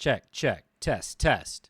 Check, check, test, test.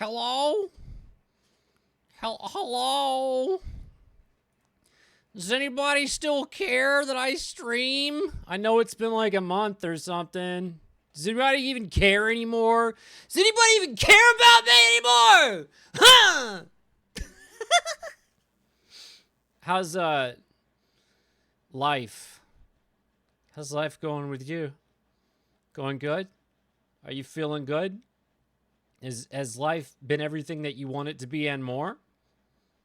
Hello? Hello? Does anybody still care that I stream? I know it's been like a month or something. Does anybody even care anymore? Does anybody even care about me anymore? Huh? How's life? How's life going with you? Going good? Are you feeling good? Has life been everything that you want it to be and more?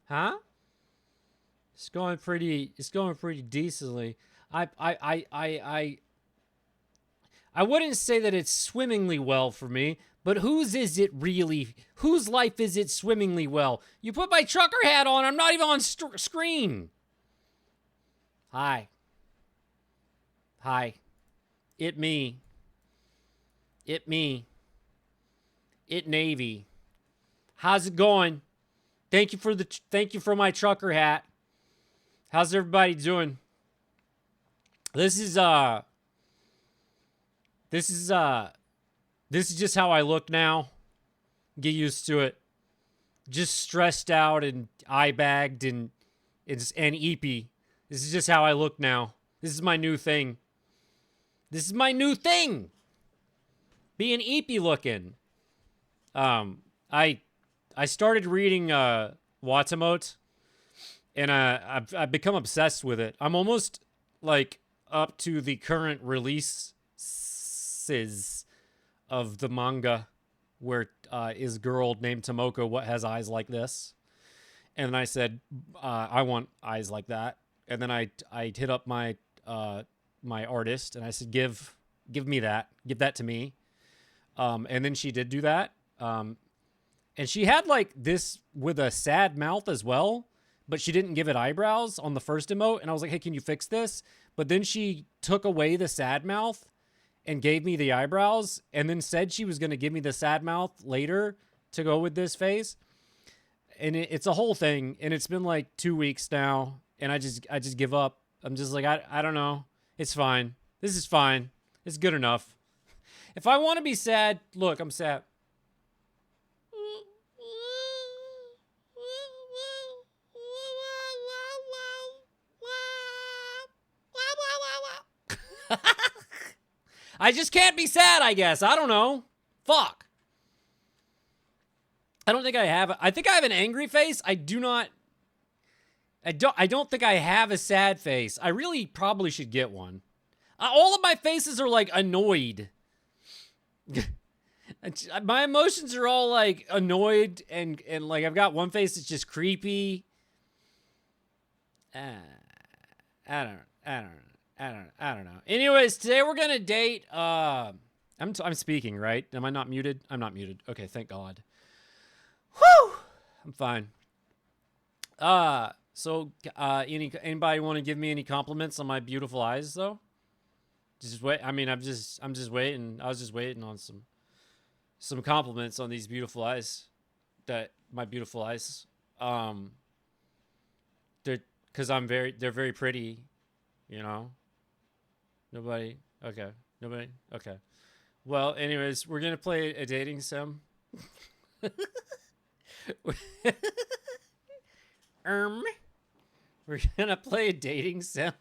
Huh? It's going pretty decently. I wouldn't say that it's swimmingly well for me, but whose is it really? Whose life is it swimmingly well? You put my trucker hat on, I'm not even on screen. Hi. Hi. It me. It me. It Navy. How's it going? Thank you for my trucker hat. How's everybody doing? This is just how I look now. Get used to it. Just stressed out and eye bagged and eepy. This is just how I look now. This is my new thing. This is my new thing. Being eepy looking. I started reading Watamote, and I've become obsessed with it. I'm almost like up to the current releases of the manga, where is a girl named Tomoko what has eyes like this, and I said I want eyes like that, and then I hit up my my artist and I said give me that, give that to me, and then she did do that. And she had like this with a sad mouth as well, but she didn't give it eyebrows on the first emote. And I was like, hey, can you fix this? But then she took away the sad mouth and gave me the eyebrows, and then said she was going to give me the sad mouth later to go with this face. And it's a whole thing. And it's been like 2 weeks now. And I just give up. I'm just like, I don't know. It's fine. This is fine. It's good enough. If I want to be sad, look, I'm sad. I just can't be sad, I guess. I don't know. Fuck. I don't think I have. I think I have an angry face. I don't think I have a sad face. I really probably should get one. All of my faces are like annoyed. My emotions are all like annoyed and like I've got one face that's just creepy. I don't know. Anyways, today we're gonna date. I'm speaking, right? Am I not muted? I'm not muted. Okay, thank God. Whew! I'm fine. So anybody want to give me any compliments on my beautiful eyes though? Just wait. I mean, I'm just waiting. I was just waiting on some compliments on these beautiful eyes. My beautiful eyes. They're very pretty, you know. Nobody. Okay. Nobody. Okay. Well, anyways, we're gonna play a dating sim. We're gonna play a dating sim.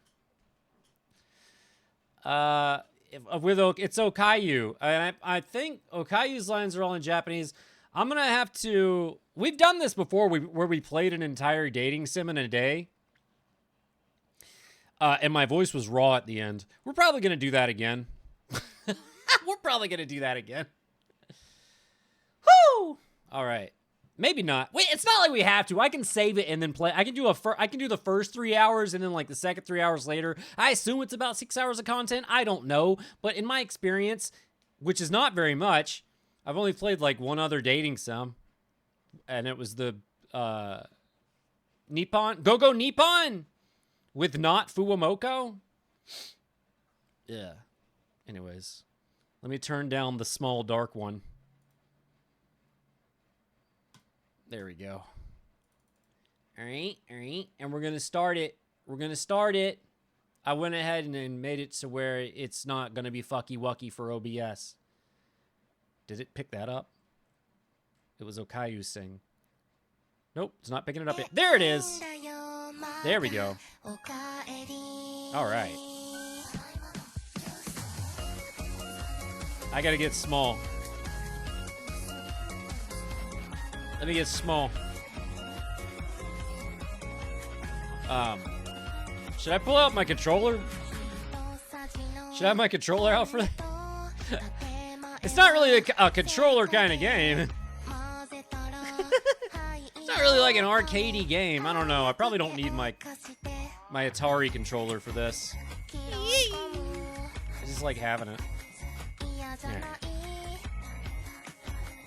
It's Okayu, and I think Okayu's lines are all in Japanese. I'm gonna have to. We've done this before, where we played an entire dating sim in a day. And my voice was raw at the end. We're probably gonna do that again. Whoo! All right. Maybe not. Wait, it's not like we have to. I can save it and then play. I can do the first 3 hours and then like the second 3 hours later. I assume it's about 6 hours of content. I don't know, but in my experience, which is not very much, I've only played like one other dating sim, and it was the Nippon Go Nippon with not Fuwamoko. Yeah. Anyways, let me turn down the small dark one. There we go. All right. And we're going to start it. I went ahead and made it to where it's not going to be fucky wucky for OBS. Did it pick that up? It was Okayu sing. Nope, it's not picking it up yet. There it is. There we go. All right. I gotta get small. Let me get small. Should I pull out my controller? Should I have my controller out for that? It's not really a controller kind of game. It's not really like an arcadey game. I don't know. I probably don't need my Atari controller for this. I just like having it. Yeah.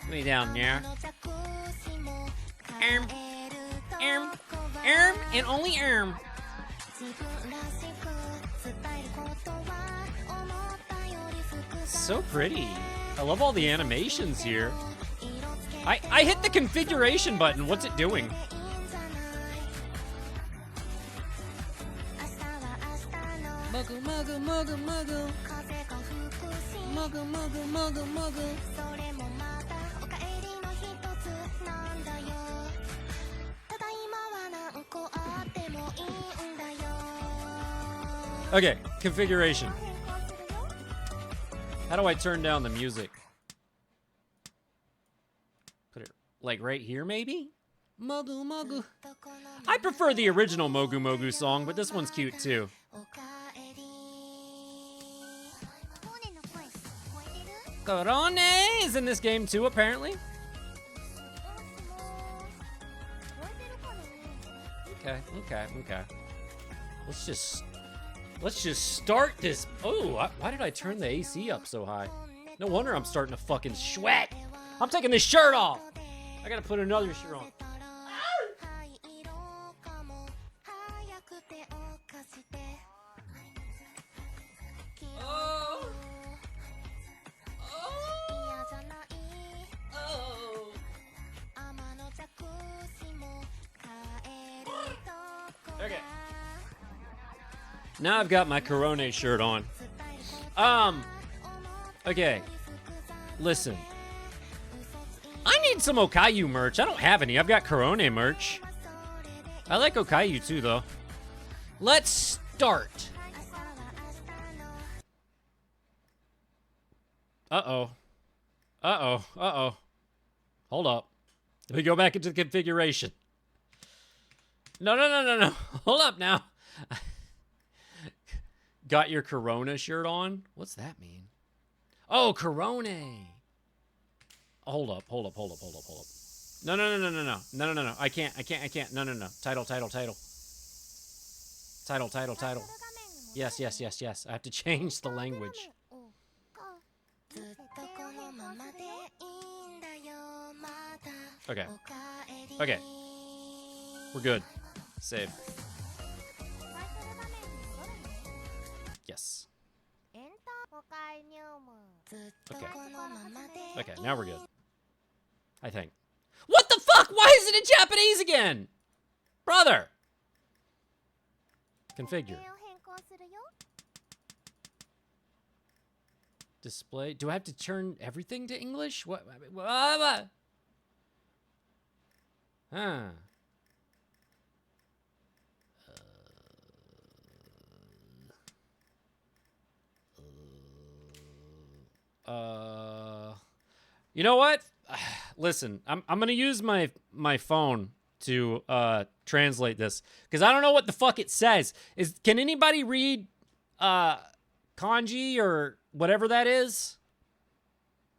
Put me down, yeah. And only So pretty. I love all the animations here. I hit the configuration button. What's it doing? Muggle, muggle, muggle, muggle. Muggle, muggle, muggle, muggle. Okay, configuration. How do I turn down the music? Put it like right here, maybe? Mogu Mogu. I prefer the original Mogu Mogu song, but this one's cute too. Korone is in this game too, apparently. Okay. Let's just start this. Oh, why did I turn the AC up so high? No wonder I'm starting to fucking sweat. I'm taking this shirt off. I gotta put another shirt on. Okay. Now I've got my Korone shirt on. Okay. Listen. I need some Okayu merch. I don't have any. I've got Korone merch. I like Okayu too, though. Let's start. Uh-oh. Hold up. Let me go back into the configuration. No. Hold up now. Got your Corona shirt on? What's that mean? Oh, Korone. Hold up. No. I can't. No. Title. Yes. I have to change the language. Okay. We're good. Save. Yes. Okay, now we're good. I think. What the fuck? Why is it in Japanese again? Brother! Configure. Display. Do I have to turn everything to English? What? Huh. You know what? Listen, I'm gonna use my phone to translate this because I don't know what the fuck it says. Can anybody read kanji or whatever that is?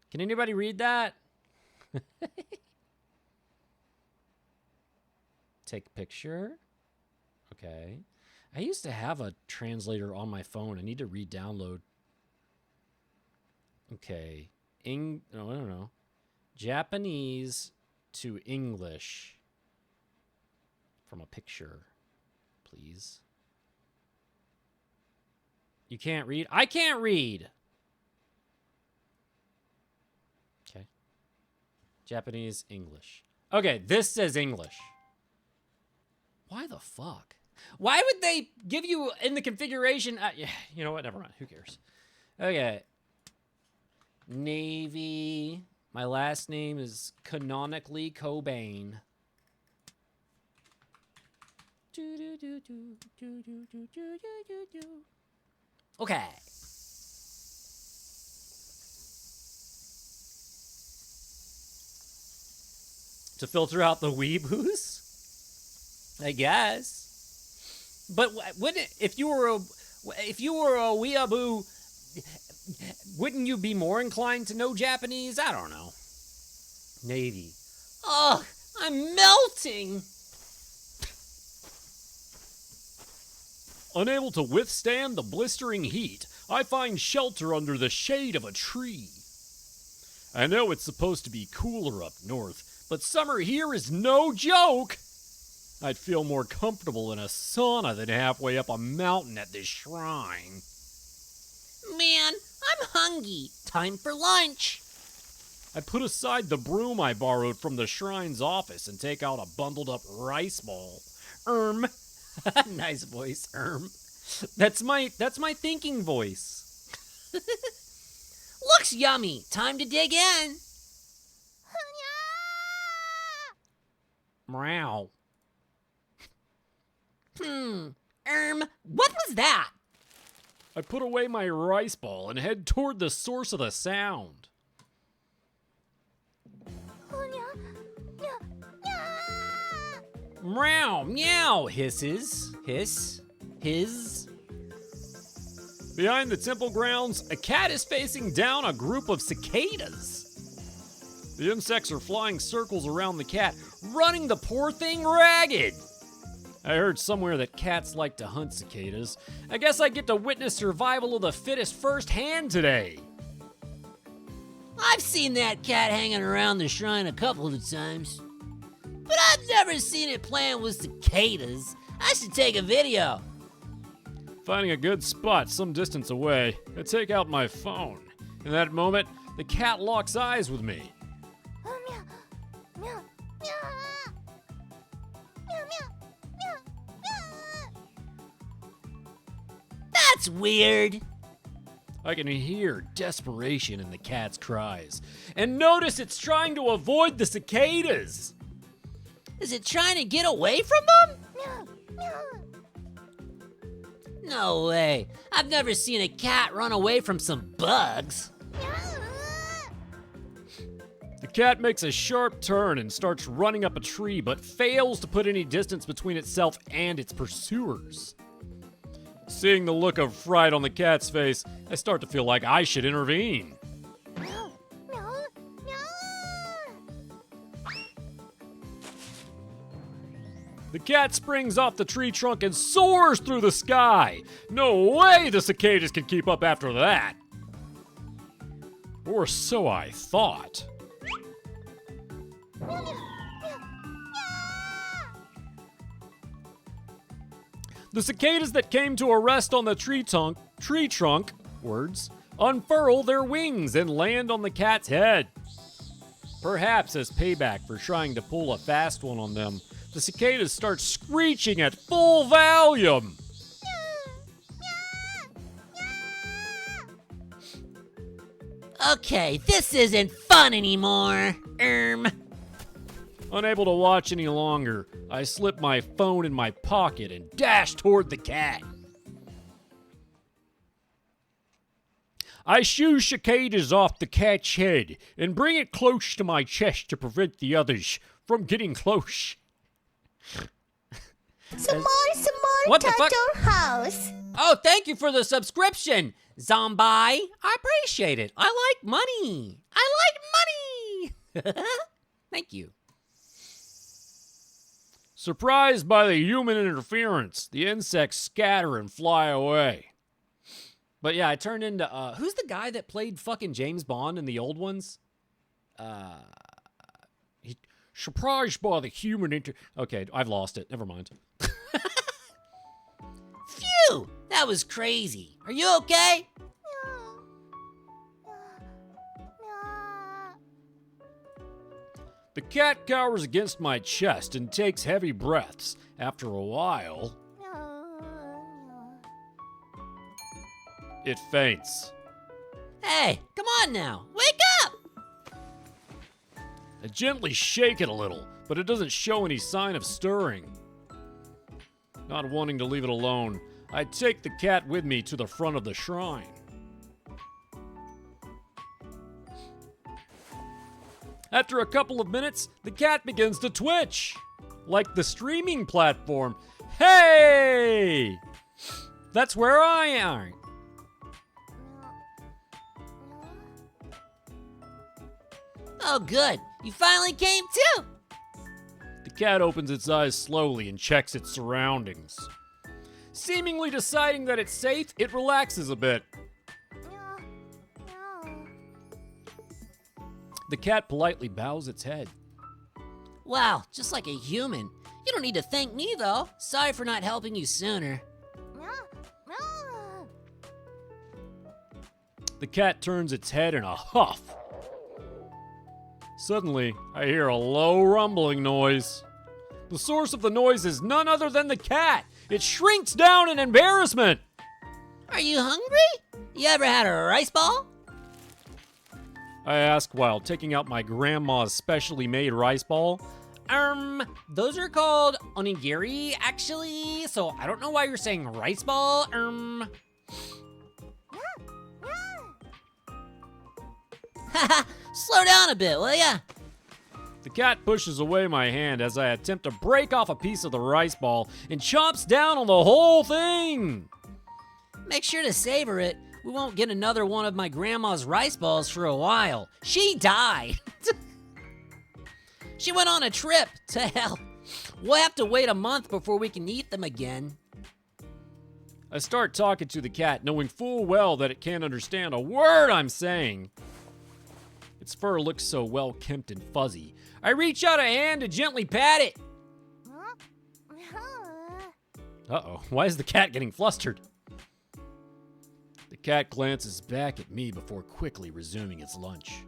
Can anybody read that? Take a picture. Okay. I used to have a translator on my phone. I need to re-download. Okay. No, I don't know. Japanese to English from a picture, please. You can't read? I can't read. Okay. Japanese, English. Okay, this says English. Why the fuck? Why would they give you in the configuration? You know what? Never mind. Who cares? Okay. Navy. My last name is canonically Cobain. Okay. To filter out the weeboos? I guess. But wouldn't if you were a weeaboo, wouldn't you be more inclined to know Japanese? I don't know. Maybe. Ugh, I'm melting. Unable to withstand the blistering heat, I find shelter under the shade of a tree. I know it's supposed to be cooler up north, but summer here is no joke. I'd feel more comfortable in a sauna than halfway up a mountain at this shrine. Man, I'm hungry. Time for lunch. I put aside the broom I borrowed from the shrine's office and take out a bundled up rice ball. Nice voice, That's my thinking voice. Looks yummy. Time to dig in. Meow. What was that? I put away my rice ball and head toward the source of the sound. Meow, meow, hisses. Hiss. Behind the temple grounds, a cat is facing down a group of cicadas. The insects are flying circles around the cat, running the poor thing ragged. I heard somewhere that cats like to hunt cicadas. I guess I get to witness survival of the fittest firsthand today. I've seen that cat hanging around the shrine a couple of times, but I've never seen it playing with cicadas. I should take a video. Finding a good spot some distance away, I take out my phone. In that moment, the cat locks eyes with me. That's weird. I can hear desperation in the cat's cries. And notice it's trying to avoid the cicadas. Is it trying to get away from them? No way. I've never seen a cat run away from some bugs. The cat makes a sharp turn and starts running up a tree, but fails to put any distance between itself and its pursuers. Seeing the look of fright on the cat's face, I start to feel like I should intervene. The cat springs off the tree trunk and soars through the sky. No way the cicadas can keep up after that. Or so I thought. The cicadas that came to a rest on the tree trunk, unfurl their wings and land on the cat's head. Perhaps as payback for trying to pull a fast one on them, the cicadas start screeching at full volume. Okay, this isn't fun anymore. Unable to watch any longer, I slip my phone in my pocket and dash toward the cat. I shoo cicadas off the cat's head and bring it close to my chest to prevent the others from getting close. Some more What the fuck? turtle house. Oh, thank you for the subscription, Zombie. I appreciate it. I like money. Thank you. Surprised by the human interference, the insects scatter and fly away. But yeah, I turned into, who's the guy that played fucking James Bond in the old ones? Surprised by the human Okay, I've lost it. Never mind. Phew! That was crazy. Are you okay? The cat cowers against my chest and takes heavy breaths. After a while, it faints. Hey, come on now. Wake up! I gently shake it a little, but it doesn't show any sign of stirring. Not wanting to leave it alone, I take the cat with me to the front of the shrine. After a couple of minutes, the cat begins to twitch, like the streaming platform. Hey! That's where I am. Oh, good. You finally came too. The cat opens its eyes slowly and checks its surroundings. Seemingly deciding that it's safe, it relaxes a bit. The cat politely bows its head. Wow, just like a human. You don't need to thank me, though. Sorry for not helping you sooner. The cat turns its head in a huff. Suddenly, I hear a low rumbling noise. The source of the noise is none other than the cat. It shrinks down in embarrassment. Are you hungry? You ever had a rice ball? I ask while taking out my grandma's specially made rice ball. Those are called onigiri, actually, so I don't know why you're saying rice ball. Haha, slow down a bit, will ya? The cat pushes away my hand as I attempt to break off a piece of the rice ball and chomps down on the whole thing. Make sure to savor it. We won't get another one of my grandma's rice balls for a while. She died. She went on a trip to hell. We'll have to wait a month before we can eat them again. I start talking to the cat, knowing full well that it can't understand a word I'm saying. Its fur looks so well kempt and fuzzy. I reach out a hand to gently pat it. Uh-oh, why is the cat getting flustered? The cat glances back at me before quickly resuming its lunch.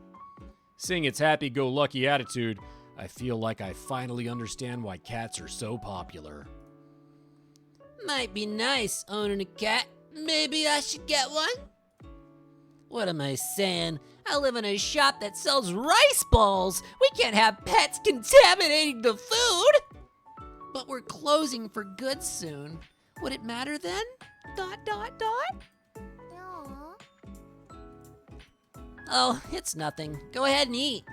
Seeing its happy-go-lucky attitude, I feel like I finally understand why cats are so popular. Might be nice owning a cat. Maybe I should get one? What am I saying? I live in a shop that sells rice balls. We can't have pets contaminating the food. But we're closing for good soon. Would it matter then? ... Oh, it's nothing. Go ahead and eat.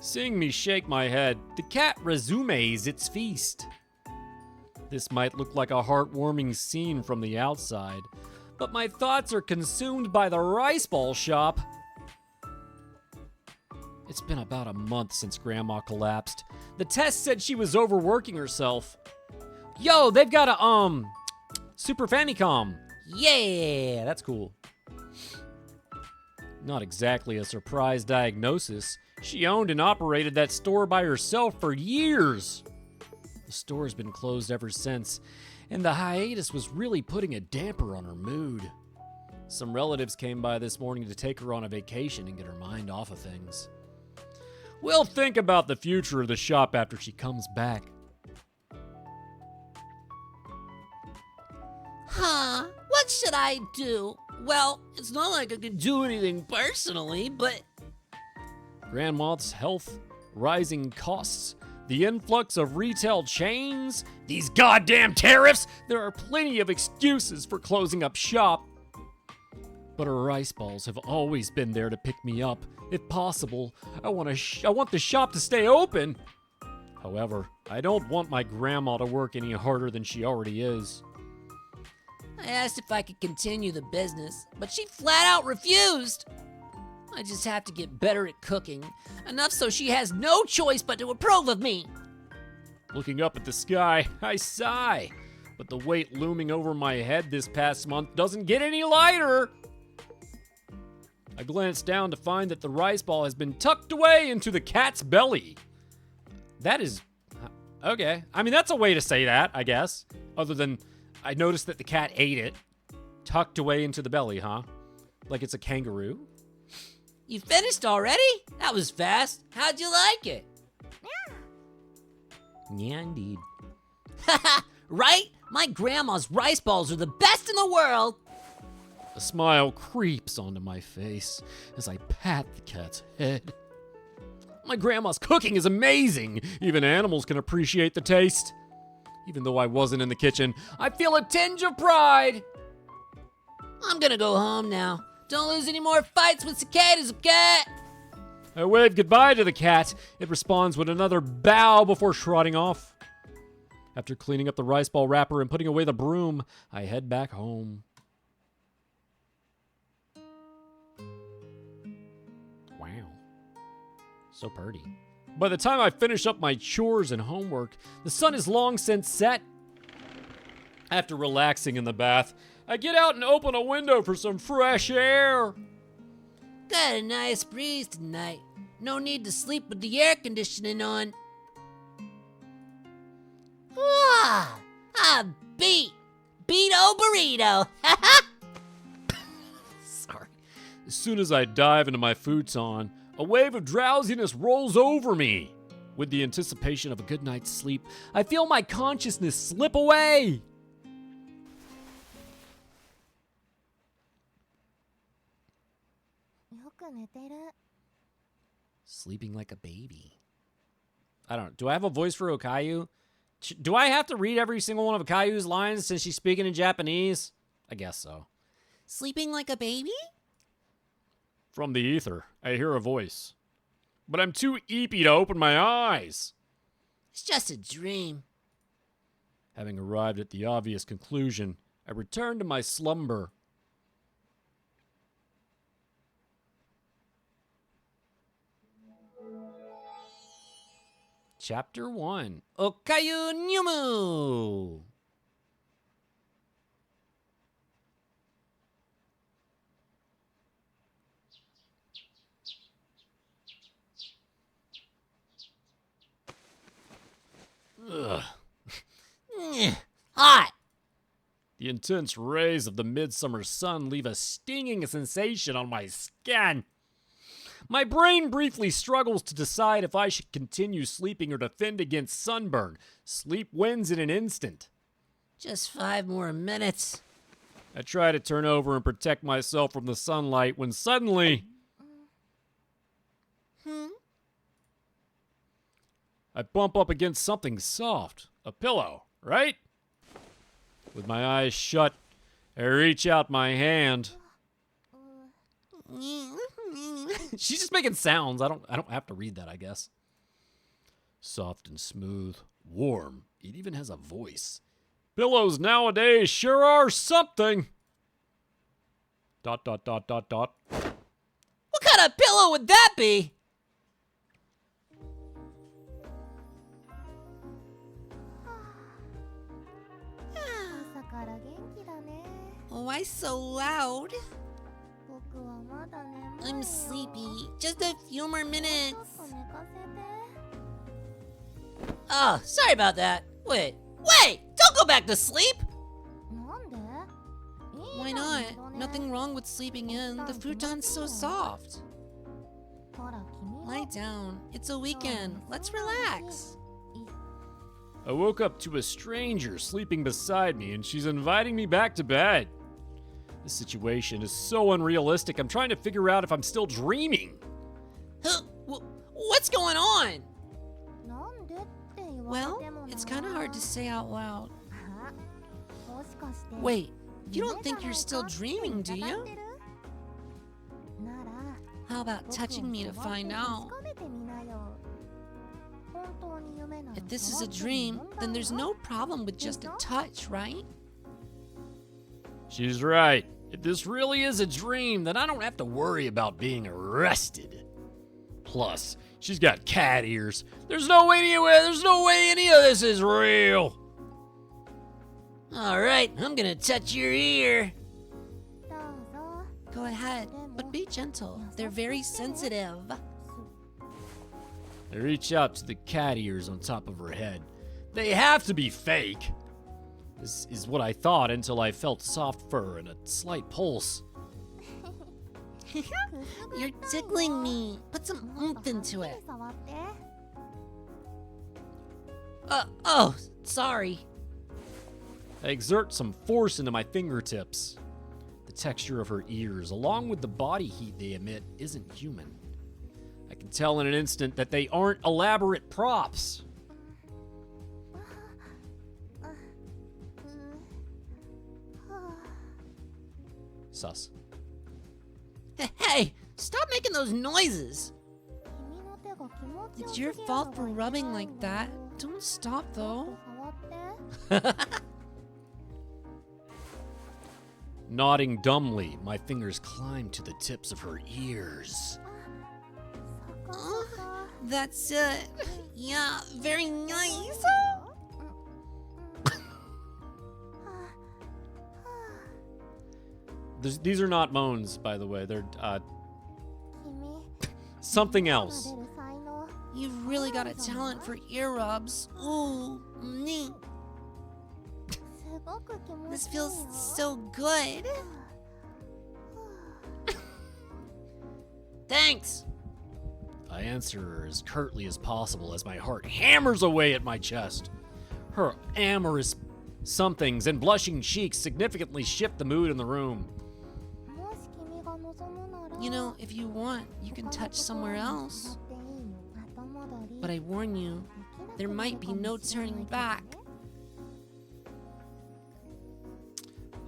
Seeing me shake my head, the cat resumes its feast. This might look like a heartwarming scene from the outside, but my thoughts are consumed by the rice ball shop. It's been about a month since Grandma collapsed. The test said she was overworking herself. Yo, they've got a, Super Famicom. Yeah, that's cool. Not exactly a surprise diagnosis. She owned and operated that store by herself for years. The store's been closed ever since, and the hiatus was really putting a damper on her mood. Some relatives came by this morning to take her on a vacation and get her mind off of things. We'll think about the future of the shop after she comes back. Huh? What should I do? Well, it's not like I can do anything personally, but... Grandma's health, rising costs, the influx of retail chains, these goddamn tariffs. There are plenty of excuses for closing up shop. But her rice balls have always been there to pick me up. If possible, I want the shop to stay open. However, I don't want my grandma to work any harder than she already is. I asked if I could continue the business, but she flat out refused. I just have to get better at cooking, enough so she has no choice but to approve of me. Looking up at the sky, I sigh, but the weight looming over my head this past month doesn't get any lighter. I glance down to find that the rice ball has been tucked away into the cat's belly. That is... okay. I mean, that's a way to say that, I guess. Other than, I noticed that the cat ate it. Tucked away into the belly, huh? Like it's a kangaroo? You finished already? That was fast. How'd you like it? Yeah, indeed. Haha, right? My grandma's rice balls are the best in the world. A smile creeps onto my face as I pat the cat's head. My grandma's cooking is amazing. Even animals can appreciate the taste. Even though I wasn't in the kitchen, I feel a tinge of pride. I'm gonna go home now. Don't lose any more fights with cicadas, okay? I wave goodbye to the cat. It responds with another bow before trotting off. After cleaning up the rice ball wrapper and putting away the broom, I head back home. Wow. So pretty. By the time I finish up my chores and homework, the sun is long since set. After relaxing in the bath, I get out and open a window for some fresh air. Got a nice breeze tonight. No need to sleep with the air conditioning on. A beat. Beat-o burrito. Sorry. As soon as I dive into my futon, a wave of drowsiness rolls over me. With the anticipation of a good night's sleep, I feel my consciousness slip away. Sleeping like a baby. I don't know. Do I have a voice for Okayu? Do I have to read every single one of Okayu's lines since she's speaking in Japanese? I guess so. Sleeping like a baby? From the ether, I hear a voice. But I'm too eepy to open my eyes. It's just a dream. Having arrived at the obvious conclusion, I return to my slumber. Chapter 1, Okayu Nyumu. Ugh. Hot. The intense rays of the midsummer sun leave a stinging sensation on my skin. My brain briefly struggles to decide if I should continue sleeping or defend against sunburn. Sleep wins in an instant. Just 5 more minutes. I try to turn over and protect myself from the sunlight when suddenly... I bump up against something soft. A pillow, right? With my eyes shut, I reach out my hand. She's just making sounds. I don't have to read that, I guess. Soft and smooth, warm. It even has a voice. Pillows nowadays sure are something. ... What kind of pillow would that be? Why so loud? I'm sleepy. Just a few more minutes. Oh, sorry about that. Wait! Don't go back to sleep! Why not? Nothing wrong with sleeping in. The futon's so soft. Lie down. It's a weekend. Let's relax. I woke up to a stranger sleeping beside me, and she's inviting me back to bed. This situation is so unrealistic, I'm trying to figure out if I'm still dreaming. Huh, what's going on? Well, it's kind of hard to say out loud. Wait, you don't think you're still dreaming, do you? How about touching me to find out? If this is a dream, then there's no problem with just a touch, right? She's right. If this really is a dream, then I don't have to worry about being arrested. Plus, she's got cat ears. There's no way any of this is real. All right, I'm gonna touch your ear. Go ahead, but be gentle. They're very sensitive. I reach out to the cat ears on top of her head. They have to be fake. This is what I thought until I felt soft fur and a slight pulse. You're tickling me. Put some oomph into it. Oh, sorry. I exert some force into my fingertips. The texture of her ears, along with the body heat they emit, isn't human. I can can tell in an instant that they aren't elaborate props. Sus. Hey, stop making those noises. It's your fault for rubbing like that. Don't stop, though. Nodding dumbly, my fingers climb to the tips of her ears. That's, yeah, very nice. These are not moans, by the way. They're, something else. You've really got a talent for ear rubs. Ooh, neat. This feels so good. Thanks. I answer her as curtly as possible as my heart hammers away at my chest. Her amorous somethings and blushing cheeks significantly shift the mood in the room. You know, if you want, you can touch somewhere else. But I warn you, there might be no turning back.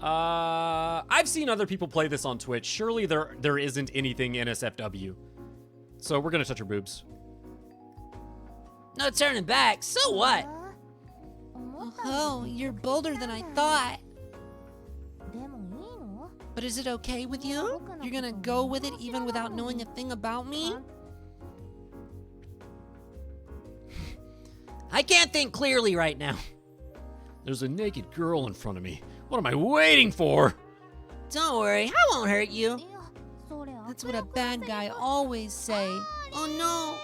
I've seen other people play this on Twitch. Surely there isn't anything NSFW. So we're gonna touch her boobs. No turning back, so what? Oh, you're bolder than I thought. But is it okay with you? You're gonna go with it even without knowing a thing about me? I can't think clearly right now. There's a naked girl in front of me. What am I waiting for? Don't worry, I won't hurt you. That's what a bad guy always say. Oh no.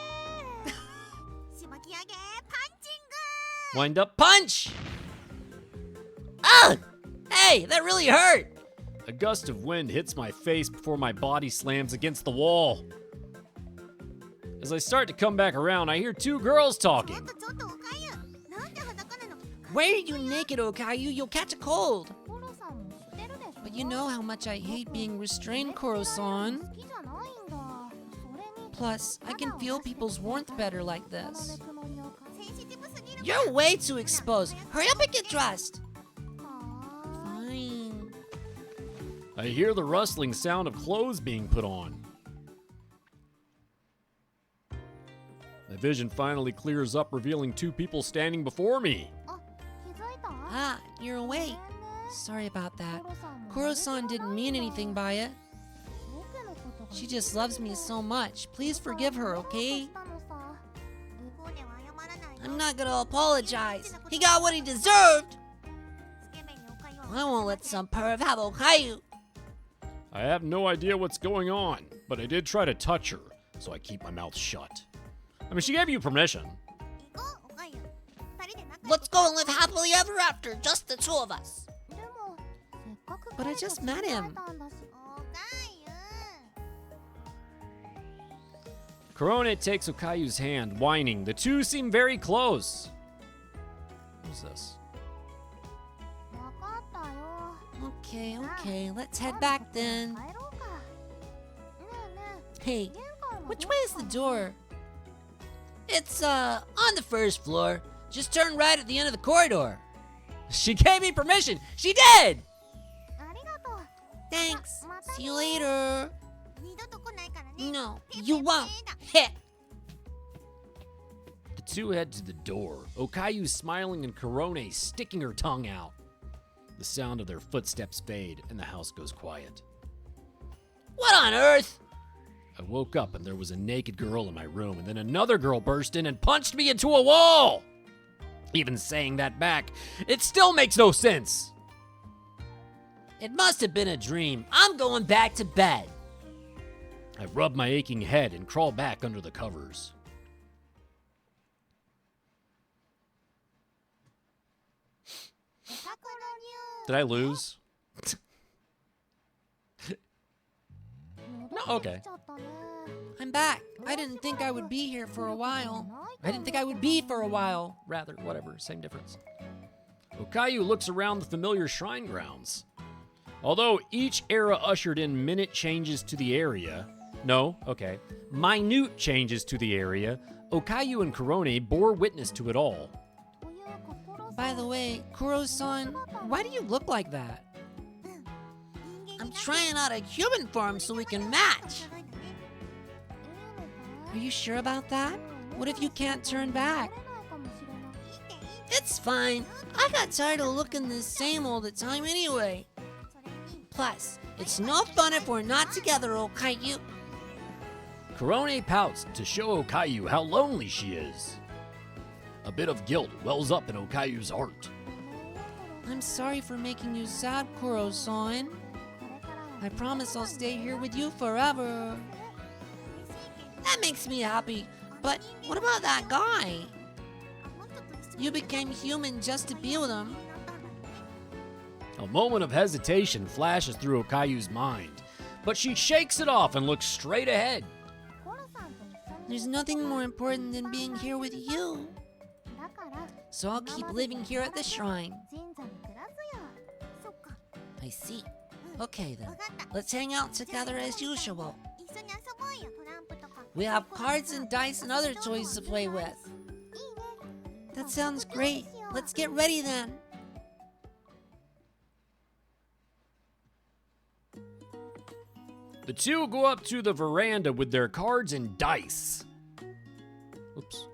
Wind up punch! Ah! Hey, that really hurt. A gust of wind hits my face before my body slams against the wall. As I start to come back around, I hear two girls talking. Why are you naked, Okayu? You'll catch a cold. But you know how much I hate being restrained, Koro-san. Plus, I can feel people's warmth better like this. You're way too exposed. Hurry up and get dressed. Fine. I hear the rustling sound of clothes being put on. My vision finally clears up, revealing two people standing before me. Ah, you're awake. Sorry about that. Koro-san didn't mean anything by it. She just loves me so much. Please forgive her, okay? I'm not gonna apologize. He got what he deserved. I won't let some perv have Okayu. I have no idea what's going on, but I did try to touch her, so I keep my mouth shut. I mean, she gave you permission. Let's go and live happily ever after, just the two of us. But I just met him. Korone takes Okayu's hand, whining. The two seem very close. Who's this? Okay, let's head back then. Hey, which way is the door? It's, on the first floor. Just turn right at the end of the corridor. She gave me permission. She did! Thanks. See you later. No, you won't. Hit. The two head to the door, Okayu smiling and Korone sticking her tongue out. The sound of their footsteps fade and the house goes quiet. What on earth? I woke up and there was a naked girl in my room, and then another girl burst in and punched me into a wall. Even saying that back, it still makes no sense. It must have been a dream. I'm going back to bed. I rub my aching head and crawl back under the covers. Did I lose? No, okay. I'm back. I didn't think I would be here for a while. I didn't think I would be for a while. Rather, whatever, same difference. Okayu looks around the familiar shrine grounds. Although each era ushered in minute changes to the area, No? Okay. Minute changes to the area. Okayu and Korone bore witness to it all. By the way, Kuro-san, why do you look like that? I'm trying out a human form so we can match. Are you sure about that? What if you can't turn back? It's fine. I got tired of looking the same all the time anyway. Plus, it's no fun if we're not together, Okayu. Korone pouts to show Okayu how lonely she is. A bit of guilt wells up in Okayu's heart. I'm sorry for making you sad, Kuro-san. I promise I'll stay here with you forever. That makes me happy. But what about that guy? You became human just to be with him. A moment of hesitation flashes through Okayu's mind, but she shakes it off and looks straight ahead. There's nothing more important than being here with you. So I'll keep living here at the shrine. I see. Okay then, let's hang out together as usual. We have cards and dice and other toys to play with. That sounds great. Let's get ready then. The two go up to the veranda with their cards and dice. Oops.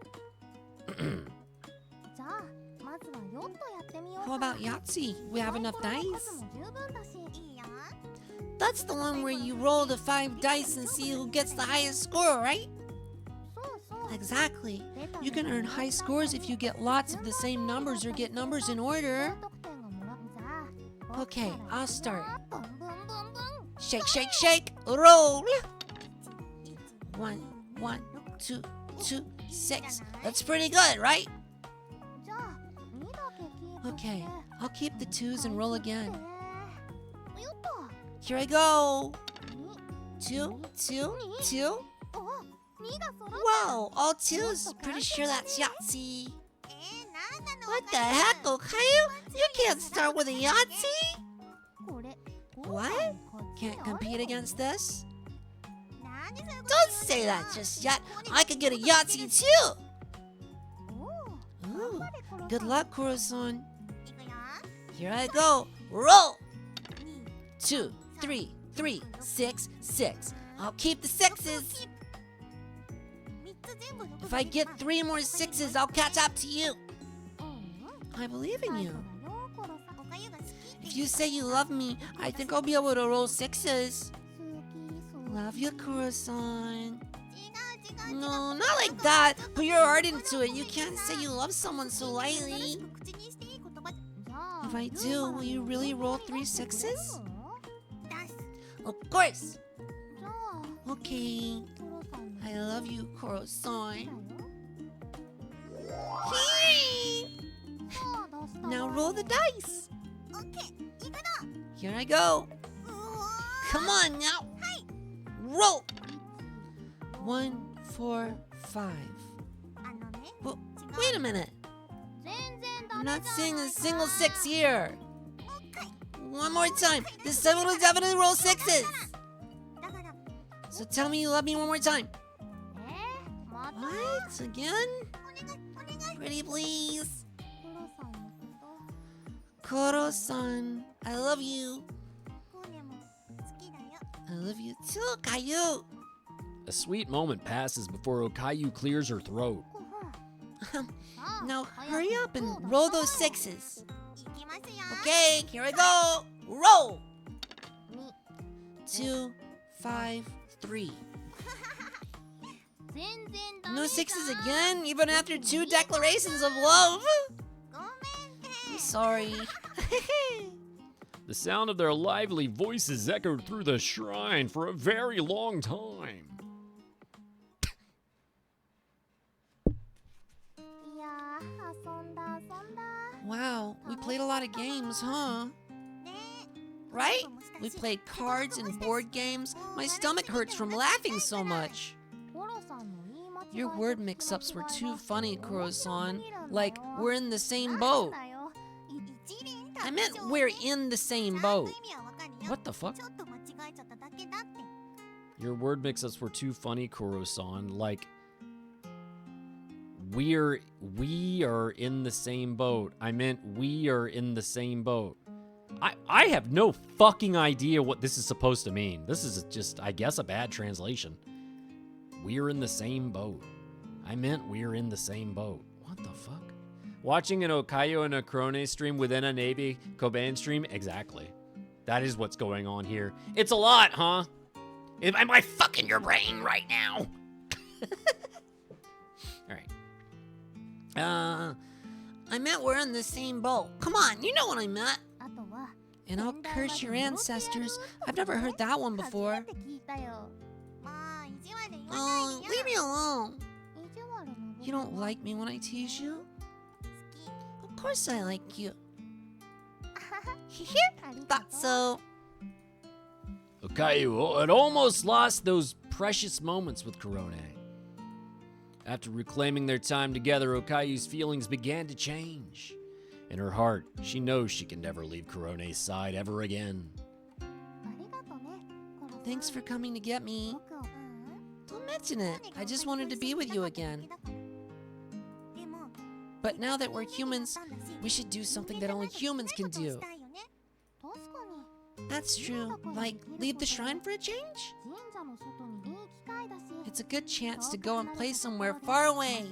How about Yahtzee? We have enough dice? That's the one where you roll the 5 dice and see who gets the highest score, right? Exactly. You can earn high scores if you get lots of the same numbers or get numbers in order. Okay, I'll start. Shake, shake, shake, roll! 1, 1, 2, 2, 6. That's pretty good, right? Okay, I'll keep the 2s and roll again. Here I go! 2, 2, 2. Whoa, all 2s. Pretty sure that's Yahtzee. What the heck, Okayu? You can't start with a Yahtzee? What? Can't compete against this? Don't say that just yet. I could get a Yahtzee too. Ooh, good luck, Kuro-san. Here I go. Roll. 2, 3, 3, 6, 6. I'll keep the 6s. If I get 3 more 6s, I'll catch up to you. I believe in you. If you say you love me, I think I'll be able to roll 6s. Love you, Kuro-san. No, not like that. Put your heart into it. You can't say you love someone so lightly. If I do, will you really roll 3 6s? Of course. Okay. I love you, Kuro-san. Now roll the dice. Here I go. Come on now. Roll. 1, 4, 5. Well, wait a minute. I'm not seeing a single 6 here. One more time. This time will definitely roll 6s. So tell me you love me one more time. What? Again? Pretty please. Kuro-san, I love you. I love you too, Okayu. A sweet moment passes before Okayu clears her throat. Now hurry up and roll those 6s. Okay, here I go. Roll. 2, 5, 3. No 6s again, even after 2 declarations of love. I'm sorry. The sound of their lively voices echoed through the shrine for a very long time. Wow, we played a lot of games, huh? Right? We played cards and board games. My stomach hurts from laughing so much. Your word mix-ups were too funny, Kuro-san. Like, we're in the same boat. I meant we're in the same boat. What the fuck? Your word mix-ups were too funny, Kuro-san. Like, we are in the same boat. I meant we are in the same boat. I have no fucking idea what this is supposed to mean. This is just, I guess, a bad translation. We're in the same boat. I meant we're in the same boat. What the fuck? Watching an Okayu and a Kurone stream within a Navy Koban stream? Exactly. That is what's going on here. It's a lot, huh? Am I fucking your brain right now? Alright. I meant we're in the same boat. Come on, you know what I meant. And I'll curse your ancestors. I've never heard that one before. Oh, leave me alone. You don't like me when I tease you? Of course I like you. Thought so. Okayu had almost lost those precious moments with Kurone. After reclaiming their time together, Okayu's feelings began to change. In her heart, she knows she can never leave Kurone's side ever again. Thanks for coming to get me. Don't mention it. I just wanted to be with you again. But now that we're humans, we should do something that only humans can do. That's true. Like, leave the shrine for a change? It's a good chance to go and play somewhere far away.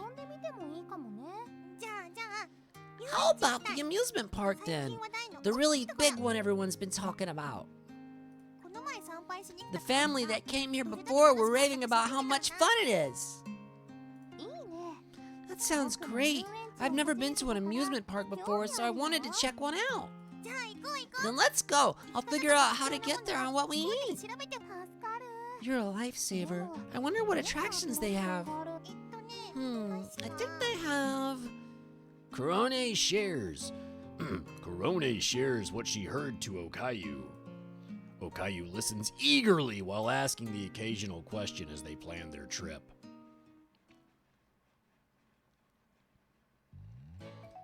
How about the amusement park then? The really big one everyone's been talking about. The family that came here before were raving about how much fun it is. That sounds great. I've never been to an amusement park before, so I wanted to check one out. Then let's go. I'll figure out how to get there and what we need. You're a lifesaver. I wonder what attractions they have. I think they have... Kurone shares. Kurone shares what she heard to Okayu. Okayu listens eagerly while asking the occasional question as they plan their trip.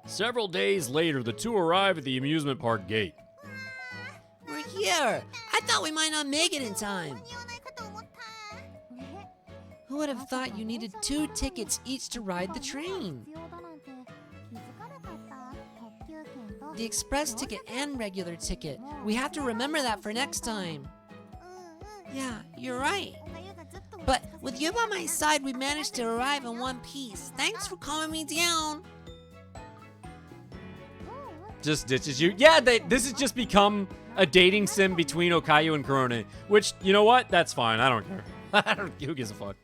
Several days later, the two arrive at the amusement park gate. We're here. I thought we might not make it in time. Who would have thought you needed 2 tickets each to ride the train? The express ticket and regular ticket. We have to remember that for next time. Yeah, you're right. But with you by my side, we managed to arrive in one piece. Thanks for calming me down. Just ditches you. Yeah, this has just become a dating sim between Okayu and Kurone. Which, you know what? That's fine. I don't care. Who gives a fuck?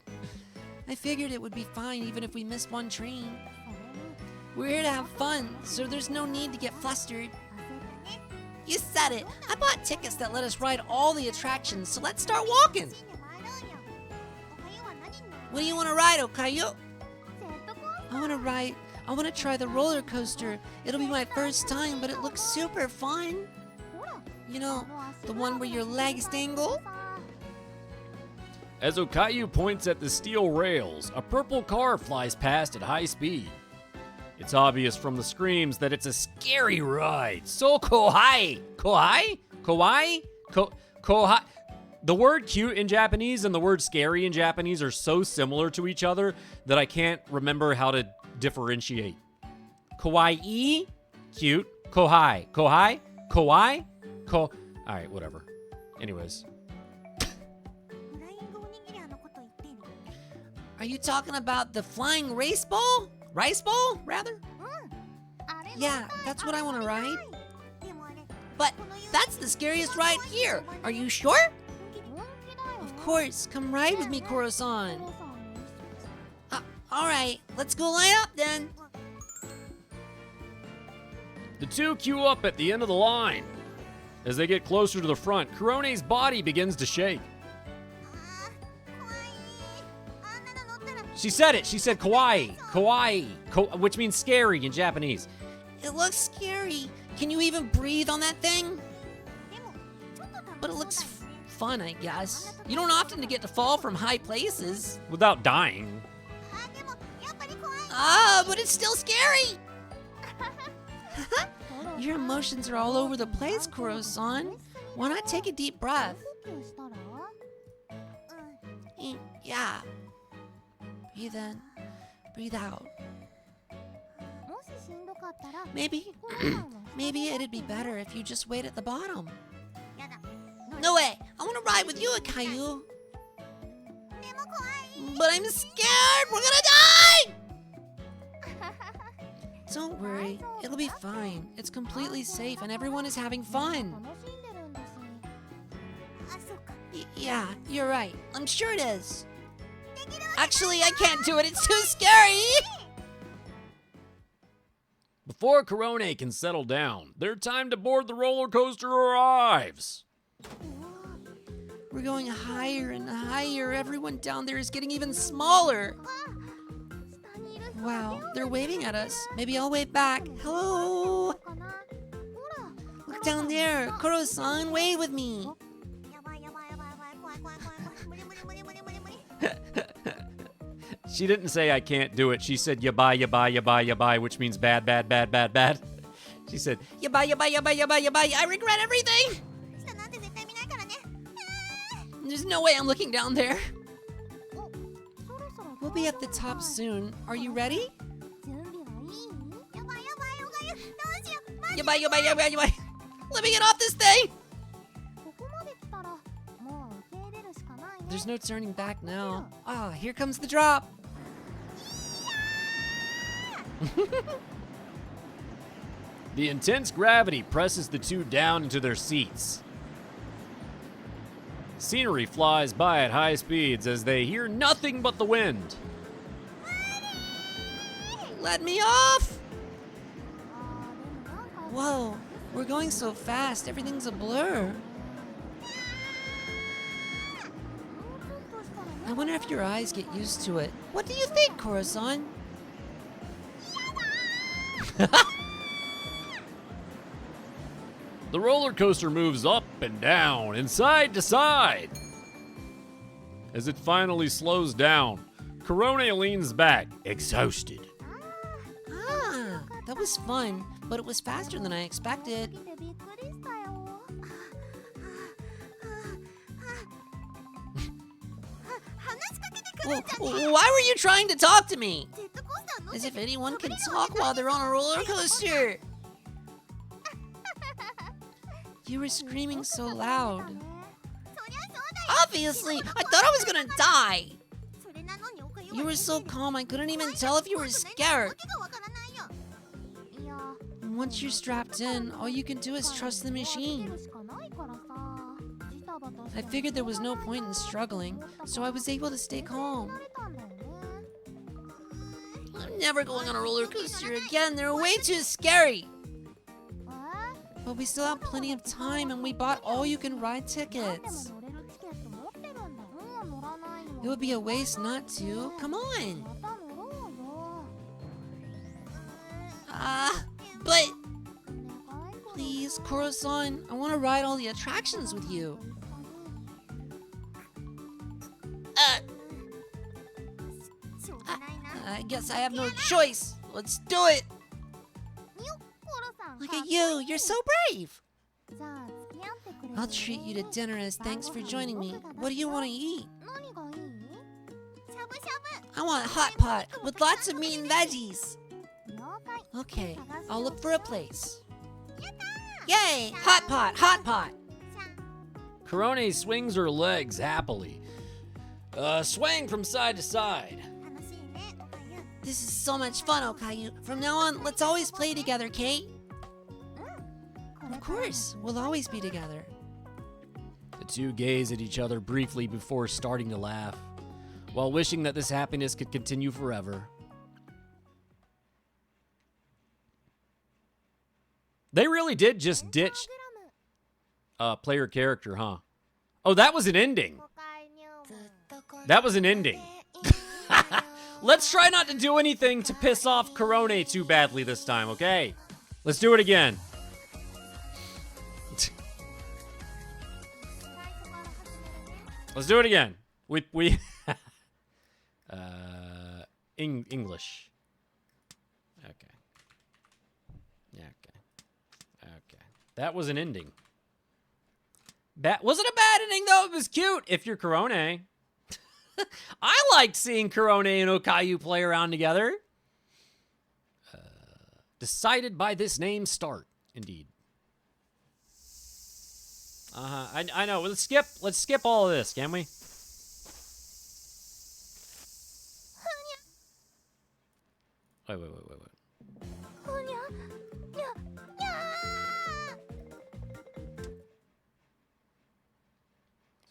I figured it would be fine even if we missed one train. We're here to have fun, so there's no need to get flustered. You said it. I bought tickets that let us ride all the attractions, so let's start walking. What do you want to ride, Okayu? I want to try the roller coaster. It'll be my first time, but it looks super fun. You know, the one where your legs dangle? As Okayu points at the steel rails, a purple car flies past at high speed. It's obvious from the screams that it's a scary ride. So kohai! Kohai? Kohai? Kohai? The word cute in Japanese and the word scary in Japanese are so similar to each other that I can't remember how to differentiate. Kawaii? Cute. Kohai? Kohai? Kawaii? Alright, whatever. Anyways. Are you talking about the flying race ball? Rice ball, rather? Yeah, that's what I want to ride. But that's the scariest ride here. Are you sure? Of course. Come ride with me, Kuro-san. Alright, let's go line up then. The two queue up at the end of the line. As they get closer to the front, Kurone's body begins to shake. She said it. She said kawaii. Kawaii. Which means scary in Japanese. It looks scary. Can you even breathe on that thing? But it looks fun, I guess. You don't often get to fall from high places. Without dying. But it's still scary. Your emotions are all over the place, Kuro-san. Why not take a deep breath? Yeah. Breathe in. Breathe out. Maybe, maybe it'd be better if you just wait at the bottom. No way! I want to ride with you, Okayu. But I'm scared! We're gonna die! Don't worry, it'll be fine. It's completely safe and everyone is having fun. Yeah, you're right. I'm sure it is. Actually, I can't do it. It's too scary! Before Korone can settle down, their time to board the roller coaster arrives. We're going higher and higher. Everyone down there is getting even smaller. Wow, they're waving at us. Maybe I'll wave back. Hello? Look down there. Koro-san, wave with me. She didn't say I can't do it. She said yabai, yabai, yabai, yabai, which means bad, bad, bad, bad, bad. She said, Yabai, yabai, yabai, yabai, yabai. I regret everything. There's no way I'm looking down there. We'll be at the top soon. Are you ready? Yabai, yabai, yabai, yabai. Let me get off this thing. There's no turning back now. Ah, here comes the drop. the intense gravity presses the two down into their seats. Scenery flies by at high speeds as they hear nothing but the wind. Let me off! Whoa, we're going so fast, everything's a blur. I wonder if your eyes get used to it. What do you think, Koro-san? The roller coaster moves up and down and side to side. As it finally slows down, Korone leans back, exhausted. Ah, that was fun, but it was faster than I expected. Why were you trying to talk to me? As if anyone can talk while they're on a roller coaster. You were screaming so loud. Obviously, I thought I was gonna die. You were so calm, I couldn't even tell if you were scared. Once you're strapped in, all you can do is trust the machine. I figured there was no point in struggling, so I was able to stay calm. I'm never going on a roller coaster again. They're way too scary. But we still have plenty of time, and we bought all-you-can-ride tickets. It would be a waste not to. Come on. But please, Koro-san, I want to ride all the attractions with you. I guess I have no choice. Let's do it. Look at you, you're so brave. I'll treat you to dinner as thanks for joining me. What do you want to eat? I want a hot pot with lots of meat and veggies. Okay, I'll look for a place. Yay, hot pot, hot pot. Korone swings her legs happily, swaying from side to side. This is so much fun, Okayu. From now on, let's always play together, Kate. Of course, we'll always be together. The two gaze at each other briefly before starting to laugh, while wishing that this happiness could continue forever. They really did just ditch player character, huh? Oh, that was an ending. That was an ending. Let's try not to do anything to piss off Korone too badly this time, okay? Let's do it again. Let's do it again. English. Okay. Okay. That was an ending. Was it a bad ending though? It was cute if you're Korone. I liked seeing Kurone and Okayu play around together. Decided by this name start, indeed. I know. Let's skip all of this, can we? Wait. Let's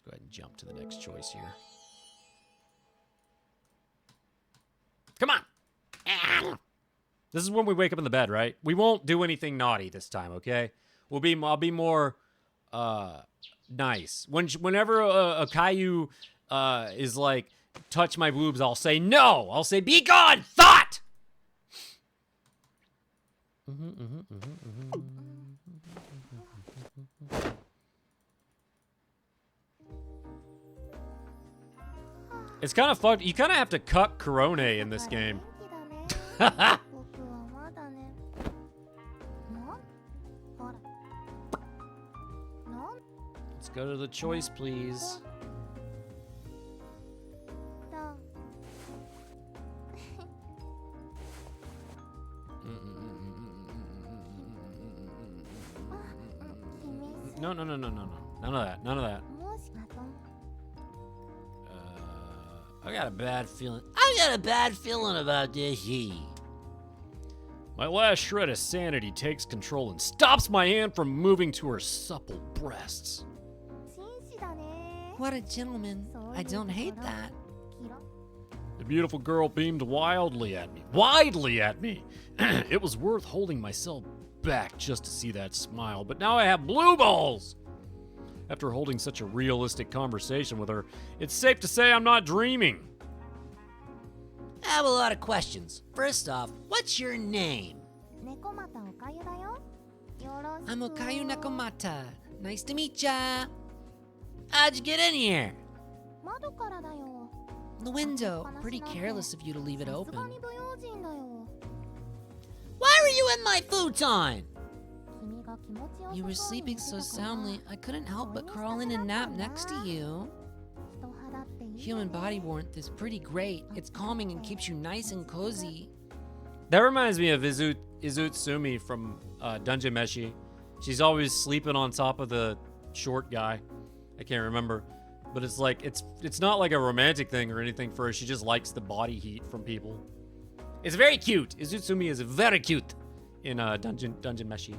go ahead and jump to the next choice here. Come on! This is when we wake up in the bed, right? We won't do anything naughty this time, okay? I'll be more nice. Whenever Okayu is like, touch my boobs, I'll say no. I'll say, be gone, thought. It's kind of fucked. You kind of have to cut Kurone in this game. Let's go to the choice, please. No. None of that. I got a bad feeling. About this. My last shred of sanity takes control and stops my hand from moving to her supple breasts. What a gentleman. I don't hate that. The beautiful girl beamed widely at me. It was worth holding myself back just to see that smile, but now I have blue balls. After holding such a realistic conversation with her, it's safe to say I'm not dreaming. I have a lot of questions. First off, what's your name? I'm Okayu Nakomata. Nice to meet ya. How'd you get in here? The window. Pretty careless of you to leave it open. Why were you in my futon? You were sleeping so soundly, I couldn't help but crawl in and nap next to you. Human body warmth is pretty great. It's calming and keeps you nice and cozy. That reminds me of Izutsumi from Dungeon Meshi. She's always sleeping on top of the short guy. I can't remember. But it's like, it's not like a romantic thing or anything for her. She just likes the body heat from people. It's very cute. Izutsumi is very cute in Dungeon Meshi.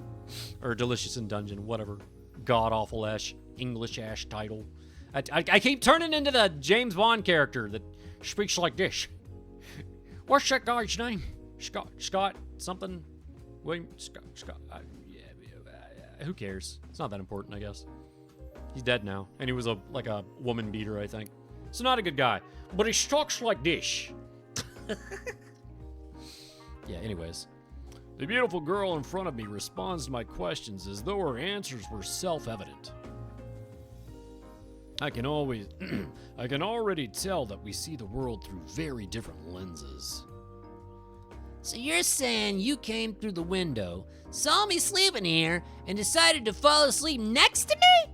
Or Delicious in Dungeon, whatever. God-awful-ash, English-ash title. I keep turning into the James Bond character that speaks like this. What's that guy's name? Scott something? William Scott. Who cares? It's not that important, I guess. He's dead now, and he was like a woman beater, I think. So not a good guy, but he talks like this. Yeah. Anyways, the beautiful girl in front of me responds to my questions as though her answers were self-evident. I can already tell that we see the world through very different lenses. So you're saying you came through the window, saw me sleeping here, and decided to fall asleep next to me?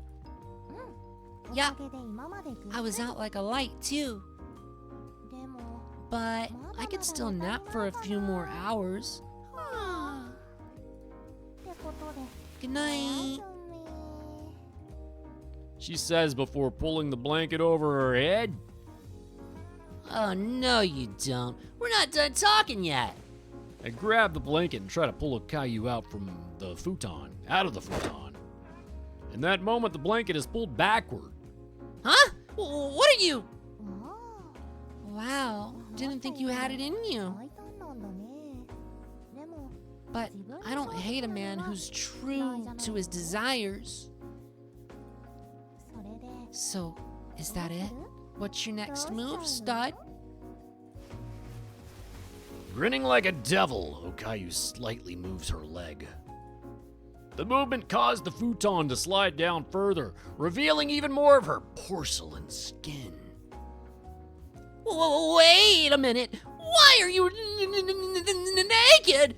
Yeah, I was out like a light too. But I could still nap for a few more hours. Good night. She says before pulling the blanket over her head. Oh, no you don't. We're not done talking yet. I grab the blanket and try to pull Okayu out of the futon. In that moment, the blanket is pulled backward. Huh? What are you? Wow, didn't think you had it in you. But I don't hate a man who's true to his desires. So, is that it? What's your next move, stud? Grinning like a devil, Okayu slightly moves her leg. The movement caused the futon to slide down further, revealing even more of her porcelain skin. Wait a minute! Why are you naked?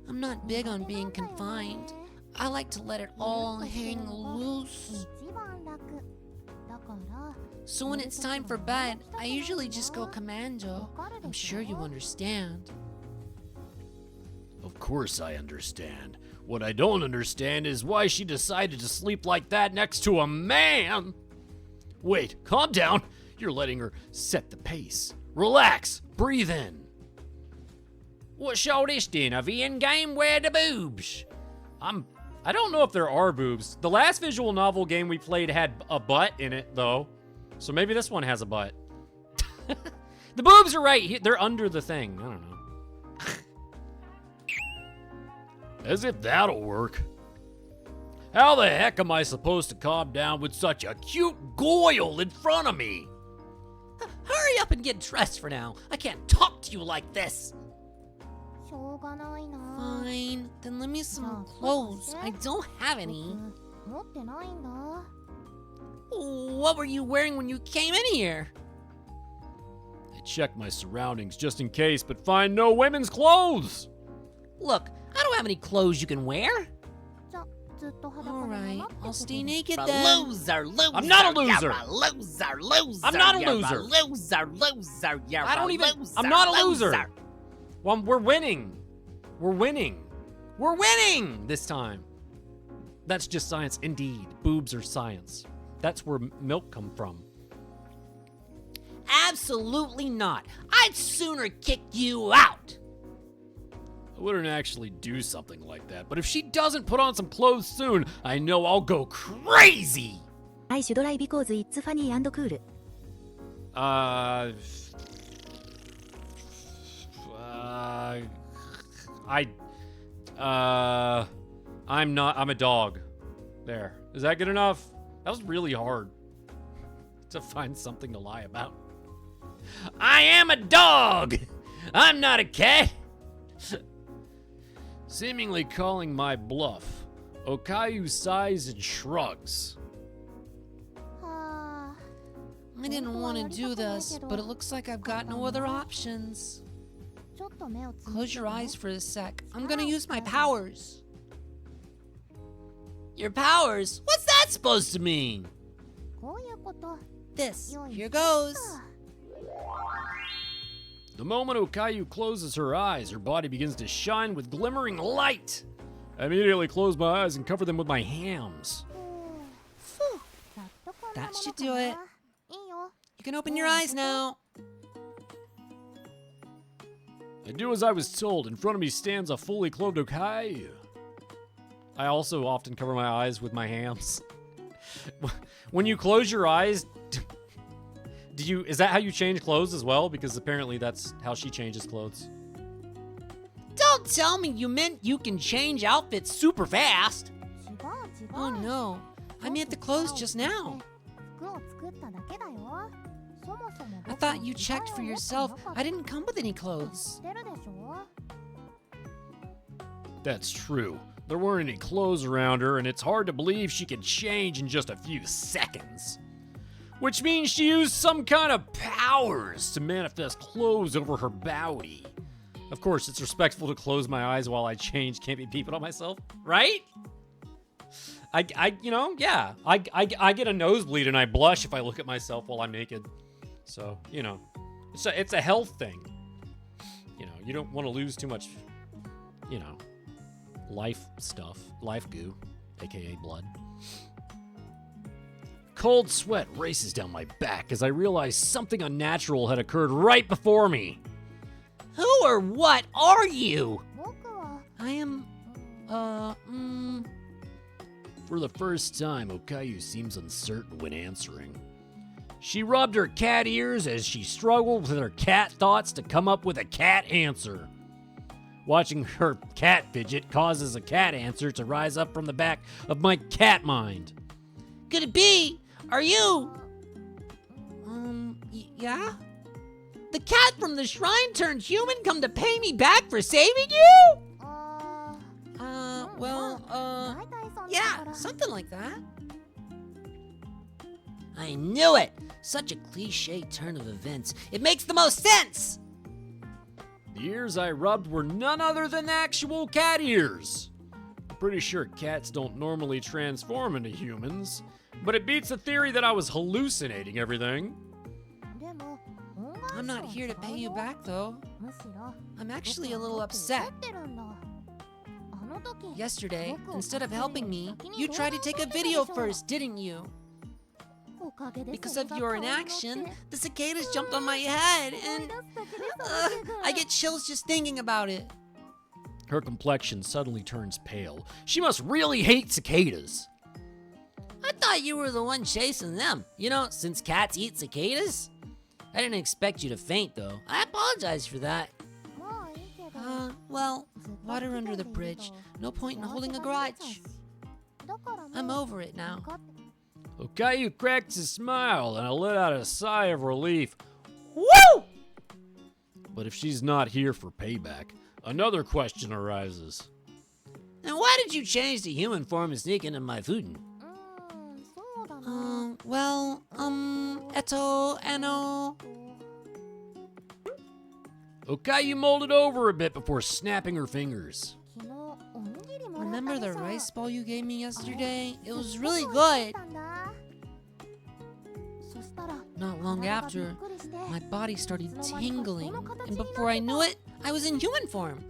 I'm not big on being confined. I like to let it all hang loose. So when it's time for bed, I usually just go commando. I'm sure you understand. Of course I understand. What I don't understand is why she decided to sleep like that next to a man. Wait, calm down. You're letting her set the pace. Relax. Breathe in. What's all this then? A VN game? Where the boobs? I don't know if there are boobs. The last visual novel game we played had a butt in it, though. So maybe this one has a butt. The boobs are right here. They're under the thing. I don't know. As if that'll work. How the heck am I supposed to calm down with such a cute goyle in front of me? Hurry up and get dressed for now. I can't talk to you like this. Fine, then lend me some clothes. I don't have any. What were you wearing when you came in here? I checked my surroundings just in case, but find no women's clothes. Look, I don't have any clothes you can wear. Alright, I'll stay naked then. Loser. I'm not a loser. Loser. I'm not a loser. Loser. I don't even. I'm not a loser. Well, we're winning. We're winning. We're winning this time. That's just science indeed. Boobs are science. That's where milk come from. Absolutely not. I'd sooner kick you out. I wouldn't actually do something like that, but if she doesn't put on some clothes soon, I know I'll go crazy. I should lie because it's funny and cool. I'm a dog. There. Is that good enough? That was really hard to find something to lie about. I am a dog! I'm not a cat! Seemingly calling my bluff, Okayu sighs and shrugs. I didn't want to do this, but it looks like I've got no other options. Close your eyes for a sec. I'm gonna use my powers. Your powers? What's that supposed to mean? This. Here goes. The moment Okayu closes her eyes, her body begins to shine with glimmering light. I immediately close my eyes and cover them with my hams. That should do it. You can open your eyes now. I do as I was told. In front of me stands a fully clothed Okayu. I also often cover my eyes with my hams. When you close your eyes, is that how you change clothes as well? Because apparently that's how she changes clothes. Don't tell me you meant you can change outfits super fast. Oh no, I meant the clothes just now. I thought you checked for yourself. I didn't come with any clothes. That's true. There weren't any clothes around her, and it's hard to believe she could change in just a few seconds. Which means she used some kind of powers to manifest clothes over her body. Of course, it's respectful to close my eyes while I change. Can't be peeping on myself, right? I get a nosebleed and I blush if I look at myself while I'm naked. So, it's a health thing. You don't want to lose too much, life stuff, life goo, aka blood. Cold sweat races down my back as I realize something unnatural had occurred right before me. Who or what are you? I am, For the first time, Okayu seems uncertain when answering. She rubbed her cat ears as she struggled with her cat thoughts to come up with a cat answer. Watching her cat fidget causes a cat answer to rise up from the back of my cat mind. Could it be? Are you? Yeah? The cat from the shrine turned human come to pay me back for saving you? Yeah, something like that. I knew it! Such a cliche turn of events. It makes the most sense! The ears I rubbed were none other than actual cat ears. I'm pretty sure cats don't normally transform into humans, But it beats the theory that I was hallucinating everything. I'm not here to pay you back, though. I'm actually a little upset. Yesterday, instead of helping me, you tried to take a video first, didn't you? Because of your inaction, the cicadas jumped on my head, and I get chills just thinking about it. Her complexion suddenly turns pale. She must really hate cicadas. I thought you were the one chasing them. You know, since cats eat cicadas? I didn't expect you to faint, though. I apologize for that. Well, water under the bridge. No point in holding a grudge. I'm over it now. Okayu cracks a smile, and I let out a sigh of relief. Woo! But if she's not here for payback, another question arises. And why did you change to human form and sneak into my food? Ano. Okayu molded over a bit before snapping her fingers. Remember the rice ball you gave me yesterday? It was really good. Not long after, my body started tingling, and before I knew it, I was in human form.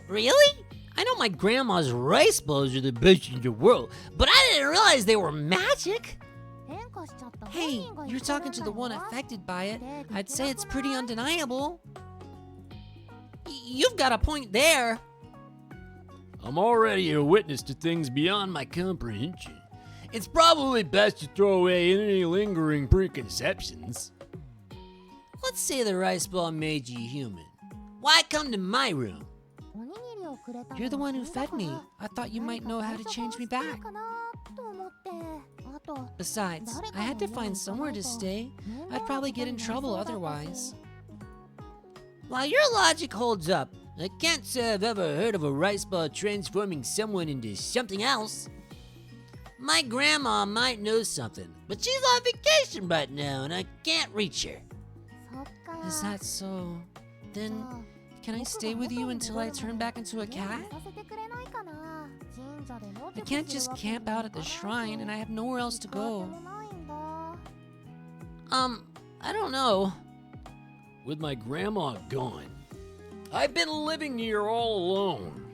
Really? I know my grandma's rice balls are the best in the world, but I didn't realize they were magic. Hey, you're talking to the one affected by it. I'd say it's pretty undeniable. You've got a point there. I'm already a witness to things beyond my comprehension. It's probably best to throw away any lingering preconceptions. Let's say the rice ball made you human. Why come to my room? You're the one who fed me. I thought you might know how to change me back. Besides, I had to find somewhere to stay. I'd probably get in trouble otherwise. While your logic holds up, I can't say I've ever heard of a rice ball transforming someone into something else. My grandma might know something, but she's on vacation right now and I can't reach her. Is that so? Then, can I stay with you until I turn back into a cat? I can't just camp out at the shrine and I have nowhere else to go. I don't know. With my grandma gone, I've been living here all alone.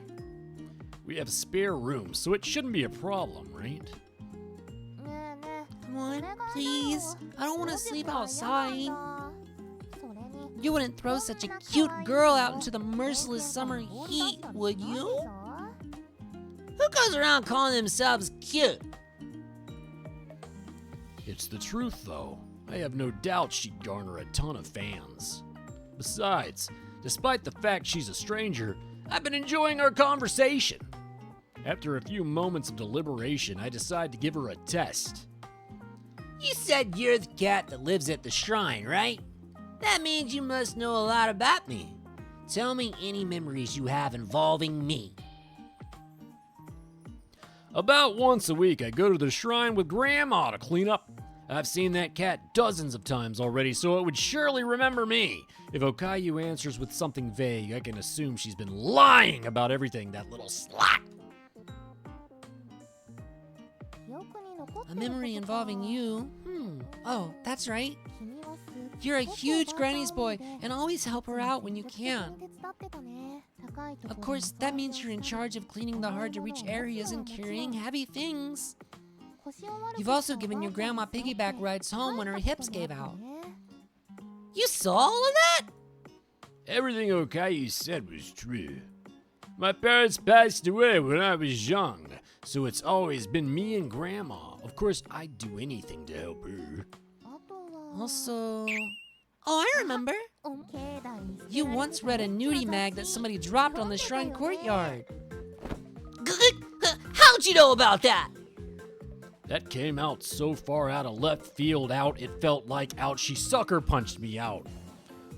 We have spare rooms, so it shouldn't be a problem, right? Come on, please. I don't want to sleep outside. You wouldn't throw such a cute girl out into the merciless summer heat, would you? Who goes around calling themselves cute? It's the truth, though. I have no doubt she'd garner a ton of fans. Besides, despite the fact she's a stranger, I've been enjoying our conversation. After a few moments of deliberation, I decide to give her a test. You said you're the cat that lives at the shrine, right? That means you must know a lot about me. Tell me any memories you have involving me. About once a week, I go to the shrine with Grandma to clean up. I've seen that cat dozens of times already, so it would surely remember me. If Okayu answers with something vague, I can assume she's been lying about everything, that little slut. A memory involving you? Oh, that's right. You're a huge granny's boy and always help her out when you can. Of course, that means you're in charge of cleaning the hard-to-reach areas and carrying heavy things. You've also given your grandma piggyback rides home when her hips gave out. You saw all of that? Everything Okayu said was true. My parents passed away when I was young, so it's always been me and Grandma. Of course, I'd do anything to help her. Also... Oh, I remember. You once read a nudie mag that somebody dropped on the shrine courtyard. How'd you know about that? That came out so far out of left field it felt like she sucker punched me out.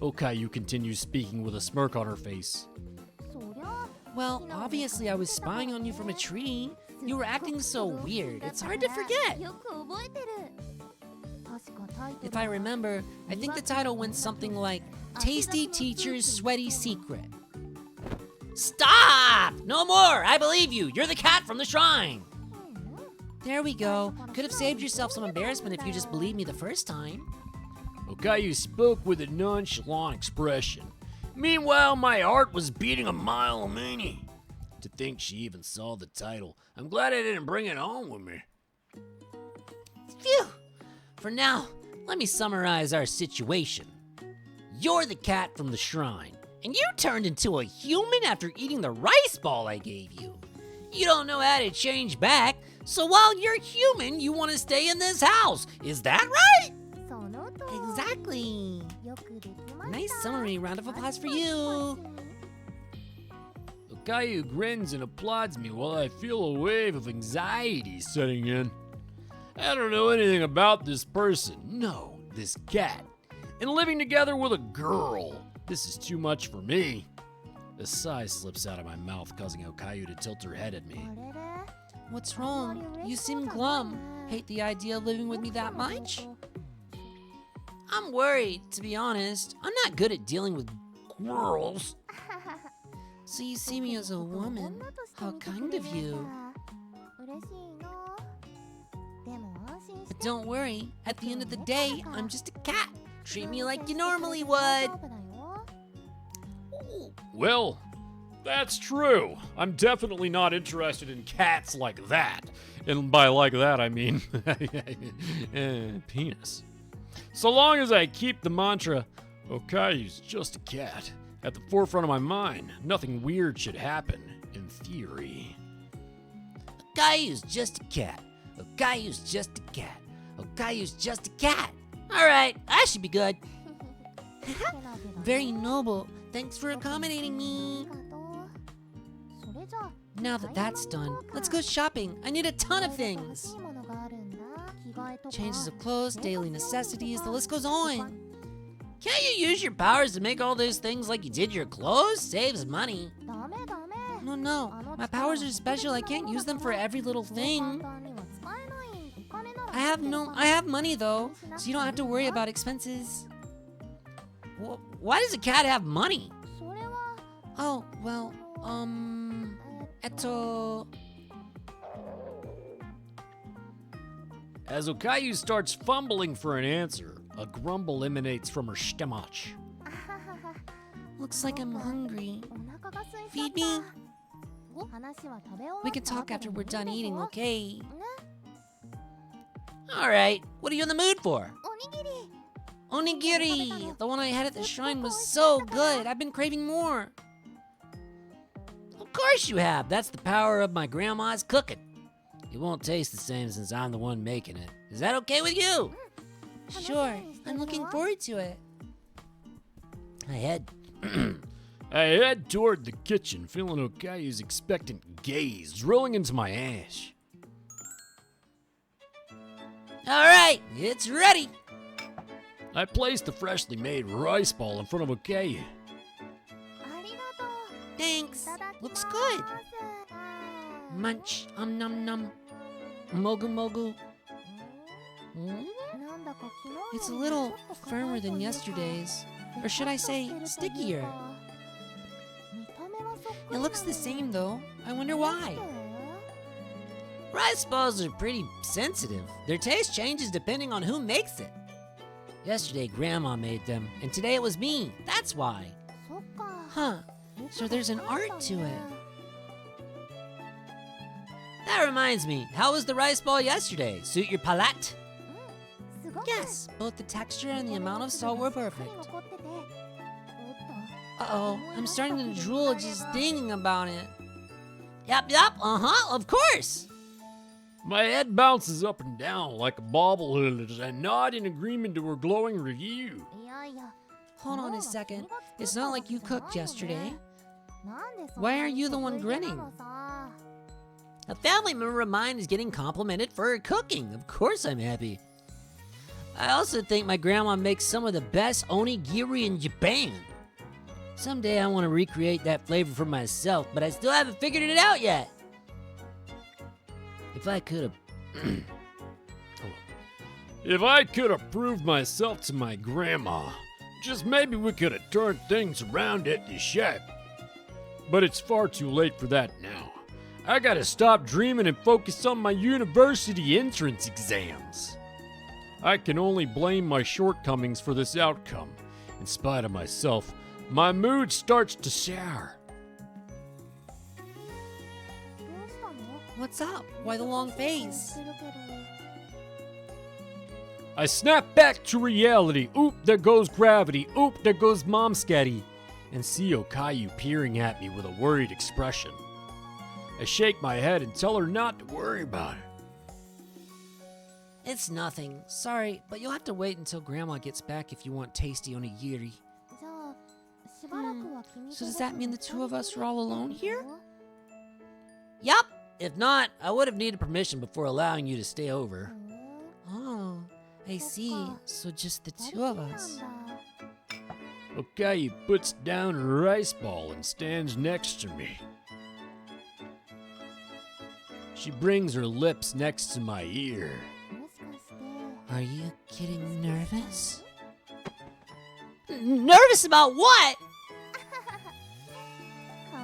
Okayu continues speaking with a smirk on her face. Well, obviously I was spying on you from a tree. You were acting so weird, it's hard to forget. If I remember, I think the title went something like, Tasty Teacher's Sweaty Secret. Stop! No more! I believe you! You're the cat from the shrine! There we go. Could have saved yourself some embarrassment if you just believed me the first time. Okayu spoke with a nonchalant expression. Meanwhile, my heart was beating a mile a minute. To think she even saw the title. I'm glad I didn't bring it home with me. Phew! For now, let me summarize our situation. You're the cat from the shrine, and you turned into a human after eating the rice ball I gave you. You don't know how to change back, so while you're human, you want to stay in this house. Is that right? Exactly. Nice summary. Round of applause for you. Okayu grins and applauds me while I feel a wave of anxiety setting in. I don't know anything about this person. No, this cat. And living together with a girl. This is too much for me. A sigh slips out of my mouth, causing Okayu to tilt her head at me. What's wrong? You seem glum. Hate the idea of living with me that much? I'm worried, to be honest. I'm not good at dealing with girls. So you see me as a woman? How kind of you. But don't worry, at the end of the day, I'm just a cat. Treat me like you normally would. Well, that's true. I'm definitely not interested in cats like that. And by like that, I mean penis. So long as I keep the mantra, Okayu's just a cat, at the forefront of my mind, nothing weird should happen, in theory. Okayu's just a cat. Okayu's just a cat. Okayu's just a cat. Alright, I should be good. Very noble. Thanks for accommodating me. Now that that's done, let's go shopping. I need a ton of things. Changes of clothes, daily necessities, the list goes on. Can't you use your powers to make all those things like you did your clothes? Saves money. No. My powers are special. I can't use them for every little thing. I have money though, so you don't have to worry about expenses. Why does a cat have money? Oh, well, As Okayu starts fumbling for an answer, a grumble emanates from her stomach. Looks like I'm hungry. Feed me. We can talk after we're done eating, okay? Alright, what are you in the mood for? Onigiri! The one I had at the shrine was so good. I've been craving more. Of course you have. That's the power of my grandma's cooking. It won't taste the same since I'm the one making it. Is that okay with you? Sure. I'm looking forward to it. I head toward the kitchen, feeling Okayu's expectant gaze drilling into my ass. Alright, it's ready. I placed the freshly made rice ball in front of Okayu. Thanks. Looks good. Munch, num num. Mogu mogu. It's a little firmer than yesterday's. Or should I say, stickier? It looks the same though. I wonder why. Rice balls are pretty sensitive. Their taste changes depending on who makes it. Yesterday, Grandma made them, and today it was me. That's why. Huh. So there's an art to it. That reminds me, how was the rice ball yesterday? Suit your palate? Yes, both the texture and the amount of salt were perfect. Uh-oh, I'm starting to drool just thinking about it. Yup, of course. My head bounces up and down like a bobblehead as I nod in agreement to her glowing review. Hold on a second. It's not like you cooked yesterday. Why are you the one grinning? A family member of mine is getting complimented for her cooking. Of course I'm happy. I also think my grandma makes some of the best onigiri in Japan. Someday I want to recreate that flavor for myself, but I still haven't figured it out yet. If I could have proved myself to my grandma, just maybe we could have turned things around at the shop. But it's far too late for that now. I gotta stop dreaming and focus on my university entrance exams. I can only blame my shortcomings for this outcome. In spite of myself, my mood starts to sour. What's up? Why the long face? I snap back to reality. Oop, there goes gravity. Oop, there goes Mom Sketty. And see Okayu peering at me with a worried expression. I shake my head and tell her not to worry about it. It's nothing. Sorry, but you'll have to wait until Grandma gets back if you want tasty onigiri. So does that mean the two of us are all alone here? Yup. If not, I would have needed permission before allowing you to stay over. Oh, I see. So just the two of us. Okayu puts down a rice ball and stands next to me. She brings her lips next to my ear. Are you getting nervous? Nervous about what?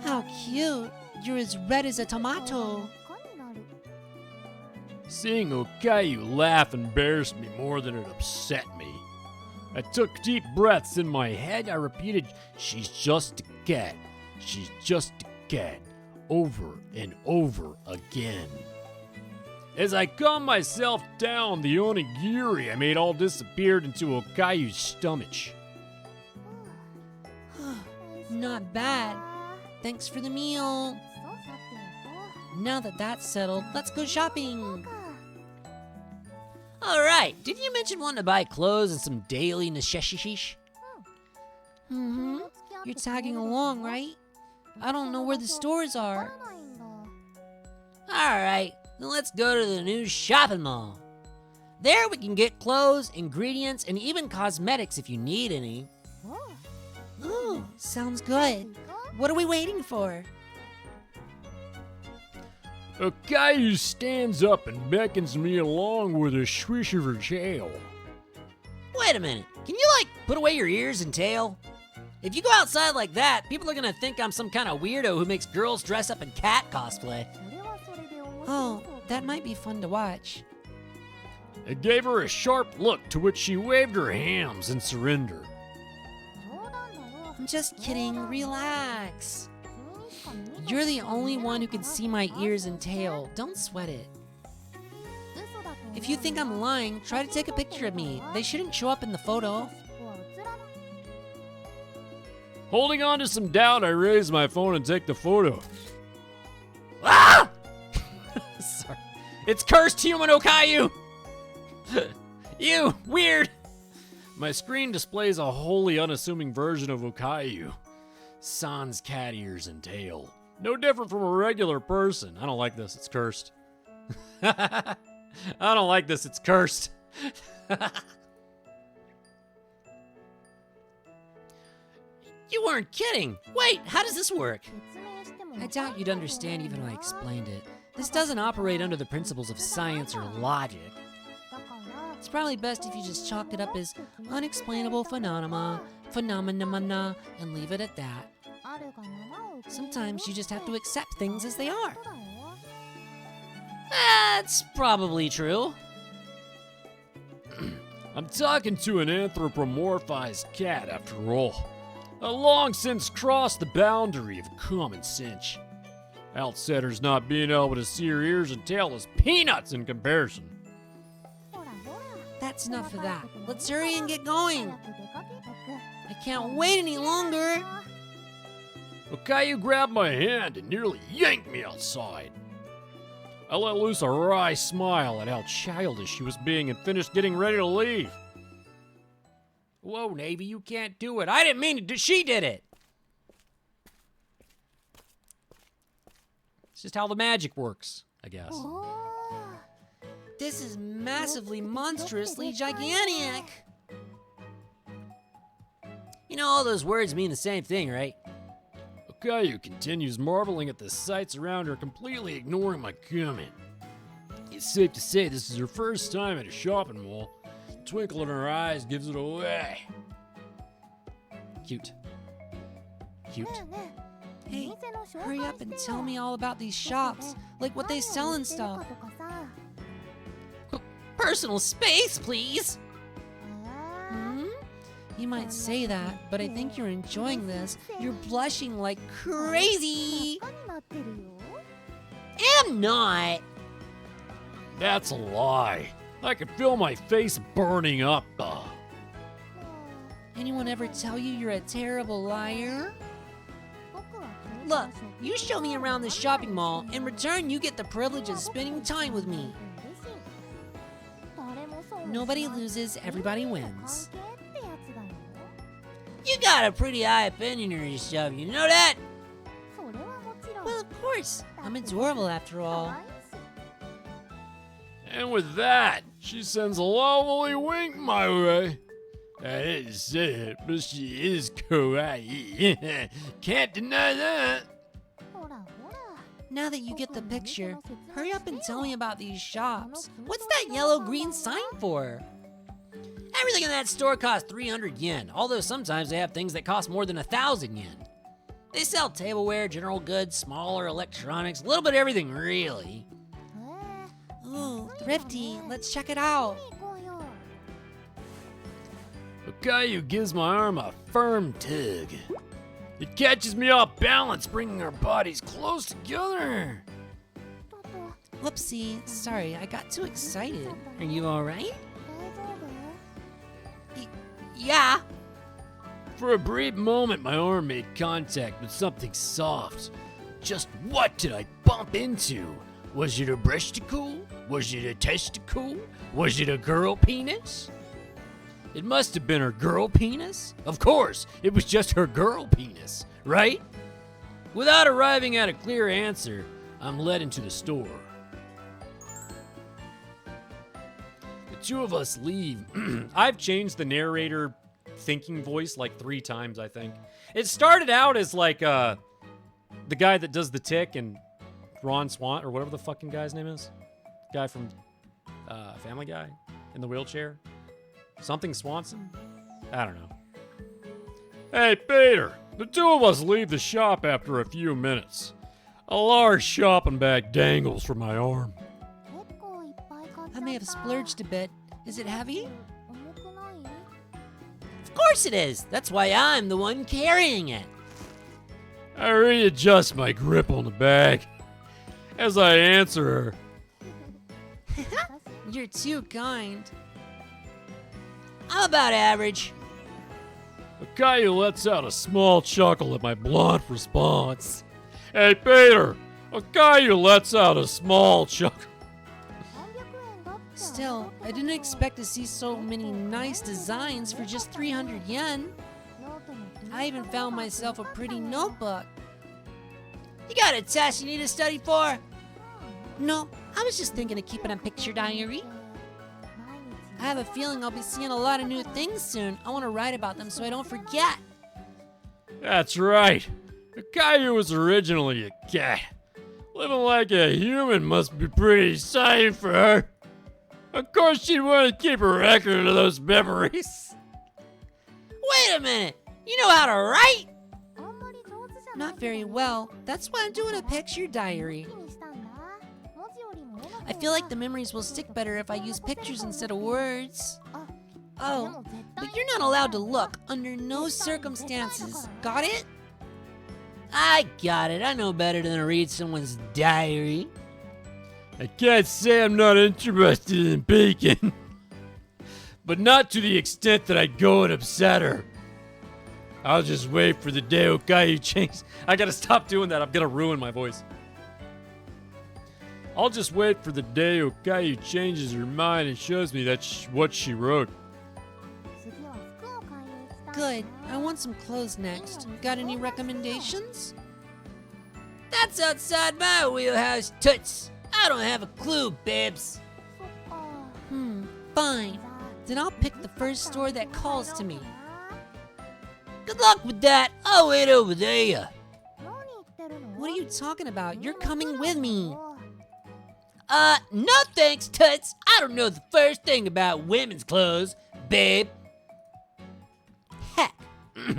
How cute. You're as red as a tomato. Seeing Okayu laugh embarrassed me more than it upset me. I took deep breaths. In my head, I repeated, "She's just a cat. She's just a cat," over and over again. As I calmed myself down, the onigiri I made all disappeared into Okayu's stomach. Not bad. Thanks for the meal. Now that that's settled, let's go shopping. All right, didn't you mention wanting to buy clothes and some daily necessities? Mm-hmm. You're tagging along, right? I don't know where the stores are. All right, then let's go to the new shopping mall. There we can get clothes, ingredients, and even cosmetics if you need any. Ooh, sounds good. What are we waiting for? Okayu stands up and beckons me along with a swish of her tail. Wait a minute. Can you, put away your ears and tail? If you go outside like that, people are gonna think I'm some kind of weirdo who makes girls dress up in cat cosplay. Oh, that might be fun to watch. I gave her a sharp look, to which she waved her hands in surrender. I'm just kidding. Relax. You're the only one who can see my ears and tail. Don't sweat it. If you think I'm lying, try to take a picture of me. They shouldn't show up in the photo. Holding on to some doubt, I raise my phone and take the photo. Ah! Sorry. It's cursed human Okayu! You, weird! My screen displays a wholly unassuming version of Okayu. Sans cat ears and tail. No different from a regular person. I don't like this, it's cursed. I don't like this, it's cursed. You weren't kidding! Wait, how does this work? I doubt you'd understand even if I explained it. This doesn't operate under the principles of science or logic. It's probably best if you just chalk it up as unexplainable phenomena, and leave it at that. Sometimes you just have to accept things as they are. That's probably true. I'm talking to an anthropomorphized cat, after all. I long since crossed the boundary of common sense. Outsiders not being able to see her ears and tail is peanuts in comparison. That's enough of that. Let's hurry and get going. I can't wait any longer. Okayu grabbed my hand and nearly yanked me outside. I let loose a wry smile at how childish she was being and finished getting ready to leave. Whoa, Navy, you can't do it. I didn't mean to do. She did it. It's just how the magic works, I guess. This is massively, monstrously gigantic. You know, all those words mean the same thing, right? Okayu continues marveling at the sights around her, completely ignoring my comment. It's safe to say this is her first time at a shopping mall. The twinkle in her eyes gives it away. Cute. Cute. Hey, hurry up and tell me all about these shops, like what they sell and stuff. Personal space, please. Hmm? You might say that, but I think you're enjoying this. You're blushing like crazy. Am not. That's a lie. I can feel my face burning up. Anyone ever tell you you're a terrible liar? Look, you show me around the shopping mall. In return, you get the privilege of spending time with me. Nobody loses, everybody wins. You got a pretty high opinion of yourself, you know that? Well, of course. I'm adorable after all. And with that, she sends a lovely wink my way. I didn't say it, but she is kawaii. Can't deny that. Now that you get the picture, hurry up and tell me about these shops. What's that yellow-green sign for? Everything in that store costs 300 yen, although sometimes they have things that cost more than 1,000 yen. They sell tableware, general goods, smaller electronics, a little bit of everything, really. Ooh, thrifty. Let's check it out. Okayu gives my arm a firm tug. It catches me off balance, bringing our bodies close together. Whoopsie. Sorry, I got too excited. Are you alright? Yeah. For a brief moment, my arm made contact with something soft. Just what did I bump into? Was it a breasticle? Was it a testicle? Was it a girl penis? It must have been her girl penis. Of course, it was just her girl penis, right? Without arriving at a clear answer, I'm led into the store. The two of us leave. I've changed the narrator thinking voice like 3 times, I think. It started out as like the guy that does the tick and Ron Swan, or whatever the fucking guy's name is. Guy from Family Guy in the wheelchair. Something Swanson? I don't know. Hey, Peter, the two of us leave the shop after a few minutes. A large shopping bag dangles from my arm. I may have splurged a bit. Is it heavy? Of course it is. That's why I'm the one carrying it. I readjust my grip on the bag as I answer her. You're too kind. I'm about average. Okayu lets out a small chuckle at my blunt response. Hey, Peter, Okayu lets out a small chuckle. Still, I didn't expect to see so many nice designs for just 300 yen. I even found myself a pretty notebook. You got a test you need to study for? No, I was just thinking of keeping a picture diary. I have a feeling I'll be seeing a lot of new things soon. I want to write about them so I don't forget. That's right. Okayu was originally a cat. Living like a human must be pretty exciting for her. Of course she'd want to keep a record of those memories. Wait a minute. You know how to write? Not very well. That's why I'm doing a picture diary. I feel like the memories will stick better if I use pictures instead of words. Oh, but you're not allowed to look under no circumstances. Got it? I got it. I know better than to read someone's diary. I can't say I'm not interested in peeking, but not to the extent that I'd go and upset her. I'll just wait for the day Okayu changes. I gotta stop doing that. I'm gonna ruin my voice. I'll just wait for the day Okayu changes her mind and shows me that's what she wrote. Good. I want some clothes next. Got any recommendations? That's outside my wheelhouse, toots. I don't have a clue, babes. Fine. Then I'll pick the first store that calls to me. Good luck with that. I'll wait over there. What are you talking about? You're coming with me. No thanks, toots. I don't know the first thing about women's clothes, babe. Heck.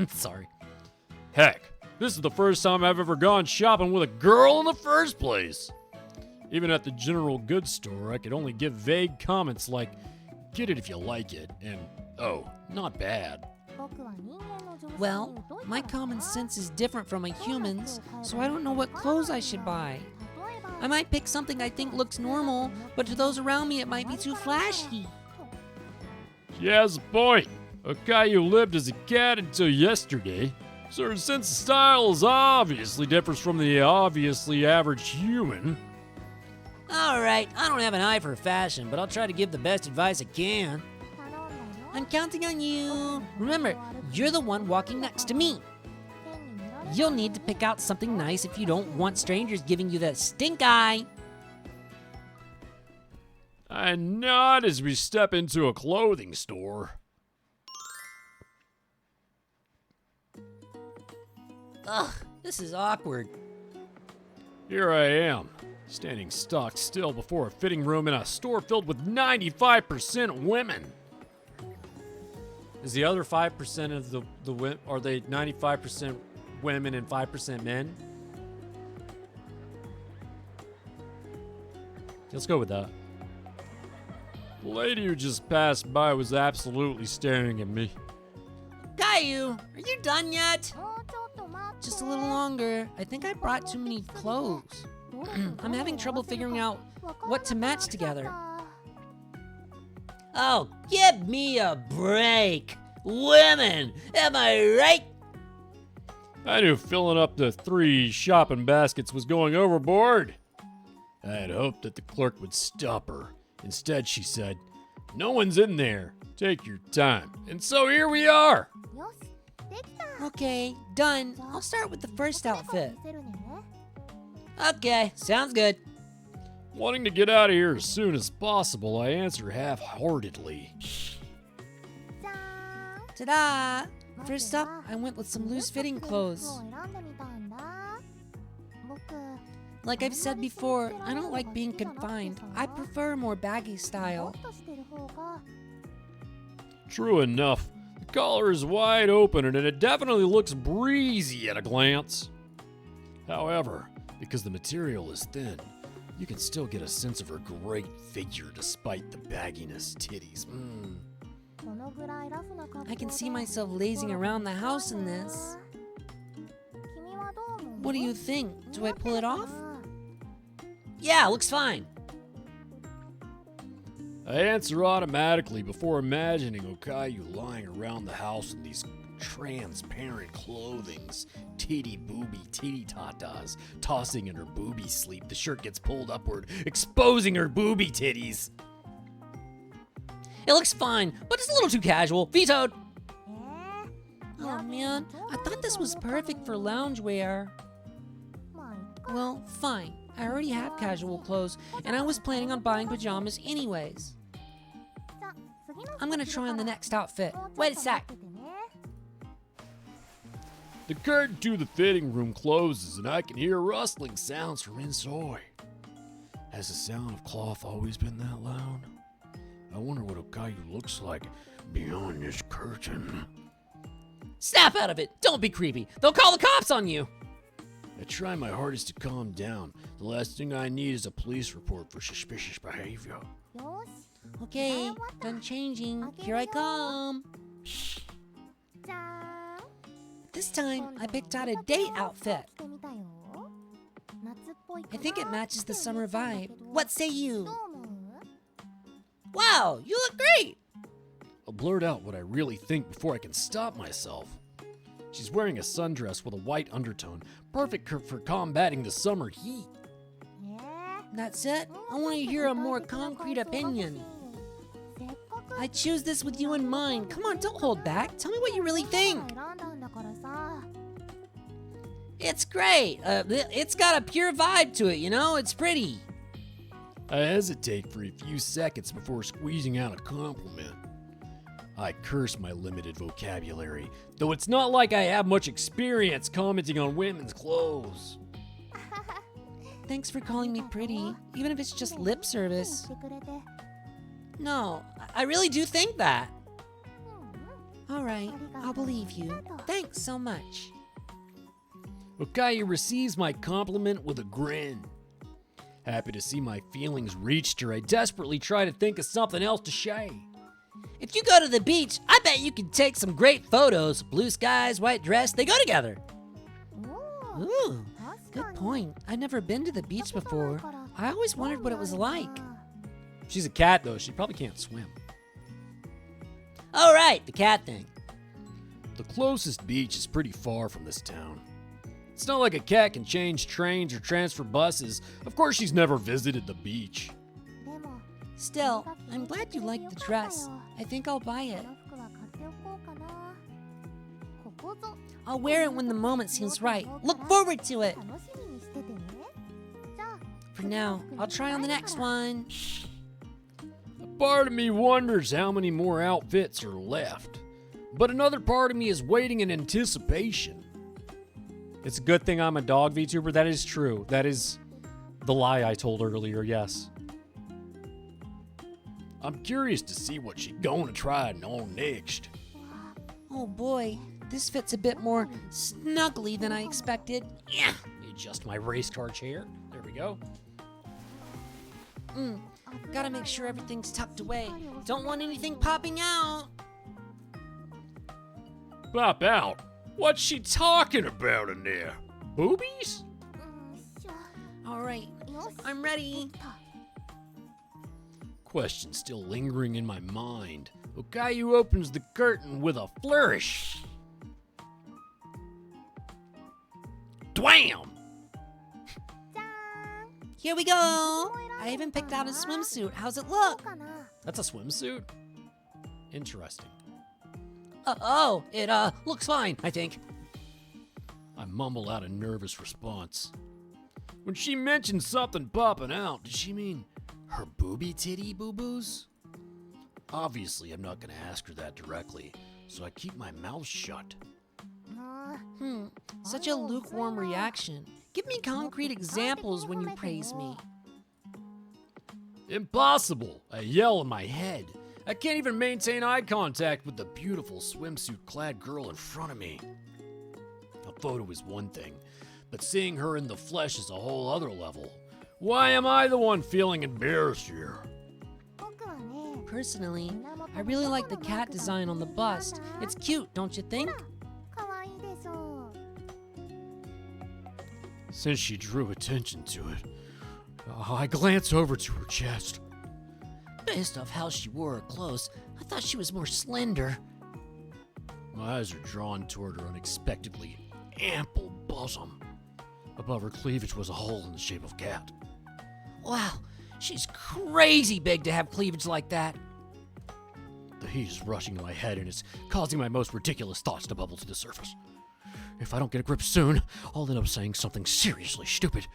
Sorry. Heck, This is the first time I've ever gone shopping with a girl in the first place. Even at the general goods store, I could only give vague comments like, get it if you like it, and, oh, not bad. Well, my common sense is different from a human's, so I don't know what clothes I should buy. I might pick something I think looks normal, but to those around me it might be too flashy. She has a point. Okayu lived as a cat until yesterday, so her sense of style is obviously different from the obviously average human. Alright, I don't have an eye for fashion, but I'll try to give the best advice I can. I'm counting on you. Remember, you're the one walking next to me. You'll need to pick out something nice if you don't want strangers giving you that stink eye. I nod as we step into a clothing store. Ugh, this is awkward. Here I am, standing stock still before a fitting room in a store filled with 95% women. Is the other 5% of the women, are they 95% women and 5% men? Let's go with that. The lady who just passed by was absolutely staring at me. Caillou, are you done yet? Just a little longer. I think I brought too many clothes. I'm having trouble figuring out what to match together. Oh, give me a break. Women, am I right? I knew filling up the 3 shopping baskets was going overboard. I had hoped that the clerk would stop her. Instead, she said, "No one's in there. Take your time." And so here we are. Okay, done. I'll start with the first outfit. Okay, sounds good. Wanting to get out of here as soon as possible, I answer half-heartedly. Ta-da! First up, I went with some loose-fitting clothes. Like I've said before, I don't like being confined. I prefer a more baggy style. True enough, the collar is wide open and it definitely looks breezy at a glance. However, because the material is thin, you can still get a sense of her great figure despite the bagginess titties. I can see myself lazing around the house in this. What do you think? Do I pull it off? Yeah, looks fine. I answer automatically before imagining Okayu lying around the house in these transparent clothings, titty booby titty tatas, tossing in her booby sleep. The shirt gets pulled upward, exposing her booby titties. It looks fine, but it's a little too casual. Vetoed. Oh man, I thought this was perfect for loungewear. Well, fine. I already have casual clothes, and I was planning on buying pajamas anyways. I'm gonna try on the next outfit. Wait a sec. The curtain to the fitting room closes, and I can hear rustling sounds from inside. Has the sound of cloth always been that loud? I wonder what Okayu looks like behind this curtain. Snap out of it. Don't be creepy. They'll call the cops on you. I try my hardest to calm down. The last thing I need is a police report for suspicious behavior. Okay, done changing. Here I come. This time, I picked out a date outfit. I think it matches the summer vibe. What say you? Wow, you look great. I'll blurt out what I really think before I can stop myself. She's wearing a sundress with a white undertone, perfect for combating the summer heat. That's it? I want to hear a more concrete opinion. I choose this with you in mind. Come on, don't hold back. Tell me what you really think. It's great. It's got a pure vibe to it, you know? It's pretty. I hesitate for a few seconds before squeezing out a compliment. I curse my limited vocabulary, though it's not like I have much experience commenting on women's clothes. Thanks for calling me pretty, even if it's just lip service. No, I really do think that. All right, I'll believe you. Thanks so much. Okayu receives my compliment with a grin. Happy to see my feelings reached her, I desperately try to think of something else to say. If you go to the beach, I bet you can take some great photos. Blue skies, white dress, they go together. Ooh, good point. I've never been to the beach before. I always wondered what it was like. She's a cat, though. She probably can't swim. All right, the cat thing. The closest beach is pretty far from this town. It's not like a cat can change trains or transfer buses. Of course, she's never visited the beach. Still, I'm glad you like the dress. I think I'll buy it. I'll wear it when the moment seems right. Look forward to it. For now, I'll try on the next one. A part of me wonders how many more outfits are left. But another part of me is waiting in anticipation. It's a good thing I'm a dog VTuber. That is true. That is the lie I told earlier, yes. I'm curious to see what she's gonna try on next. Oh boy, this fits a bit more snugly than I expected. Yeah. Adjust my race car chair. There we go. Gotta make sure everything's tucked away. Don't want anything popping out. Pop out? What's she talking about in there? Boobies? All right, I'm ready. Question still lingering in my mind. Okayu opens the curtain with a flourish. Dwam! Here we go. I even picked out a swimsuit. How's it look? That's a swimsuit? Interesting. It looks fine, I think. I mumble out a nervous response. When she mentioned something popping out, did she mean her booby titty boo-boos? Obviously, I'm not gonna ask her that directly, so I keep my mouth shut. Such a lukewarm reaction. Give me concrete examples when you praise me. Impossible! I yell in my head. I can't even maintain eye contact with the beautiful swimsuit-clad girl in front of me. A photo is one thing, but seeing her in the flesh is a whole other level. Why am I the one feeling embarrassed here? Personally, I really like the cat design on the bust. It's cute, don't you think? Since she drew attention to it, I glance over to her chest. Based off how she wore her clothes, I thought she was more slender. My eyes are drawn toward her unexpectedly ample bosom. Above her cleavage was a hole in the shape of a cat. Wow, she's crazy big to have cleavage like that. The heat is rushing to my head and it's causing my most ridiculous thoughts to bubble to the surface. If I don't get a grip soon, I'll end up saying something seriously stupid.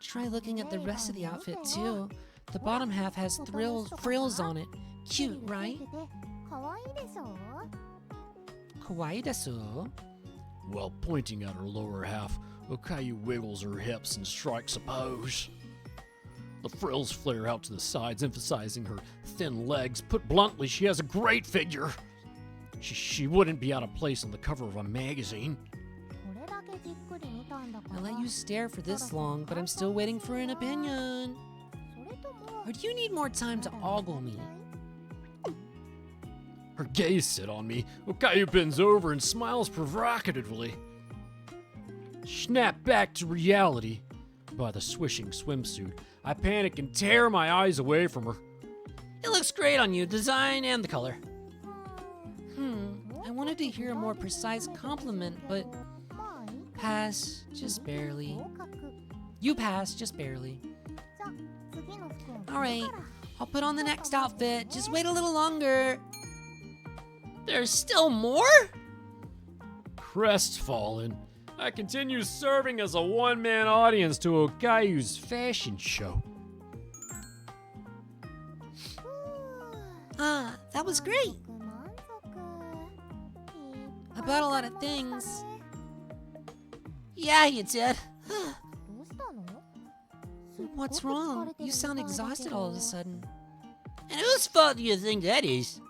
Try looking at the rest of the outfit too. The bottom half has frills on it. Cute, right? Kawaii desu. While pointing at her lower half, Okayu wiggles her hips and strikes a pose. The frills flare out to the sides, emphasizing her thin legs. Put bluntly, she has a great figure. She wouldn't be out of place on the cover of a magazine. I let you stare for this long, but I'm still waiting for an opinion. Or do you need more time to ogle me? Her gaze set on me. Okayu bends over and smiles provocatively. Snap back to reality. By the swishing swimsuit, I panic and tear my eyes away from her. It looks great on you, design and the color. I wanted to hear a more precise compliment, but pass, just barely. You pass, just barely. Alright, I'll put on the next outfit. Just wait a little longer. There's still more? Crestfallen, I continue serving as a one-man audience to Okayu's fashion show. That was great. I bought a lot of things. Yeah, you did. What's wrong? You sound exhausted all of a sudden. And whose fault do you think that is?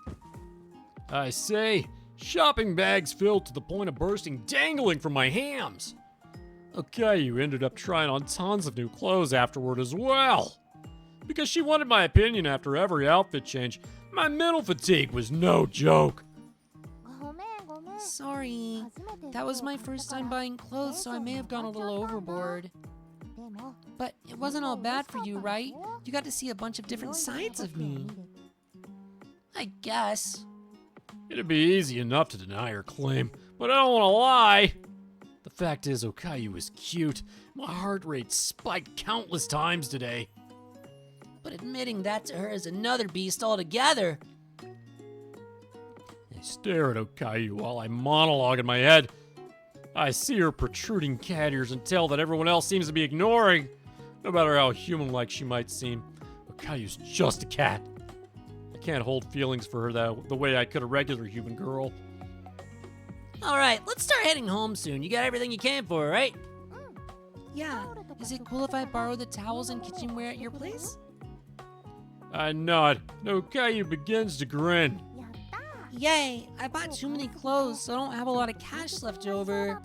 I say, Shopping bags filled to the point of bursting dangling from my hams. Okayu ended up trying on tons of new clothes afterward as well. Because she wanted my opinion after every outfit change, my mental fatigue was no joke. Sorry. That was my first time buying clothes, so I may have gone a little overboard. But it wasn't all bad for you, right? You got to see a bunch of different sides of me. I guess. It'd be easy enough to deny her claim, but I don't want to lie. The fact is, Okayu was cute. My heart rate spiked countless times today. But admitting that to her is another beast altogether. I stare at Okayu while I monologue in my head. I see her protruding cat ears and tell that everyone else seems to be ignoring. No matter how human-like she might seem, Okayu's just a cat. I can't hold feelings for her the way I could a regular human girl. All right, let's start heading home soon. You got everything you came for, right? Yeah. Is it cool if I borrow the towels and kitchenware at your place? I nod, and Okayu begins to grin. Yay! I bought too many clothes, so I don't have a lot of cash left over.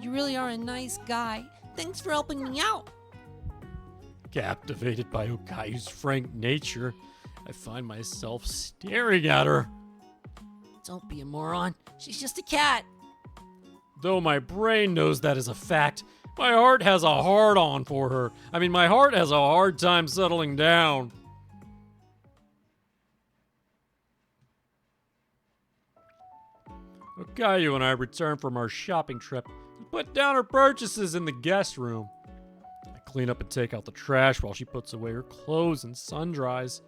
You really are a nice guy. Thanks for helping me out. Captivated by Okayu's frank nature, I find myself staring at her. Don't be a moron. She's just a cat. Though my brain knows that is a fact, my heart has a hard-on for her. My heart has a hard time settling down. Okayu and I return from our shopping trip and put down her purchases in the guest room. I clean up and take out the trash while she puts away her clothes and sun dries.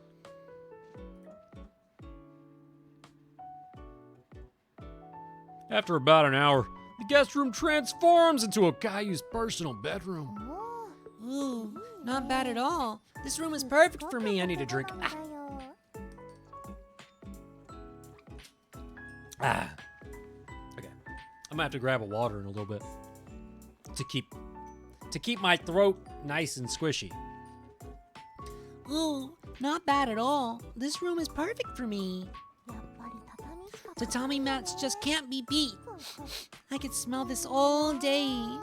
After about an hour, the guest room transforms into Okayu's personal bedroom. Ooh, not bad at all. This room is perfect for me. I need a drink. Okay. I'm gonna have to grab a water in a little bit to keep my throat nice and squishy. Ooh, not bad at all. This room is perfect for me. Tatami mats just can't be beat. I could smell this all day.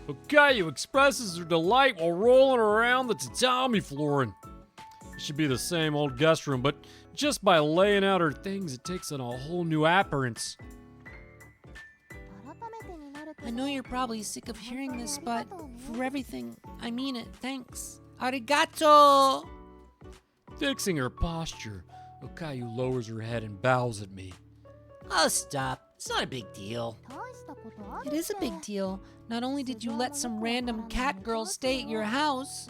Okayu expresses her delight while rolling around the tatami flooring. It should be the same old guest room, but just by laying out her things, it takes on a whole new appearance. I know you're probably sick of hearing this, but for everything, I mean it. Thanks. Arigato! Fixing her posture, Okayu lowers her head and bows at me. Oh, stop. It's not a big deal. It is a big deal. Not only did you let some random cat girl stay at your house,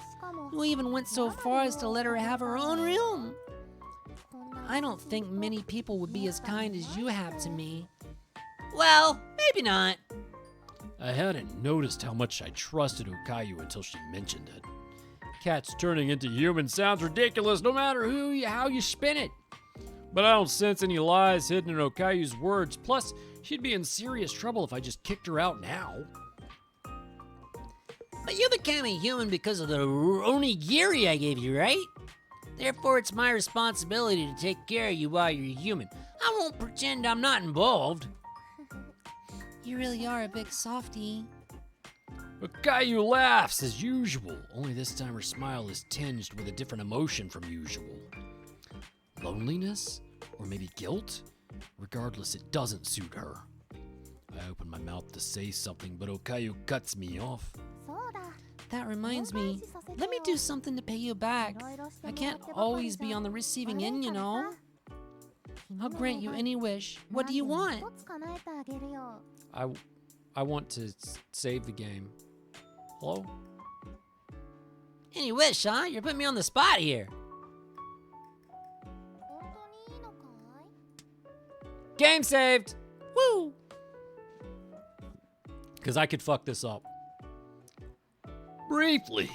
you even went so far as to let her have her own room. I don't think many people would be as kind as you have to me. Well, maybe not. I hadn't noticed how much I trusted Okayu until she mentioned it. Cats turning into humans sounds ridiculous no matter how you spin it. But I don't sense any lies hidden in Okayu's words. Plus, she'd be in serious trouble if I just kicked her out now. But you became a human because of the onigiri I gave you, right? Therefore, it's my responsibility to take care of you while you're human. I won't pretend I'm not involved. You really are a big softie. Okayu laughs as usual, only this time her smile is tinged with a different emotion from usual. Loneliness? Or maybe guilt? Regardless, it doesn't suit her. I open my mouth to say something, but Okayu cuts me off. That reminds me, let me do something to pay you back. I can't always be on the receiving end, you know. I'll grant you any wish. What do you want? I want to save the game. Hello? Any wish, huh? You're putting me on the spot here. Game saved! Woo! Because I could fuck this up. Briefly,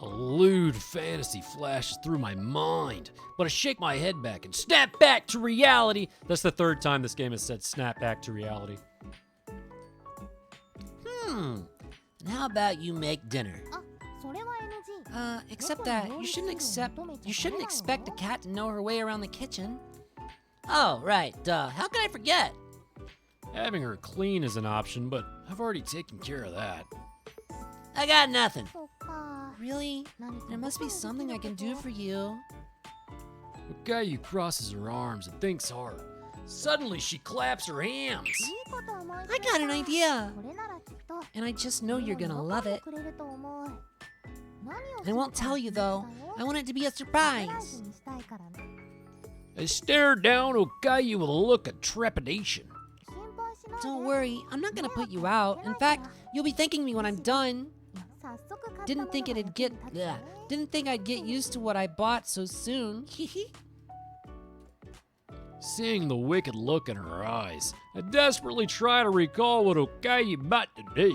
a lewd fantasy flashes through my mind, but I shake my head back and snap back to reality. That's the third time this game has said snap back to reality. And how about you make dinner? Except that you shouldn't expect a cat to know her way around the kitchen. Oh, right, duh. How could I forget? Having her clean is an option, but I've already taken care of that. I got nothing. そっか Really? There must be something I can do for you. Okayu crosses her arms and thinks hard. Suddenly, she claps her hands. いいこと思いつ I いた got an idea. これならきっと And I just know you're gonna love it. くれると思う何を I won't tell you though. I want it to be a サプライ surprise. ズにしたいからね I stare down Okayu with a look of trepidation. 心配しないで Don't worry, I'm not gonna put you out. In fact, you'll be thanking me when I'm done. 早速買ったも Didn't の think が it'd get. 役に立つよね Didn't think I'd get used to what I bought so soon. Seeing the wicked look in her eyes, I desperately try to recall what Okayu bought today.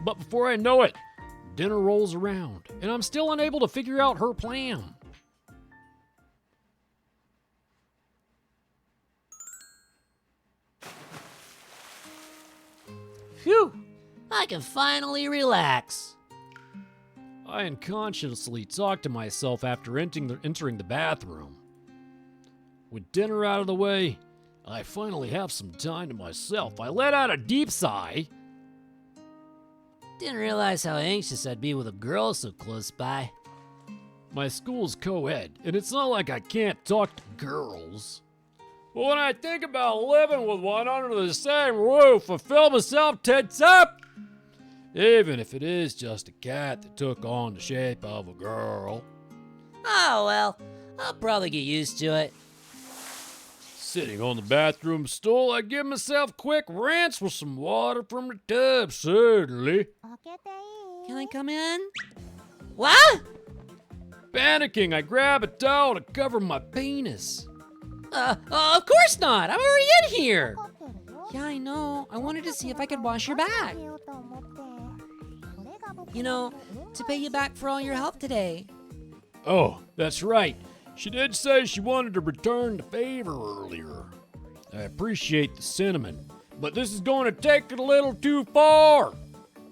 But before I know it, dinner rolls around, and I'm still unable to figure out her plan. Phew! I can finally relax. I unconsciously talk to myself after entering the bathroom. With dinner out of the way, I finally have some time to myself. I let out a deep sigh. Didn't realize how anxious I'd be with a girl so close by. My school's co-ed, and it's not like I can't talk to girls. But when I think about living with one under the same roof, I feel myself tense up. Even if it is just a cat that took on the shape of a girl. Oh well, I'll probably get used to it. Sitting on the bathroom stool, I give myself a quick rinse with some water from the tub, certainly. 開けていい Can I come in? What? Panicking, I grab a towel to cover my penis. Of course not. I'm already in here. 分かってるよ Yeah, I know. I wanted to see if I could wash your back. あげようと思ってこれが僕 You know, to pay you back for all your help today. Oh, that's right. She did say she wanted to return the favor earlier. I appreciate the sentiment, but this is going to take it a little too far.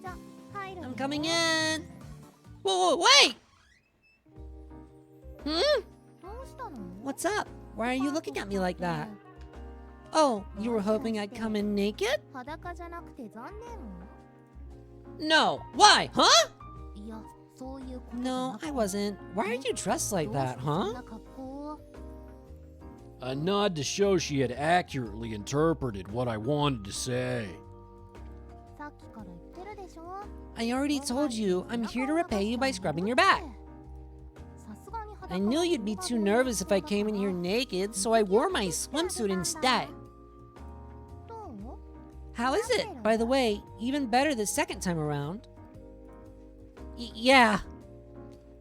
じゃ入る I'm coming in. Whoa, wait! Hmm? どうしたの What's up? Why are you looking at me like that? Oh, you were hoping I'd come in naked? 裸じゃなくて残 No. Why? Huh? 念いやそういうことじゃ No, なく I て wasn't. Why are you dressed like どう that, してそん huh? な格好を A nod to show she had accurately interpreted what I wanted to say. さっきから言ってるでしょ I already told you I'm here to repay you by scrubbing your back. さすがに裸 I knew you'd be too nervous if I came in here naked, so I wore my swimsuit instead. どう How is it? By the way, even better the second time around. Yeah.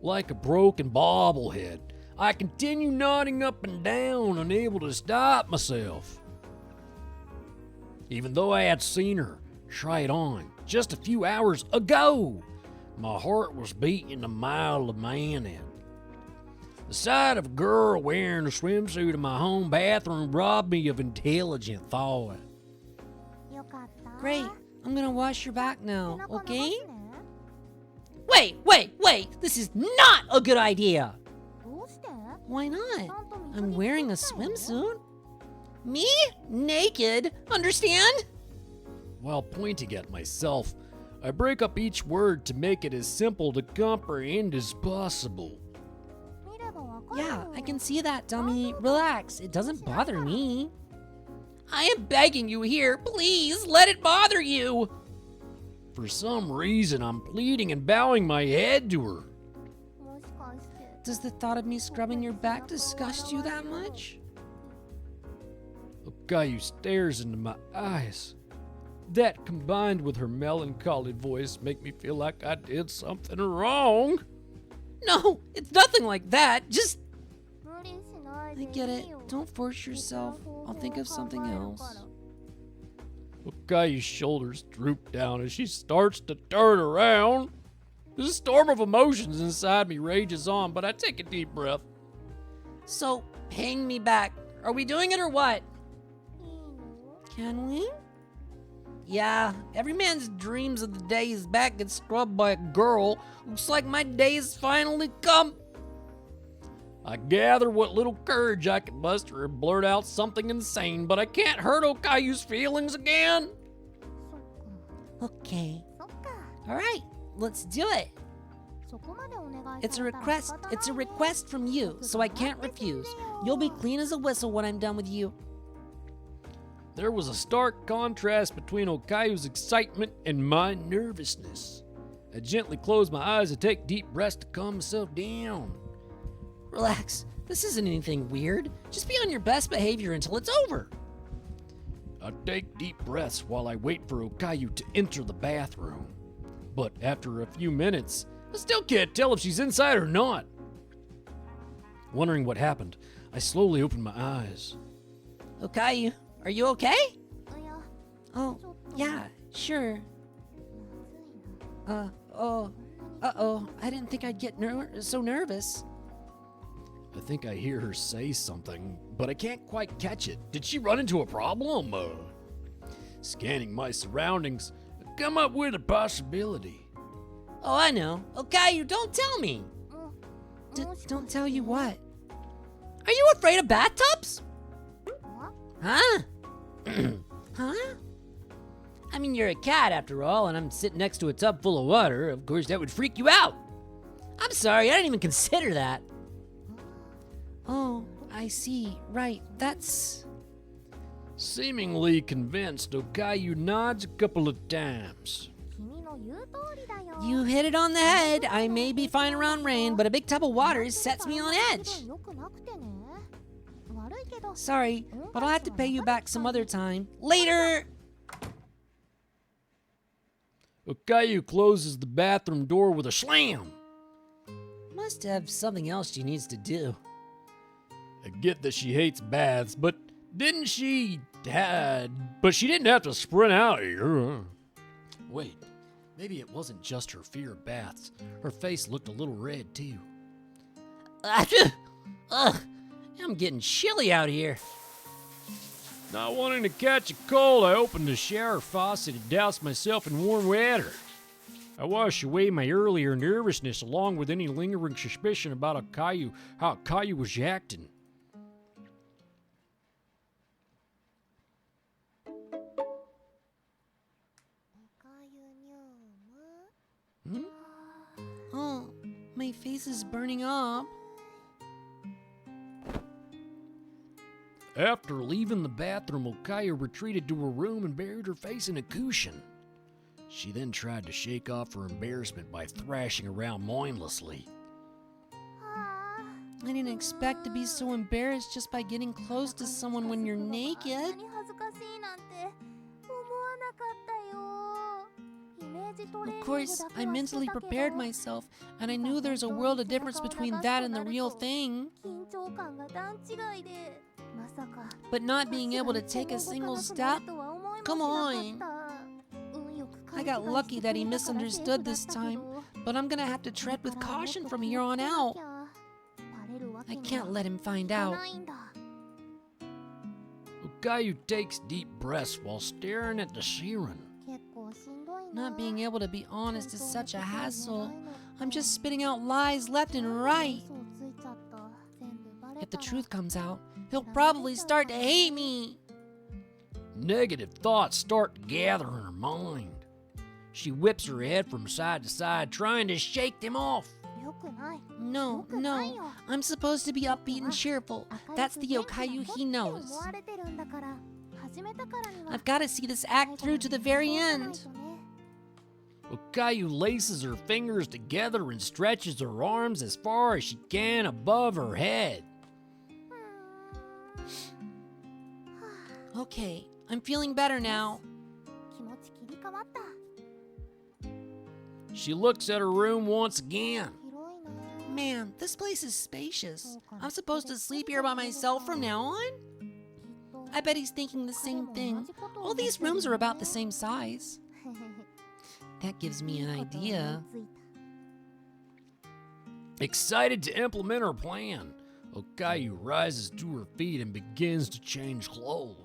Like a broken bobblehead, I continue nodding up and down, unable to stop myself. Even though I had seen her try it on just a few hours ago, my heart was beating a mile a minute. The sight of a girl wearing a swimsuit in my home bathroom robbed me of intelligent thought. よかった Great. I'm gonna wash your back 背 now, 中伸ばす okay? ね Wait! This is not a good idea! どうして Why ち not? ゃんと水 I'm に wearing a 浸かったよ swimsuit. Me? Naked? Understand? While pointing at myself, I break up each word to make it as simple to comprehend as possible. 見ればわかる Yeah, よ I can see that, dummy. Relax. It doesn't bother me. I am begging you here. Please, let it bother you. For some reason, I'm pleading and bowing my head to her. もしかして Does the thought of me scrubbing your back disgust you that much? Okayu stares into my eyes. That, combined with her melancholy voice, make me feel like I did something wrong. No, it's nothing like that. Just, 無理しない I で get い it. いよ Don't force yourself. I'll think of something else. Okayu's shoulders droop down as she starts to turn around. The storm of emotions inside me rages on, but I take a deep breath. So, paying me back. Are we doing it or what? いいの Can we? Yeah, every man's dreams of the day his back gets scrubbed by a girl. Looks like my day has finally come. I gather what little courage I can muster and blurt out something insane, but I can't hurt Okayu's feelings again. そっか Okay. そっか All right, let's do it. そこまでお願い It's さ a れたら request. 仕方ないね It's a request from you, so I can't refuse. You'll be clean as a whistle when I'm done with you. There was a stark contrast between Okayu's excitement and my nervousness. I gently closed my eyes and take deep breaths to calm myself down. Relax. This isn't anything weird. Just be on your best behavior until it's over. I take deep breaths while I wait for Okayu to enter the bathroom. But after a few minutes, I still can't tell if she's inside or not. Wondering what happened, I slowly opened my eyes. Okayu, are you okay? いや Oh, ちょっと yeah, sure. まずいな Uh-oh, I didn't think I'd get so nervous. I think I hear her say something, but I can't quite catch it. Did she run into a problem? Scanning my surroundings, I come up with a possibility. Oh, I know. Okayu, don't tell me. もう Don't tell you what. Are you afraid of bathtubs? あ Huh? Huh? I mean, you're a cat after all, and I'm sitting next to a tub full of water. Of course, that would freak you out. I'm sorry, I didn't even consider that. Oh, I see. Right, that's... Seemingly convinced, Okayu nods a couple of times. 君の言う通りだよ You hit it on the head. I may be fine around rain, but a big tub of water sets me on 気 edge. 分良くなくてね悪いけど Sorry, but I'll have to pay you back some other time. Later! Okayu closes the bathroom door with a slam. Must have something else she needs to do. I get that she hates baths, but she didn't have to sprint out here. Wait, maybe it wasn't just her fear of baths. Her face looked a little red too. Ugh, I'm getting chilly out here. Not wanting to catch a cold, I opened the shower faucet and doused myself in warm water. I washed away my earlier nervousness along with any lingering suspicion about how Okayu was acting. Okayu Nyumu Oh, my face is burning up. After leaving the bathroom, Okayu retreated to her room and buried her face in a cushion. She then tried to shake off her embarrassment by thrashing around mindlessly. あ I didn't expect to be so embarrassed just by getting close to someone when you're あんな naked. に恥ずかしいなんて思わなかったよイメージトレーニン Of グだ course, け I は mentally してたけど prepared myself, and I knew there's a world of difference between that and the real thing. 緊張感が段違いでまさか But not being able to take a single step, come on. I got lucky that he misunderstood this time, but I'm gonna have to tread with caution from here on out. I can't let him find out. Okayu takes deep breaths while staring at the ceiling. Not being able to be honest is such a hassle. I'm just spitting out lies left and right. If the truth comes out, he'll probably start to hate me. Negative thoughts start to gather in her mind. She whips her head from side to side, trying to shake them off. No, I'm supposed to be upbeat and cheerful. That's the Okayu he knows. I've got to see this act through to the very end. Okayu laces her fingers together and stretches her arms as far as she can above her head. Okay, I'm feeling better now. She looks at her room once again. Man, this place is spacious. I'm supposed to sleep here by myself from now on? I bet he's thinking the same thing. All these rooms are about the same size. That gives me an idea. Excited to implement her plan, Okayu rises to her feet and begins to change clothes.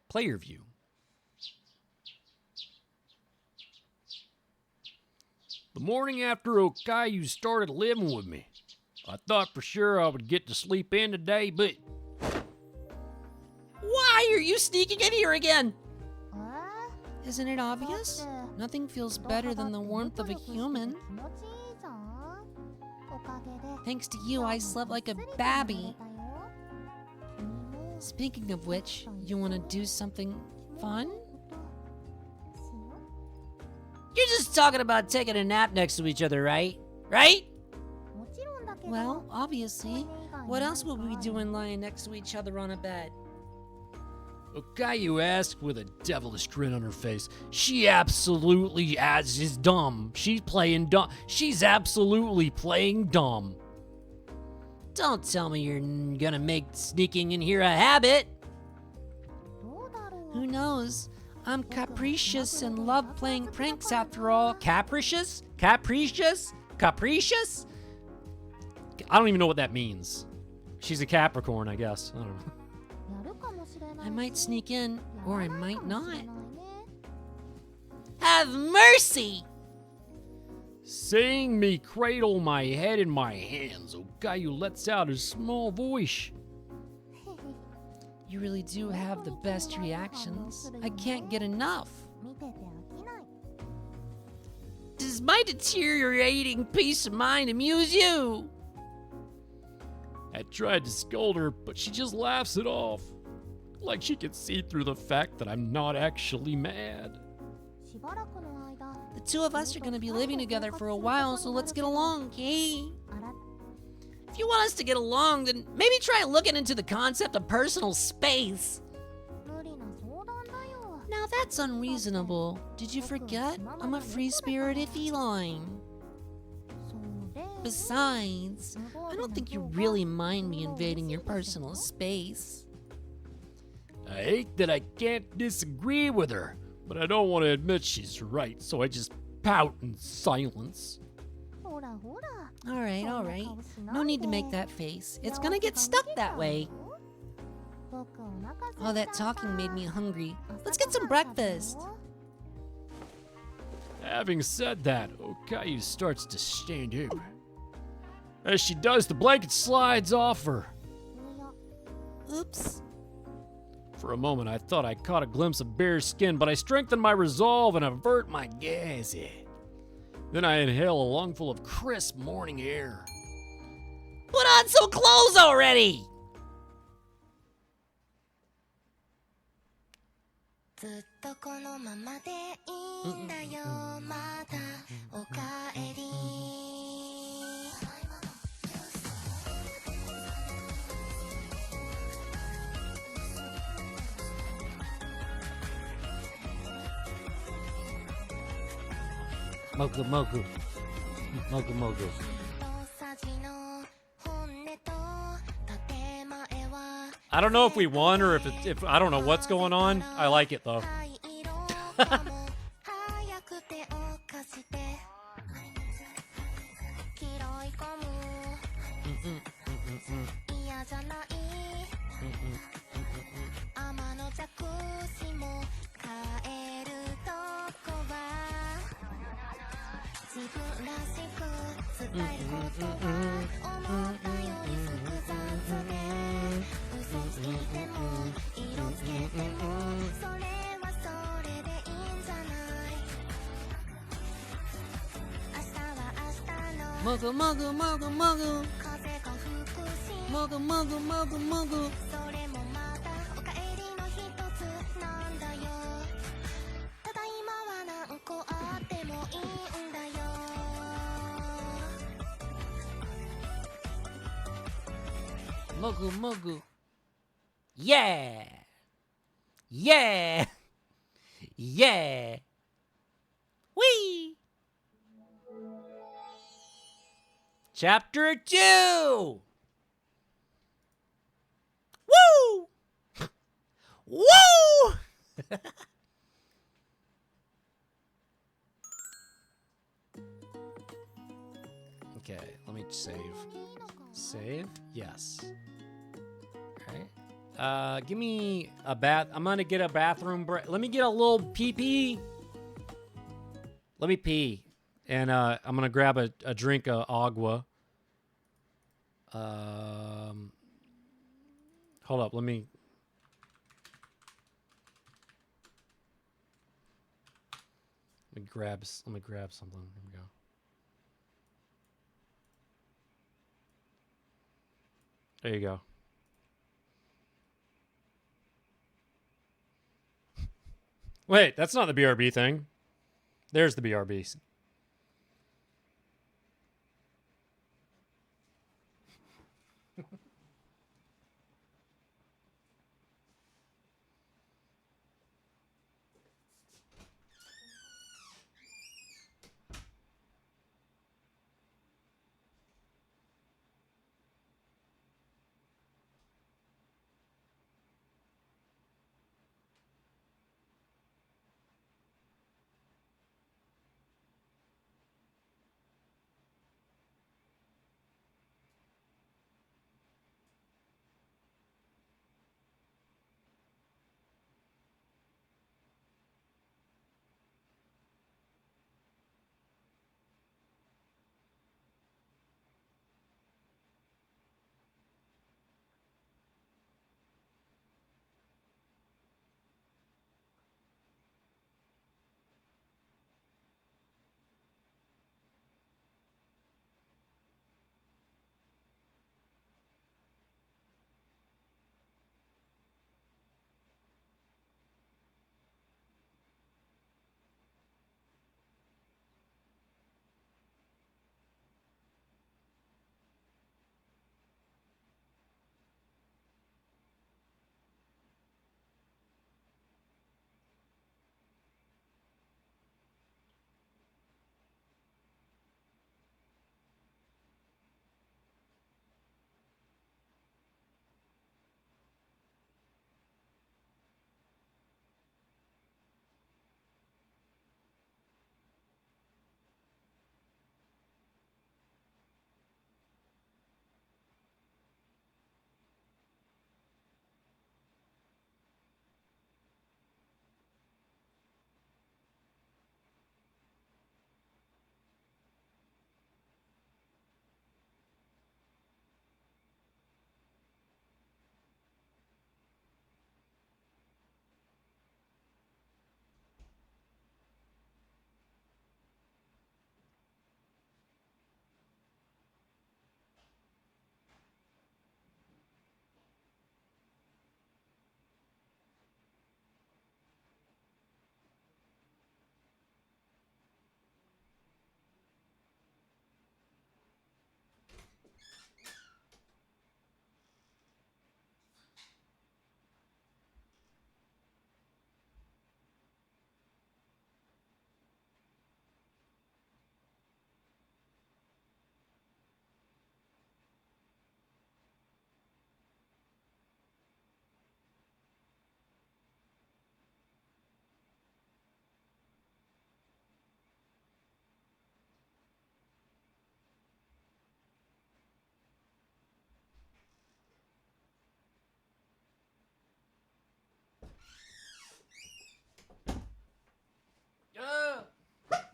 Player view. morning after Okayu started living with me. I thought for sure I would get to sleep in today, but Why are you sneaking in here again? え Isn't it obvious? Nothing feels better than the warmth of a human. 気持ちいいじゃんおかげで Thanks to you, I slept like a babby. Speaking of which, you want to do something fun? You're just talking about taking a nap next to each other, right? Right? もちろんだけど Well, obviously. What else would we be doing lying next to each other on a bed? Okayu asked with a devilish grin on her face. She absolutely is dumb. She's playing dumb. She's absolutely playing dumb. Don't tell me you're gonna make sneaking in here a habit. どうだろう Who knows? I'm capricious and love playing pranks after all. Capricious? Capricious? Capricious? I don't even know what that means. She's a Capricorn, I guess. I don't know. やるかもしれない I might sneak in, or I やらない might かもしれ not. ないね Have mercy! Seeing me cradle my head in my hands, Okayu lets out a small voice. You really do have the best reactions. I can't get enough. 見てて飽きない Does my deteriorating peace of mind amuse you? I tried to scold her, but she just laughs it off. Like she can see through the fact that I'm not actually mad. しばらくの間 The two of us are gonna be living together for a while, so let's get along, okay? あら If you want us to get along, then maybe try looking into the concept of personal space. 無理な相談だよ Now that's unreasonable. Did you forget? I'm a free-spirited feline. そうで Besides, I don't think you really mind me invading your personal space. I hate that I can't disagree with her, but I don't want to admit she's right, so I just pout in silence. ほらほら Alright, そんな alright. 顔しない No need to で make that face. It's 様 gonna 子 get が stuck 見てた that way. 僕お腹空い All that ちゃった talking made me hungry. 朝 Let's get some ごはん食べよう breakfast. Having said that, Okayu starts to stand up. As she does, the blanket slides off her. いや Oops. For a moment, I thought I caught a glimpse of bare skin, but I strengthened my resolve and avert my gaze. Then I inhale a lungful of crisp morning air. Put on some clothes already! ずっとこのままでいいんだよまたおかえり Mogu Mogu. Mogu Mogu. さじの本音と建前は I don't know if we won or if I don't know what's going on. I like it though. 灰色かも早く手を貸して嫌いかも嫌じゃない天の弱視も変えるとこは自分らしく伝えることは思ったより複雑で嘘ついても色つけてもそれはそれでいいんじゃない明日は明日の Mogu, mogu, mogu, mogu. 風が吹くし Mogu, mogu, mogu, mogu. それもまたおかえりの一つなんだよただいまは何個あってもいいんだよ Mogu, mogu. Yeah! Yeah! Yeah! Whee! Chapter 2! Woo! Woo! Okay, let me save. Save? Yes. Alright. Give me a bath. I'm gonna get a bathroom break. Let me get a little pee pee. Let me pee. And I'm gonna grab a drink of agua. Hold up, let me grab something. Here we go. There you go. Wait, that's not the BRB thing. There's the BRB.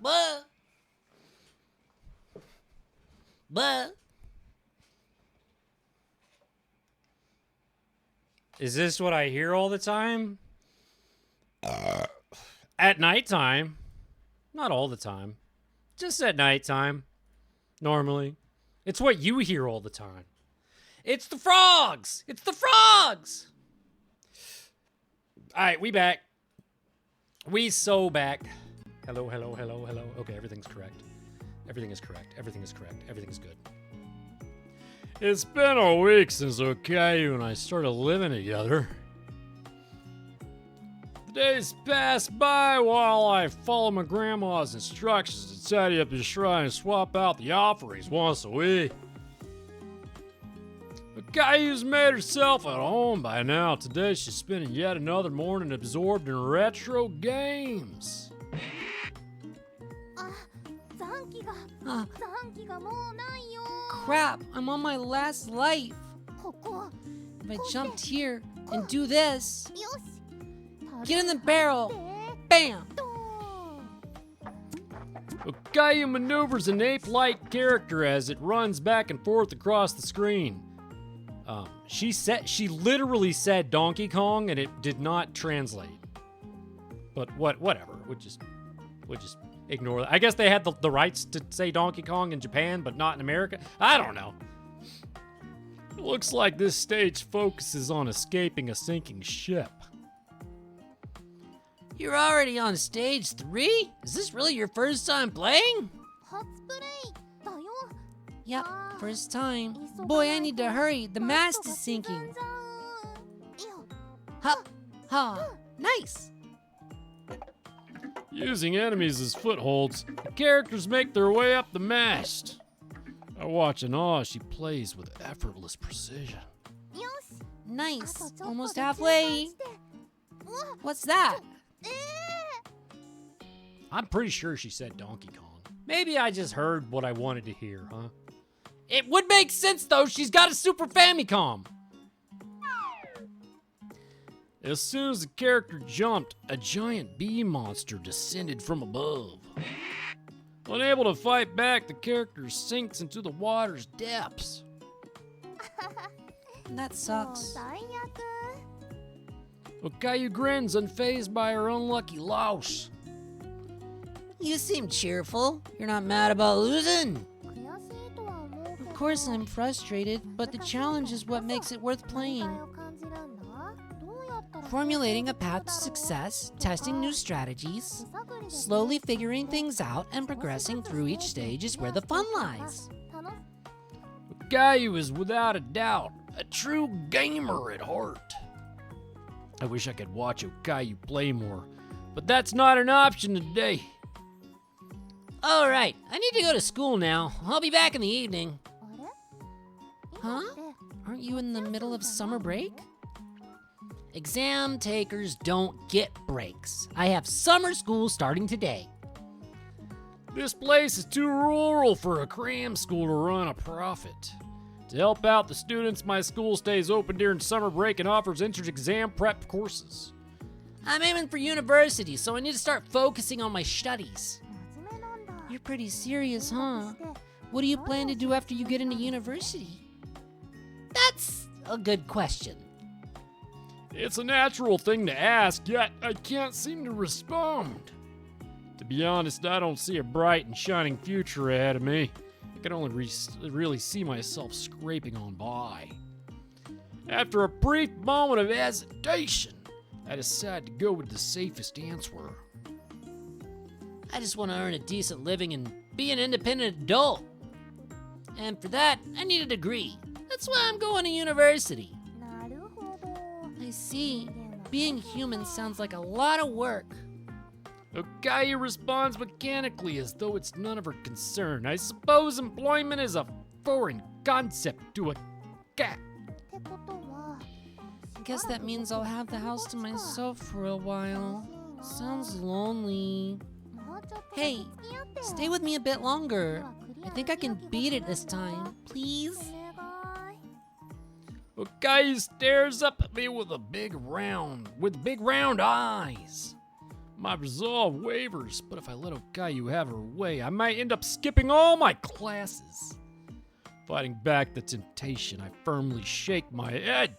Buh. Buh. Is this what I hear all the time? At nighttime. Not all the time. Just at nighttime. Normally. It's what you hear all the time. It's the frogs! It's the frogs! Alright, we back. We so back. Hello, hello, hello, hello. Okay, everything's correct. Everything is correct. Everything is correct. Everything is good. It's been a week since Okayu and I started living together. The days pass by while I follow my grandma's instructions to tidy up the shrine and swap out the offerings once a week. Okayu's made herself at home by now. Today she's spending yet another morning absorbed in retro games. 残機が Ah, 残機がもうないよ crap, I'm on my last life. ここ If I jumped here and do this, よし get in the barrel. で Bam! ドーン Okayu maneuvers an ape-like character as it runs back and forth across the screen. She literally said Donkey Kong and it did not translate. But whatever. We'll just ignore that. I guess they had the rights to say Donkey Kong in Japan, but not in America. I don't know. It looks like this stage focuses on escaping a sinking ship. You're already on stage 3? Is this really your first time playing? 初プレイだよ。 Yep, first time. Boy, I need to hurry. The mast is sinking. いいよ。 Ha, ha, nice. Using enemies as footholds, the characters make their way up the mast. I watch in awe as she plays with effortless precision. よし。 Nice. あとちょっと Almost で中断 halfway. して。うわ、 What's that? I'm pretty sure she said Donkey Kong. Maybe I just heard what I wanted to hear, huh? It would make sense though, she's got a Super Famicom. As soon as the character jumped, a giant bee monster descended from above. Unable to fight back, the character sinks into the water's depths. That もう sucks. 最悪。 Okayu grins, unfazed by her unlucky loss. You seem cheerful. You're not mad about losing. 悔しいとは思うけど。 Of course I'm frustrated, but the challenge is what makes it worth 問 playing. 題を感じるんだ。どうやったら Formulating a path to success, testing new strategies, 手探りで slowly figuring things out, and progressing through each stage is where the fun lies. 楽し Okayu is without a doubt a true gamer at heart. I wish I could watch Okayu play more, but that's not an option today. All right, I need to go to school now. I'll be back in the evening. あれ Huh? 今って Aren't you in the middle of summer break? Exam takers don't get breaks. I have summer school starting today. This place is too rural for a cram school to run a profit. To help out the students, my school stays open during summer break and offers entrance exam prep courses. I'm aiming for university, so I need to start focusing on my studies. 真面目なんだ。 You're pretty serious, huh? What do you plan to do after you get into university? That's a good question. It's a natural thing to ask, yet I can't seem to respond. To be honest, I don't see a bright and shining future ahead of me. I can only really see myself scraping on by. After a brief moment of hesitation, I decide to go with the safest answer. I just want to earn a decent living and be an independent adult. And for that, I need a degree. That's why I'm going to university. なるほど。 I see. では Being human sounds like a lot of work. Okayu responds mechanically as though it's none of her concern. I suppose employment is a foreign concept to a cat. ってことは I guess that means I'll have the house to myself for a while. Sounds lonely. もうちょっと Hey, 付き合ってよ stay with me a bit longer. I think I can beat it this time. Please? お願い Okayu stares up at me with big round eyes. My resolve wavers, but if I let Okayu have her way, I might end up skipping all my classes. Fighting back the temptation, I firmly shake my head.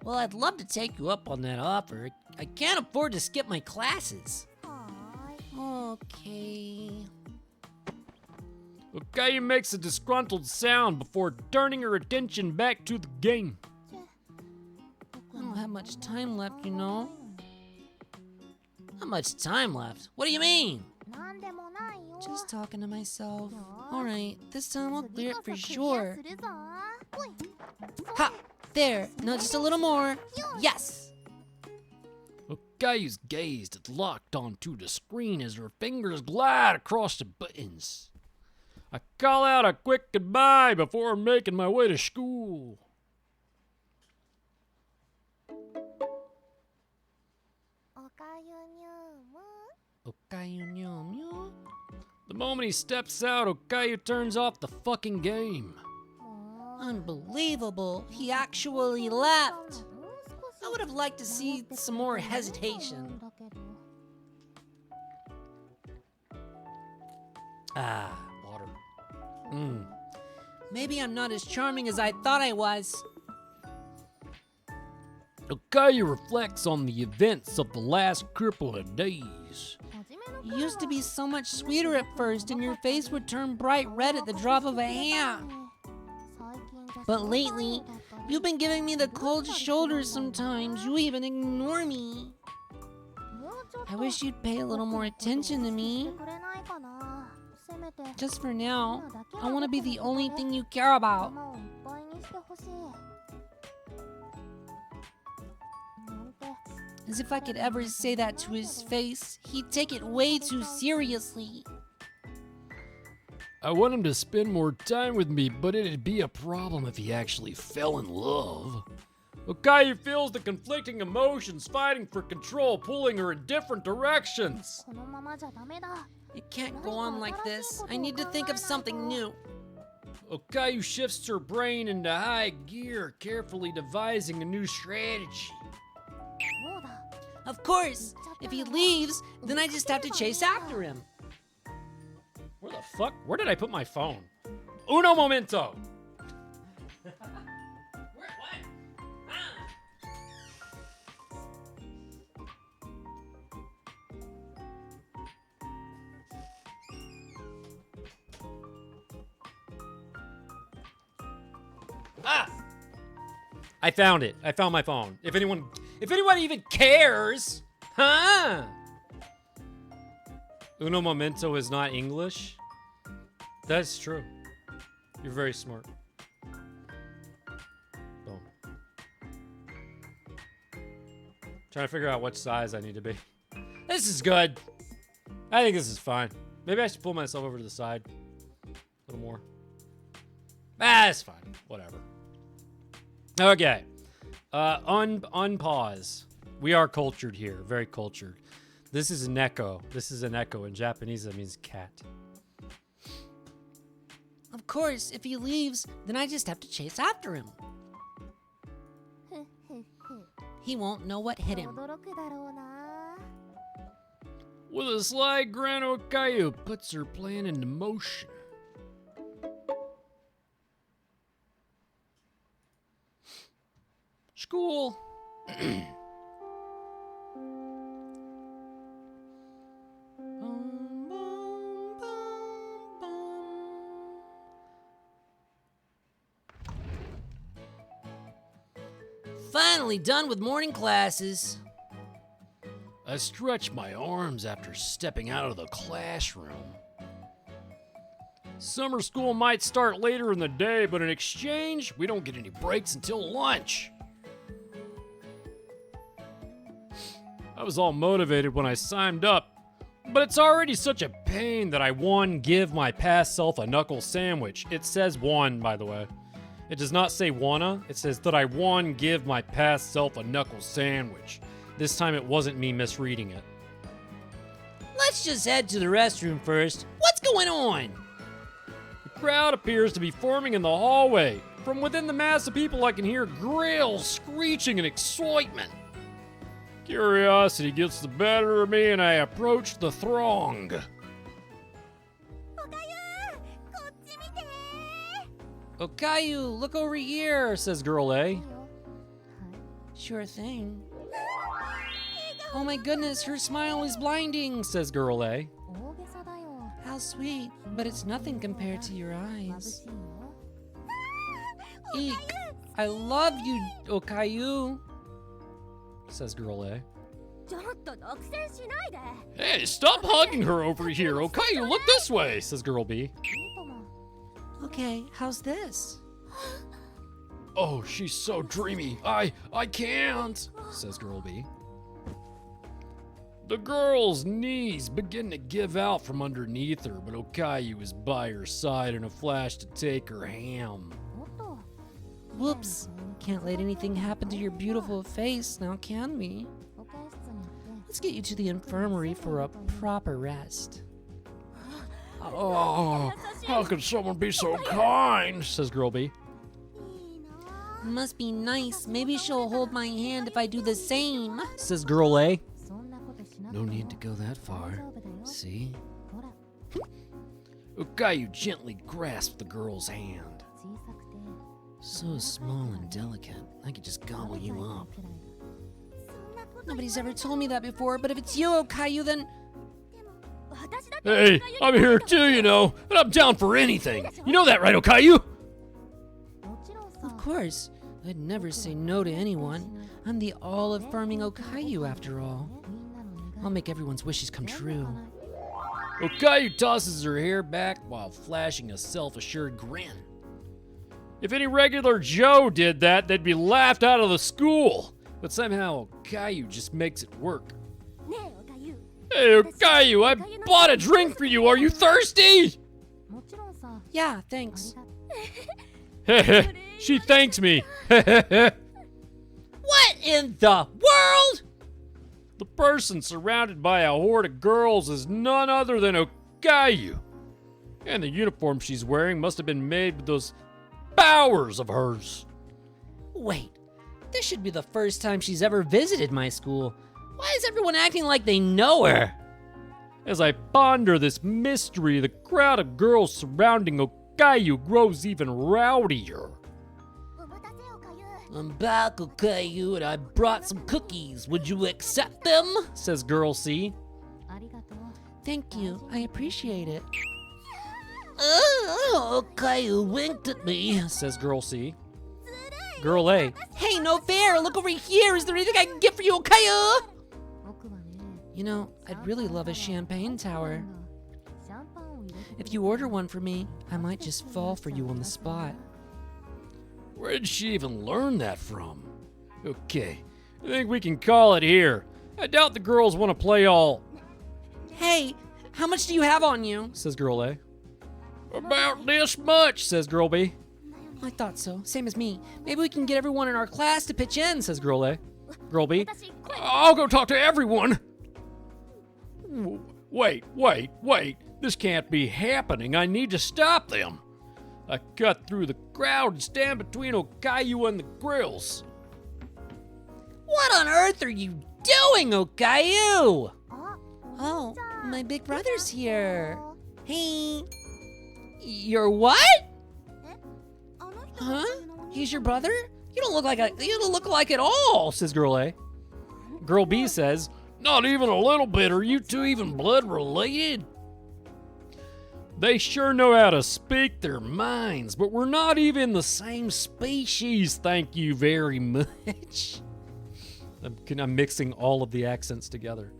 Well, I'd love to take you up on that offer. I can't afford to skip my classes. はーい Okay. Okayu makes a disgruntled sound before turning her attention back to the game. I don't have much time left, you know. How much time left? What do you mean? なんでもないよ Just talking to myself. Alright, this time I'll clear it for 次こそクリア sure. するぞほい Ha! There! No, just a little more. Yes! Okayu's gaze is locked onto the screen as her fingers glide across the buttons. I call out a quick goodbye before making my way to school. Okayu Nyumu The moment he steps out, Okayu turns off the fucking game. もう Unbelievable. He actually left. もう少し I would have liked to see some more hesitation. だけど Ah, Water. maybe I'm not as charming as I thought I was. Okayu reflects on the events of the last couple of days. You used to be so much sweeter at first, and your face would turn bright red at the drop of a hat. But lately, you've been giving me the cold shoulders sometimes. You even ignore me. I wish you'd pay a little more attention to me. Just for now, I want to be the only thing you care about. As if I could ever say that to his face. He'd take it way too seriously. I want him to spend more time with me, but it'd be a problem if he actually fell in love. Okayu feels the conflicting emotions, fighting for control, pulling her in different directions. It can't go on like this. I need to think of something new. Okayu shifts her brain into high gear, carefully devising a new strategy. Of course, if he leaves, then I just have to chase after him. Where the fuck? Where did I put my phone? Uno momento! Ah! I found it. I found my phone. If anyone even cares, huh? Uno momento is not English. That's true. You're very smart. Boom. Trying to figure out what size I need to be. This is good. I think this is fine. Maybe I should pull myself over to the side a little more. It's fine. Whatever. Okay. Unpause. We are cultured here. Very cultured. This is neko. This is an echo. In Japanese, that means cat. Of course, if he leaves, then I just have to chase after him. He won't know what hit him. With a sly grin, Okayu puts her plan into motion. School. Finally done with morning classes. I stretch my arms after stepping out of the classroom. Summer school might start later in the day, but in exchange, we don't get any breaks until lunch. I was all motivated when I signed up, but it's already such a pain that I, one, give my past self a knuckle sandwich. It says one, by the way. It does not say wanna. It says that I, one, give my past self a knuckle sandwich. This time it wasn't me misreading it. Let's just head to the restroom first. What's going on? The crowd appears to be forming in the hallway. From within the mass of people, I can hear grills screeching in excitement. Curiosity gets the better of me, and I approach the throng. Okayu, look over here, says girl A. Sure thing. Oh my goodness, her smile is blinding, says girl A. How sweet, but it's nothing compared to your eyes. Eek, I love you, Okayu, says girl A. Hey, stop hugging her over here. Okayu, look this way, says girl B. Okay, how's this? Oh, she's so dreamy. I can't, says girl B. The girl's knees begin to give out from underneath her, but Okayu is by her side in a flash to take her ham. Whoops, can't let anything happen to your beautiful face now, can we? Let's get you to the infirmary for a proper rest. Oh, how could someone be so kind, says girl B. Must be nice. Maybe she'll hold my hand if I do the same, Says girl A. No need to go that far. See? Okayu gently grasped the girl's hand. So small and delicate, I could just gobble you up. Nobody's ever told me that before, but if it's you, Okayu, then... Hey, I'm here too, you know, and I'm down for anything. You know that, right, Okayu? Of course. I'd never say no to anyone. I'm the all-affirming Okayu, after all. I'll make everyone's wishes come true. Okayu tosses her hair back while flashing a self-assured grin. If any regular Joe did that, they'd be laughed out of the school. But somehow Okayu just makes it work. Hey, Okayu, I bought a drink for you. Are you thirsty? Yeah, thanks. She thanks me. What in the world? The person surrounded by a horde of girls is none other than Okayu. And the uniform she's wearing must have been made with those powers of hers. Wait, this should be the first time she's ever visited my school. Why is everyone acting like they know her? As I ponder this mystery, the crowd of girls surrounding Okayu grows even rowdier. I'm back, Okayu, and I brought some cookies. Would you accept them? Says Girl C. Thank you, I appreciate it. Okayu winked at me. Says Girl C. Girl A. Hey, no fair! Look over here! Is there anything I can get for you, Okayu? You know, I'd really love a champagne tower. If you order one for me, I might just fall for you on the spot. Where did she even learn that from? Okay, I think we can call it here. I doubt the girls want to play all, Hey, how much do you have on you? says Girl A. About this much, says Girl B. I thought so. Same as me. Maybe we can get everyone in our class to pitch in, says Girl A. Girl B. I'll go talk to everyone. Wait. This can't be happening. I need to stop them. I cut through the crowd and stand between Okayu and the grills. What on earth are you doing, Okayu? Oh, my big brother's here. Hey. Your what? Huh? He's your brother? You don't look like at all, says Girl A. Girl B says, not even a little bit. Are you two even blood related? They sure know how to speak their minds, but we're not even the same species, thank you very much. I'm mixing all of the accents together.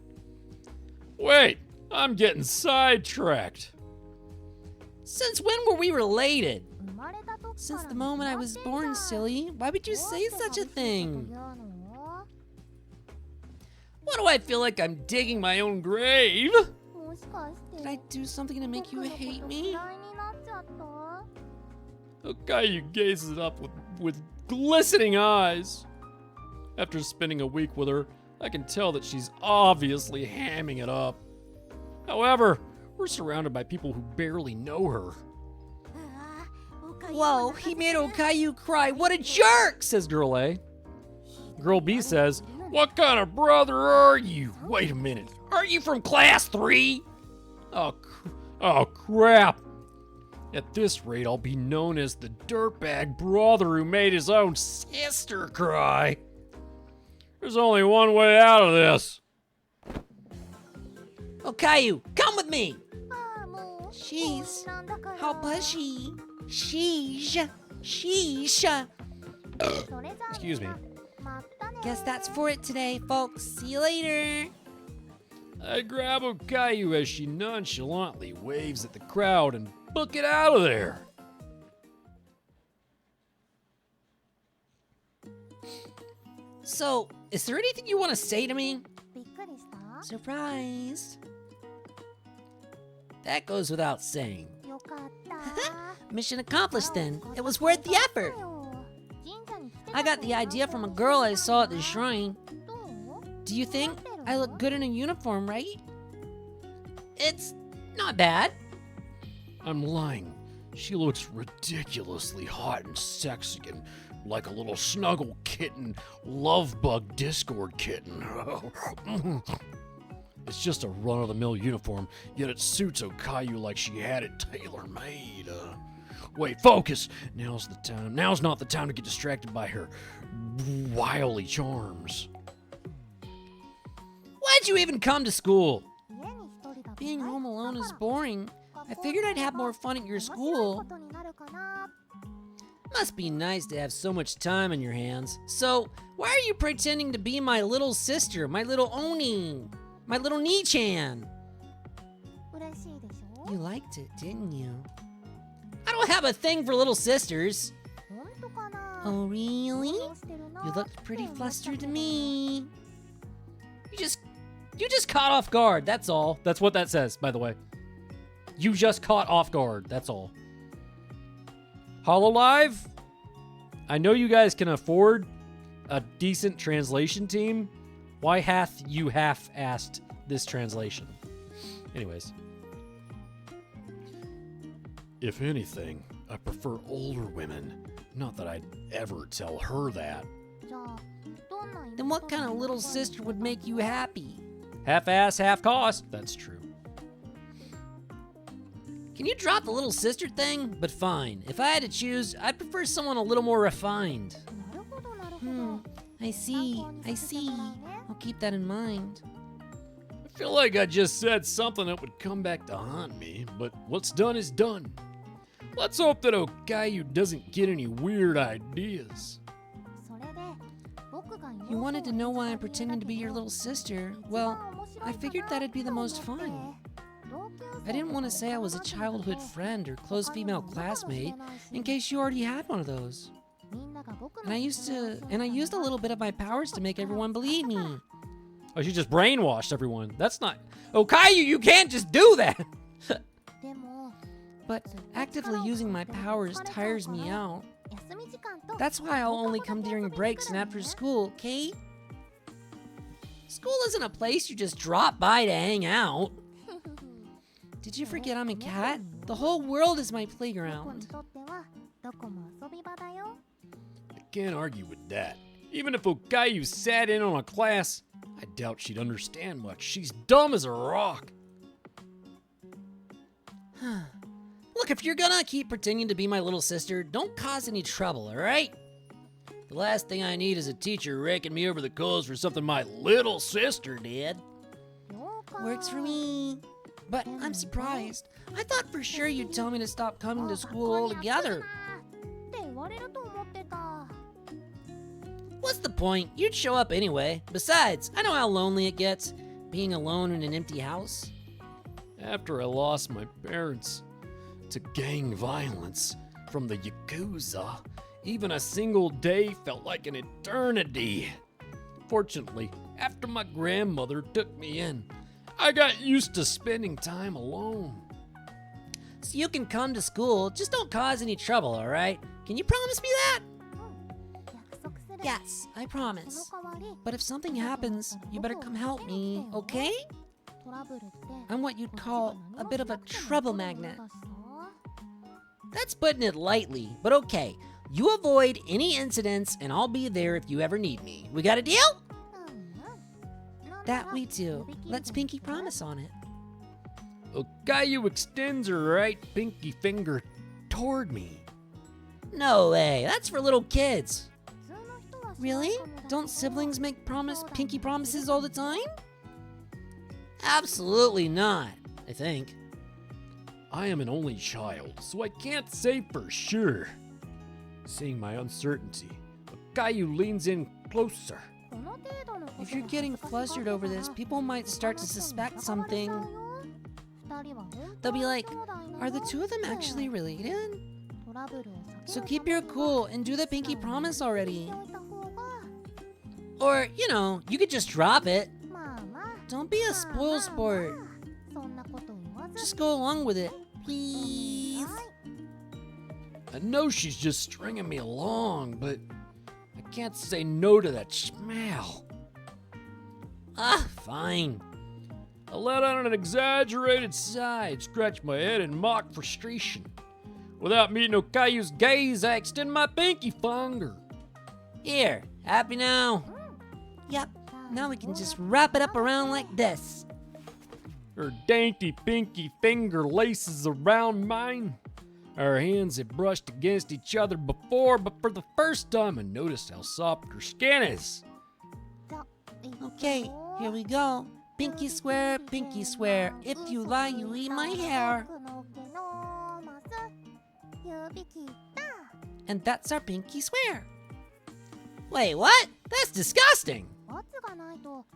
Wait, I'm getting sidetracked. Since when were we related? Since the moment I was born, silly. Why would you say such a thing? Why do I feel like I'm digging my own grave? Did I do something to make you hate me? Okayu gazes up with glistening eyes. After spending a week with her, I can tell that she's obviously hamming it up. However, we're surrounded by people who barely know her. Whoa, he made Okayu cry. What a jerk, Says Girl A. Girl B says, what kind of brother are you? Wait a minute, aren't you from class 3? Oh crap. At this rate, I'll be known as the dirtbag brother who made his own sister cry. There's only one way out of this. Okayu, come with me. Jeez, how pushy. Sheesh. Excuse me. Guess that's for it today, folks. See you later. I grab Okayu as she nonchalantly waves at the crowd and book it out of there. So, is there anything you want to say to me? Surprise. That goes without saying. Mission accomplished then. It was worth the effort. I got the idea from a girl I saw at the shrine. Do you think I look good in a uniform, right? It's not bad. I'm lying. She looks ridiculously hot and sexy and like a little snuggle kitten, love bug Discord kitten. It's just a run-of-the-mill uniform, yet it suits Okayu like she had it tailor-made. Wait, focus! Now's the time. Now's not the time to get distracted by her wily charms. Why'd you even come to school? Being home alone is boring. I figured I'd have more fun at your school. Must be nice to have so much time on your hands. So, why are you pretending to be my little sister, my little Oni, my little Nii-chan? You liked it, didn't you? I don't have a thing for little sisters. Oh, really? You looked pretty flustered to me. You just caught off guard, that's all. That's what that says, by the way. You just caught off guard, that's all. HoloLive, I know you guys can afford a decent translation team. Why hath you half-assed this translation? Anyways. If anything, I prefer older women. Not that I'd ever tell her that. Then what kind of little sister would make you happy? Half-ass, half-cost. That's true. Can you drop the little sister thing? But fine. If I had to choose, I'd prefer someone a little more refined. I see. I'll keep that in mind. I feel like I just said something that would come back to haunt me, but what's done is done. Let's hope that Okayu doesn't get any weird ideas. You wanted to know why I'm pretending to be your little sister. Well, I figured that'd be the most fun. I didn't want to say I was a childhood friend or close female classmate in case you already had one of those. And I used a little bit of my powers to make everyone believe me. Oh, she just brainwashed everyone. That's not... Okayu, you can't just do that! But actively using my powers tires me out. That's why I'll only come during breaks and after school, okay? School isn't a place you just drop by to hang out. Did you forget I'm a cat? The whole world is my playground. I can't argue with that. Even if Okayu sat in on a class, I doubt she'd understand much. She's dumb as a rock. Look, if you're gonna keep pretending to be my little sister, don't cause any trouble, alright? The last thing I need is a teacher raking me over the coals for something my little sister did. Works for me. But I'm surprised. I thought for sure you'd tell me to stop coming to school altogether. What's the point? You'd show up anyway. Besides, I know how lonely it gets, being alone in an empty house. After I lost my parents to gang violence from the Yakuza, even a single day felt like an eternity. Fortunately, after my grandmother took me in, I got used to spending time alone. So you can come to school, just don't cause any trouble, alright? Can you promise me that? Yes, I promise. But if something happens, you better come help me, okay? I'm what you'd call a bit of a trouble magnet. That's putting it lightly, but okay. You avoid any incidents and I'll be there if you ever need me. We got a deal? That we do. Let's pinky promise on it. Okayu extends her right pinky finger toward me. No way, that's for little kids. Really? Don't siblings make pinky promises all the time? Absolutely not, I think. I am an only child, so I can't say for sure. Seeing my uncertainty, Okayu leans in closer. If you're getting flustered over this, people might start to suspect something. They'll be like, are the two of them actually related? So keep your cool and do the pinky promise already. Or, you could just drop it. Don't be a spoil sport. Just go along with it, please. I know she's just stringing me along, but I can't say no to that smell. Fine. I let out an exaggerated sigh, scratch my head in mock frustration. Without meeting Okayu's gaze, I extend my pinky finger. Here, happy now? Yep, now we can just wrap it up around like this. Her dainty pinky finger laces around mine. Our hands had brushed against each other before, but for the first time I noticed how soft her skin is. Okay, here we go. Pinky swear, if you lie, you eat my hair. And that's our pinky swear. Wait, what? That's disgusting.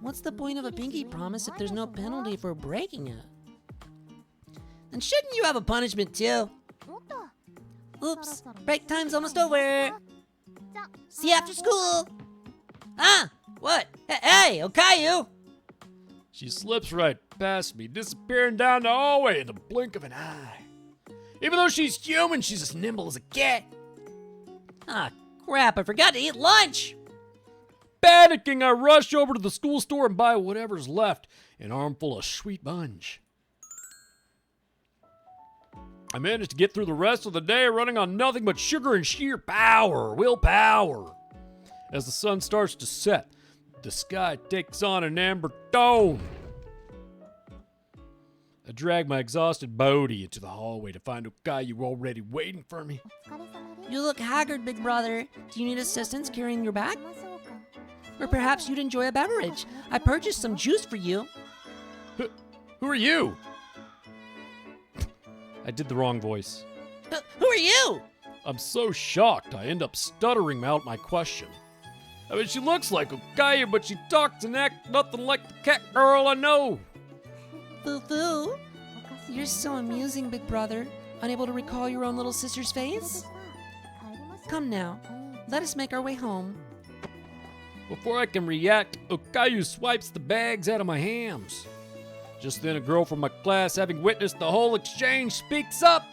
What's the point of a pinky promise if there's no penalty for breaking it? And shouldn't you have a punishment too? Oops, break time's almost over. See you after school. Ah, what? Hey, Okayu. She slips right past me, disappearing down the hallway in the blink of an eye. Even though she's human, she's as nimble as a cat. Ah, crap, I forgot to eat lunch. Panicking, I rush over to the school store and buy whatever's left, an armful of sweet bunch. I managed to get through the rest of the day running on nothing but sugar and sheer willpower. As the sun starts to set, the sky takes on an amber tone. I drag my exhausted body into the hallway to find Okayu already waiting for me. You look haggard, big brother. Do you need assistance carrying your bag? Or perhaps you'd enjoy a beverage. I purchased some juice for you. Who are you? I did the wrong voice. Who are you? I'm so shocked I end up stuttering out my question. I mean, she looks like Okayu, but she talks and acts nothing like the cat girl I know. Foo-foo. You're so amusing, big brother. Unable to recall your own little sister's face? Come now, let us make our way home. Before I can react, Okayu swipes the bags out of my hands. Just then, a girl from my class, having witnessed the whole exchange, speaks up.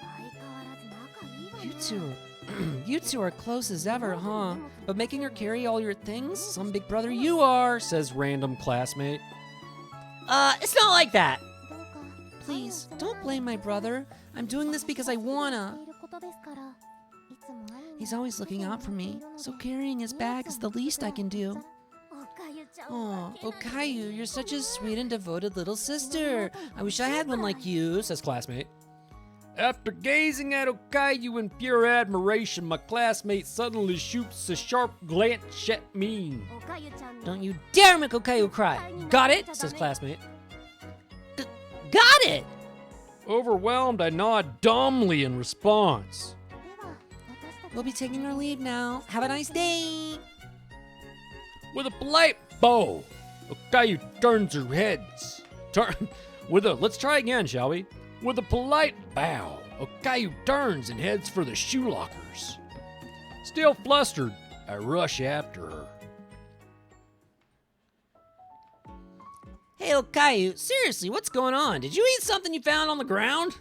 You two are close as ever, huh? But making her carry all your things? Some big brother you are, Says random classmate. It's not like that. Please, don't blame my brother. I'm doing this because I wanna. He's always looking out for me, so carrying his bag is the least I can do. Oh, Okayu, you're such a sweet and devoted little sister. I wish I had one like you, Says classmate. After gazing at Okayu in pure admiration, my classmate suddenly shoots a sharp glance at me. Don't you dare make Okayu cry. Got it? says classmate. Got it. Overwhelmed, I nod dumbly in response. We'll be taking our leave now. Have a nice day. With a polite bow, Okayu turns her heads. Let's try again, shall we? With a polite bow, Okayu turns and heads for the shoe lockers. Still flustered, I rush after her. Hey, Okayu, seriously, what's going on? Did you eat something you found on the ground?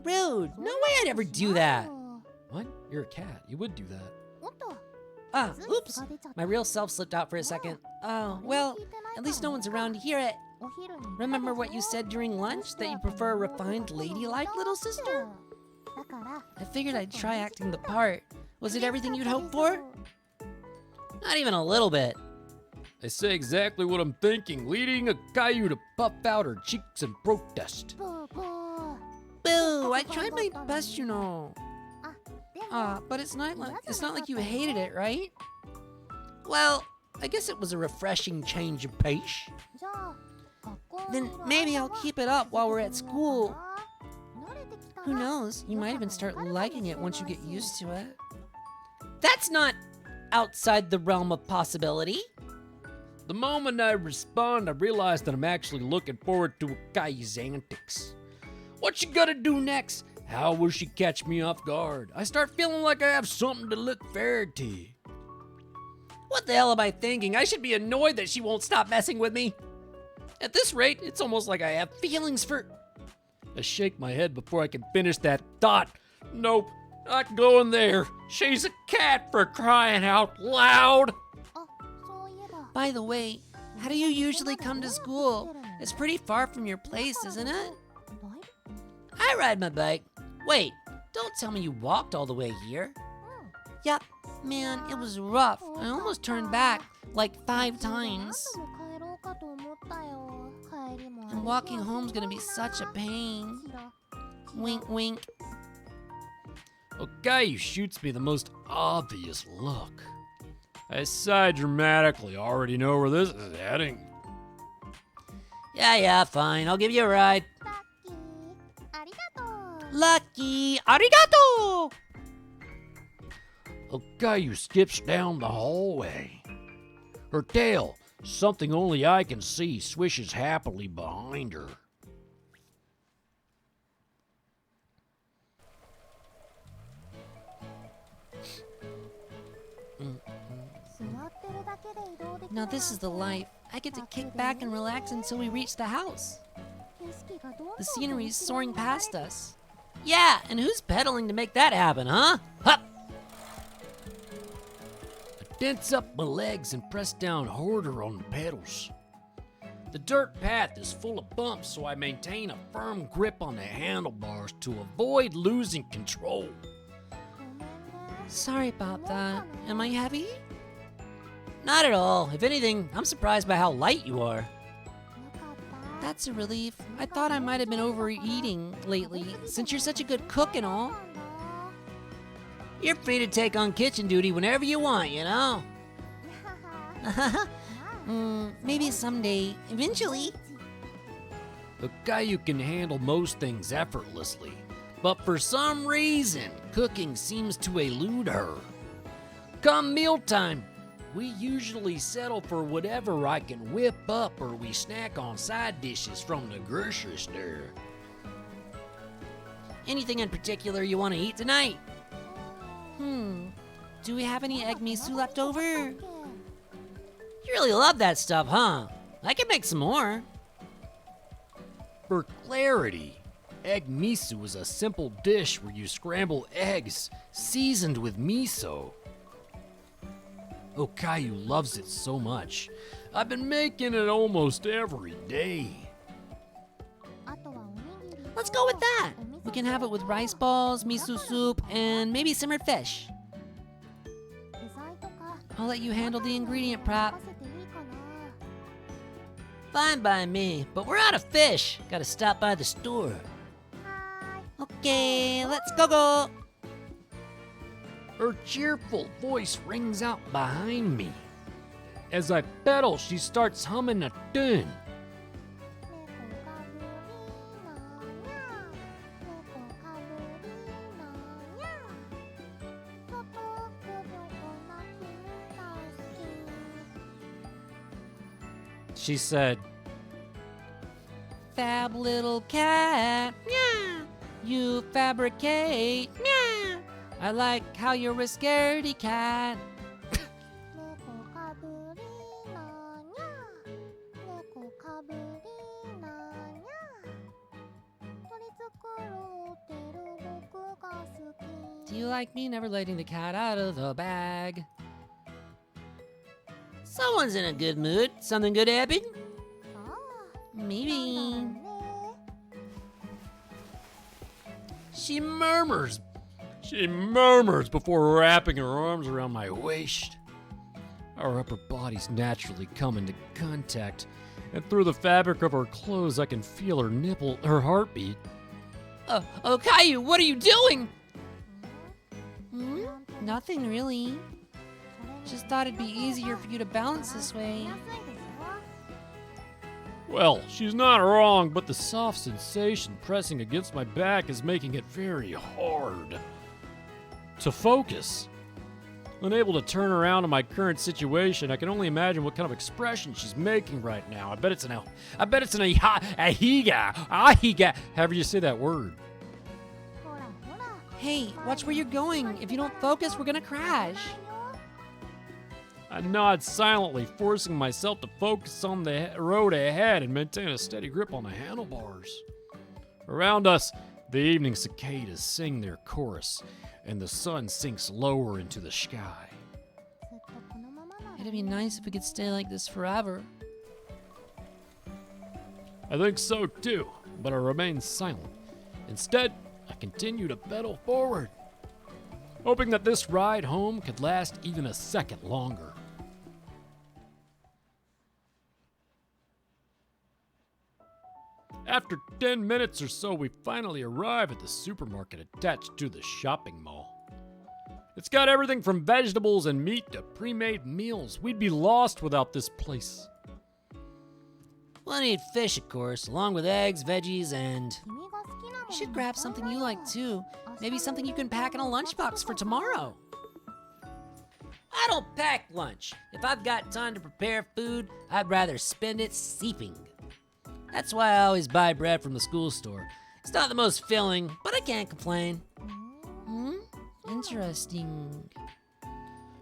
Rude. No way I'd ever do that. What? You're a cat. You would do that. Ah, oops. My real self slipped out for a second. Oh, well, at least no one's around to hear it. Remember what you said during lunch? That you prefer a refined, ladylike little sister? I figured I'd try acting the part. Was it everything you'd hoped for? Not even a little bit. I say exactly what I'm thinking, leading Okayu to puff out her cheeks in protest. Boo! I tried my best, you know. But it's not like you hated it, right? Well, I guess it was a refreshing change of pace. Then maybe I'll keep it up while we're at school. Who knows? You might even start liking it once you get used to it. That's not outside the realm of possibility. The moment I respond, I realize that I'm actually looking forward to Okayu's antics. What's she gonna do next? How will she catch me off guard? I start feeling like I have something to look forward to. What the hell am I thinking? I should be annoyed that she won't stop messing with me. At this rate, it's almost like I have feelings for... I shake my head before I can finish that thought. Nope, not going there. She's a cat, for crying out loud. By the way, how do you usually come to school? It's pretty far from your place, isn't it? I ride my bike. Wait, don't tell me you walked all the way here. Yep. Man, it was rough. I almost turned back like 5 times. And walking home's gonna be such a pain. Wink, wink. Okayu shoots me the most obvious look. I sigh dramatically, already know where this is heading. Yeah, fine. I'll give you a ride. ラッキーありがとう Lucky, arigato! Okayu skips down the hallway. Her tail, something only I can see, swishes happily behind her. Now this is the life. I get to kick back and relax until we reach the house. The scenery's soaring past us. Yeah, and who's pedaling to make that happen, huh? Hup! I tense up my legs and press down harder on the pedals. The dirt path is full of bumps, so I maintain a firm grip on the handlebars to avoid losing control. Sorry about that. Am I heavy? Not at all. If anything, I'm surprised by how light you are. That's a relief. I thought I might have been overeating lately, since you're such a good cook and all. You're free to take on kitchen duty whenever you want, you know? Maybe someday. Eventually. Okayu can handle most things effortlessly, but for some reason, cooking seems to elude her. Come mealtime, we usually settle for whatever I can whip up, or we snack on side dishes from the grocery store. Anything in particular you want to eat tonight? Do we have any egg miso left over? You really love that stuff, huh? I can make some more. For clarity, egg miso is a simple dish where you scramble eggs seasoned with miso. Okayu loves it so much. I've been making it almost every day. Let's go with that. We can have it with rice balls, miso soup, and maybe simmered fish. I'll let you handle the ingredient prep. Fine by me, but we're out of fish. Gotta stop by the store. Okay, let's go. Her cheerful voice rings out behind me. As I pedal, she starts humming a tune. She said, Fab little cat, meow. You fabricate, meow. I like how you're a scaredy cat. Do you like me never letting the cat out of the bag? Someone's in a good mood. Something good happened? Maybe. She murmurs before wrapping her arms around my waist. Our upper bodies naturally come into contact, and through the fabric of her clothes I can feel her heartbeat. Okayu, what are you doing? Nothing really. Just thought it'd be easier for you to balance this way. Well, she's not wrong, but the soft sensation pressing against my back is making it very hard to focus. Unable to turn around in my current situation, I can only imagine what kind of expression she's making right now. I bet it's an ahiga, however you say that word. Hey, watch where you're going. If you don't focus, we're gonna crash. I nod silently, forcing myself to focus on the road ahead and maintain a steady grip on the handlebars. Around us, the evening cicadas sing their chorus, and the sun sinks lower into the sky. It'd be nice if we could stay like this forever. I think so too, but I remain silent. Instead, I continue to pedal forward, hoping that this ride home could last even a second longer. After 10 minutes or so, we finally arrive at the supermarket attached to the shopping mall. It's got everything from vegetables and meat to pre-made meals. We'd be lost without this place. We'll need fish, of course, along with eggs, veggies, and... You should grab something you like, too. Maybe something you can pack in a lunchbox for tomorrow. I don't pack lunch. If I've got time to prepare food, I'd rather spend it sleeping. That's why I always buy bread from the school store. It's not the most filling, but I can't complain. Interesting.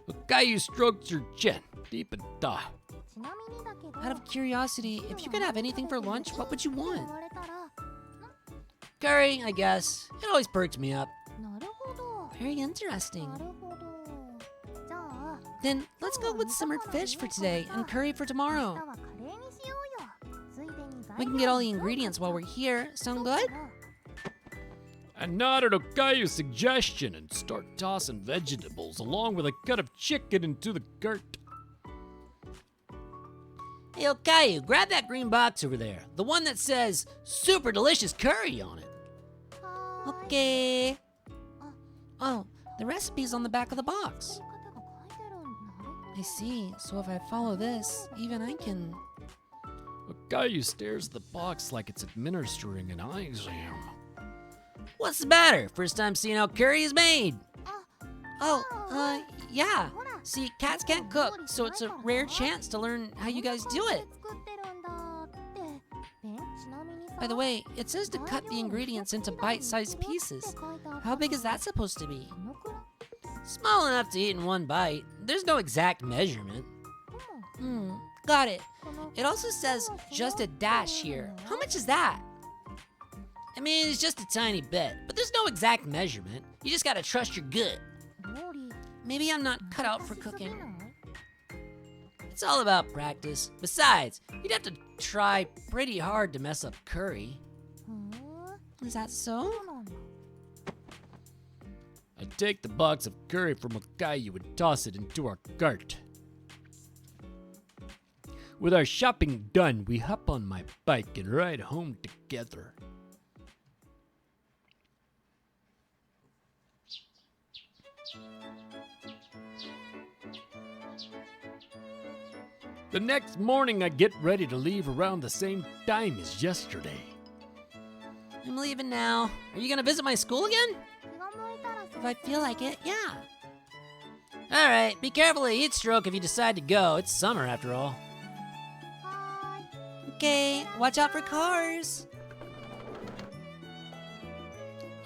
Okayu strokes her chin, deep in thought. Out of curiosity, if you could have anything for lunch, what would you want? 言われたら Curry, I guess. It always perks me up. なるほど Very interesting. なるほどじゃあ Then let's go with simmered fish for today and curry for 明 tomorrow. 日はカレーにしようよついでに We can get all the ingredients while we're here. Sound good? I nodded Okayu's suggestion and start tossing vegetables along with a cut of chicken into the cart. Hey, Okayu, grab that green box over there. The one that says super delicious curry on it. はーい Okay. Oh, the recipe's on the back of the box. 作り方が書いてるんだ I see. So if I follow this, even I can... Okayu stares at the box like it's administering an eye exam. What's the matter? First time seeing how curry is made. あ Oh, yeah. See, cats can't cook, so it's a rare chance to learn how you guys do it. 作ってるんだってねちなみにさ By the way, it says to cut the ingredients into bite-sized pieces. How big is that supposed to be? どのくらい Small enough to eat in one bite. There's no exact measurement. でも Got it. この It also says just a dash here. How much is that? I mean, it's just a tiny bit, but there's no exact measurement. You just gotta trust your gut. 料理 Maybe I'm not cut out for 難しすぎ cooking. ない It's all about practice. Besides, you'd have to try pretty hard to mess up curry. ふーん Is that そ so? うなんだ I take the box of curry from Okayu and toss it into our cart. With our shopping done, we hop on my bike and ride home together. The next morning, I get ready to leave around the same time as yesterday. I'm leaving now. Are you gonna visit my school again? 気が向いたらそ If れ I feel like it, yeah. Alright, be careful of heat stroke if you decide to go. It's summer after all. はーい Okay, watch out for cars.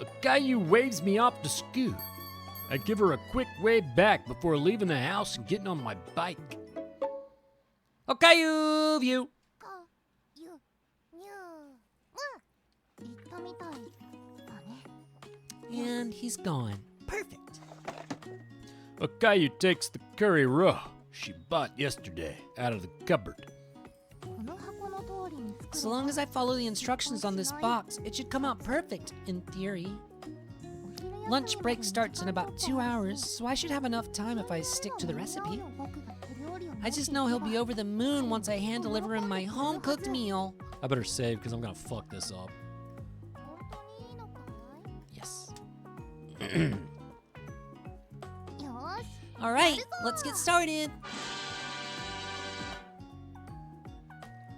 Okayu waves me off to school. I give her a quick wave back before leaving the house and getting on my bike. Okayu view. かゆにゅー行ったみたいだね And he's gone. Perfect. Okayu takes the curry raw she bought yesterday out of the cupboard. この箱の通りに作る So long as I follow the instructions on this box, it should come out perfect, in theory. Lunch break starts in about 2 hours, so I should have enough time if I stick to the recipe. I just know he'll be over the moon once I hand deliver him my home-cooked meal. I better save because I'm gonna fuck this up. 本当にいいのか Yes. いよーし All right, let's get started.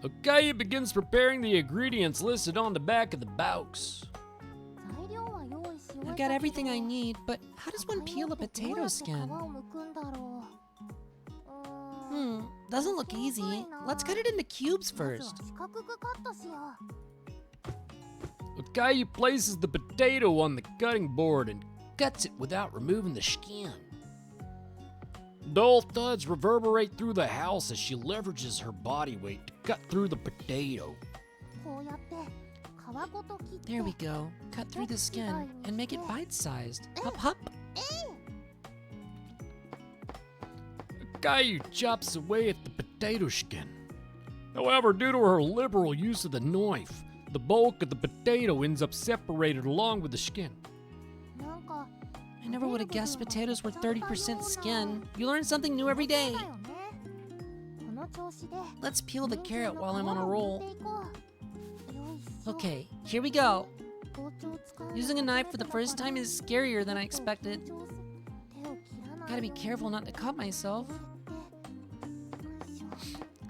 Okayu begins preparing the ingredients listed on the back of the box. 材料は用意し終え I've た got けど everything I need, but how does one peel a potato skin? どうやって皮を剥くんだろう Doesn't look easy. Let's cut it into cubes まずは first. 四角くカットしよ Okayu places the potato on the cutting board and cuts it without removing the skin. Dull thuds reverberate through the house as she leverages her body weight to cut through the potato. うこうやって皮ごと切って There we go. Cut through the skin and make it bite-sized. Hup hup. Okayu chops away at the potato skin. However, due to her liberal use of the knife, the bulk of the potato ends up separated along with the skin. なんか I never would have guessed potatoes were 30% skin. You learn something new every day. だよねこの調子で Let's peel the carrot while I'm on a roll. よいし Okay, here we go. Using a knife for the first time is scarier than I expected. Gotta be careful not to cut myself.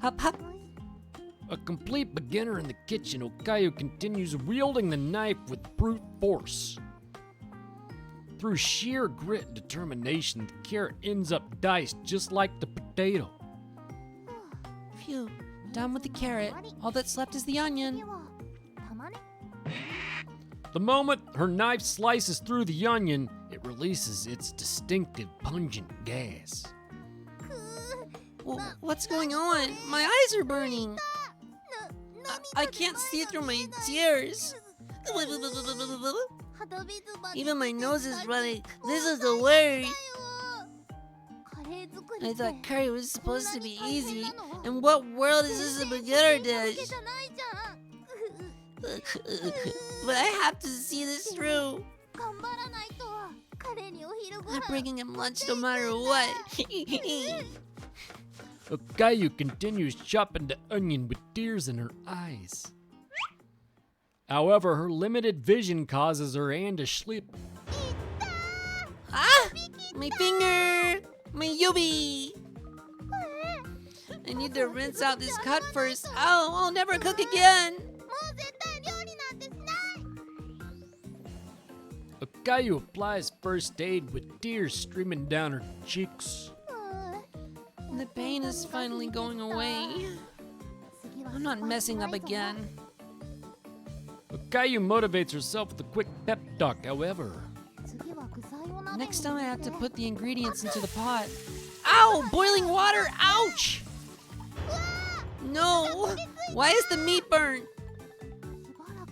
Hop, hop. A complete beginner in the kitchen, Okayu continues wielding the knife with brute force. Through sheer grit and determination, the carrot ends up diced just like the potato. Phew, done with the carrot. All that's left is the onion. The moment her knife slices through the onion, it releases its distinctive pungent gas. What's going on? My eyes are burning. I can't see through my tears. Even my nose is running. This is the worst. I thought curry was supposed to be easy. In what world is this a beginner dish? But I have to see this through. I'm bringing him lunch no matter what. Okayu continues chopping the onion with tears in her eyes. However, her limited vision causes her hand to slip. Ah! My finger! My yubi! I need to rinse out this cut first. Oh, I'll never cook again! Okayu applies first aid with tears streaming down her cheeks. The pain is finally going away. I'm not messing up again. Okayu motivates herself with a quick pep talk, however. Next time I have to put the ingredients into the pot. Ow! Boiling water! Ouch! No! Why is the meat burnt?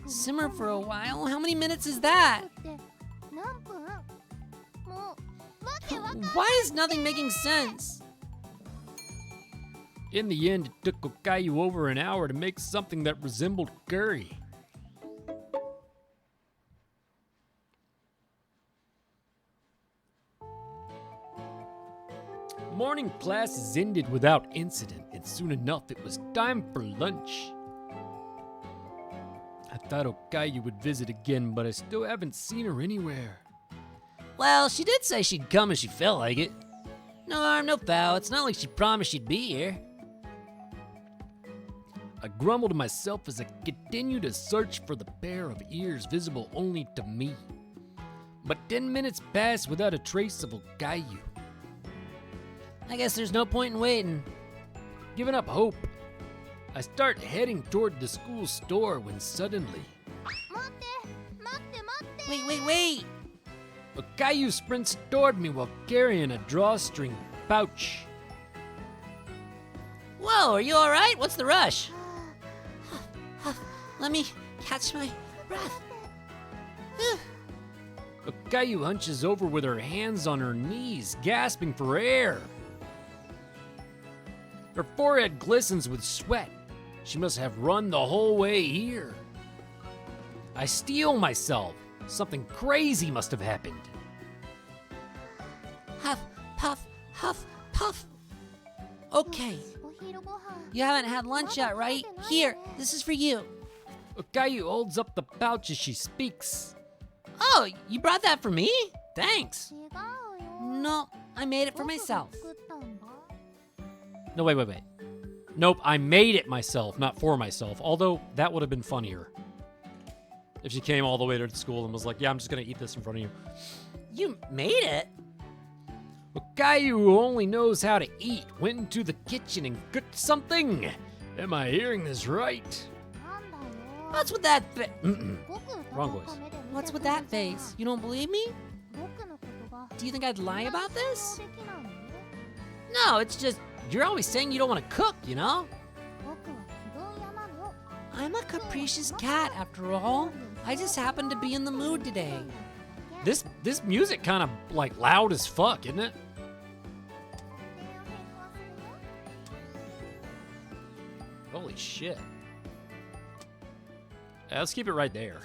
Simmer for a while? How many minutes is that? Why is nothing making sense? In the end, it took Okayu over an hour to make something that resembled curry. Morning classes ended without incident, and soon enough it was time for lunch. I thought Okayu would visit again, but I still haven't seen her anywhere. Well, she did say she'd come if she felt like it. No harm, no foul. It's not like she promised she'd be here. I grumbled to myself as I continued to search for the pair of ears visible only to me. But 10 minutes passed without a trace of Okayu. I guess there's no point in waiting. Giving up hope, I start heading toward the school store when suddenly, Wait! Okayu sprints toward me while carrying a drawstring pouch. Whoa, are you alright? What's the rush? Let me catch my breath. Okayu hunches over with her hands on her knees, gasping for air. Her forehead glistens with sweat. She must have run the whole way here. I steel myself. Something crazy must have happened. Huff, puff, huff, puff. Okay. You haven't had lunch yet, right? Here, this is for you. Okayu holds up the pouch as she speaks. Oh, you brought that for me? Thanks. No, I made it for myself. No, wait. Nope, I made it myself, not for myself. Although, that would have been funnier. If she came all the way to school and was like, yeah, I'm just gonna eat this in front of you. You made it? Okayu, who only knows how to eat, went into the kitchen and cooked something. Am I hearing this right? What's with that Wrong voice. What's with that face? You don't believe me? Do you think I'd lie about this? No, it's just, you're always saying you don't want to cook, you know? I'm a capricious cat, after all. I just happen to be in the mood today. This music kind of like loud as fuck, isn't it? Holy shit. Yeah, let's keep it right there.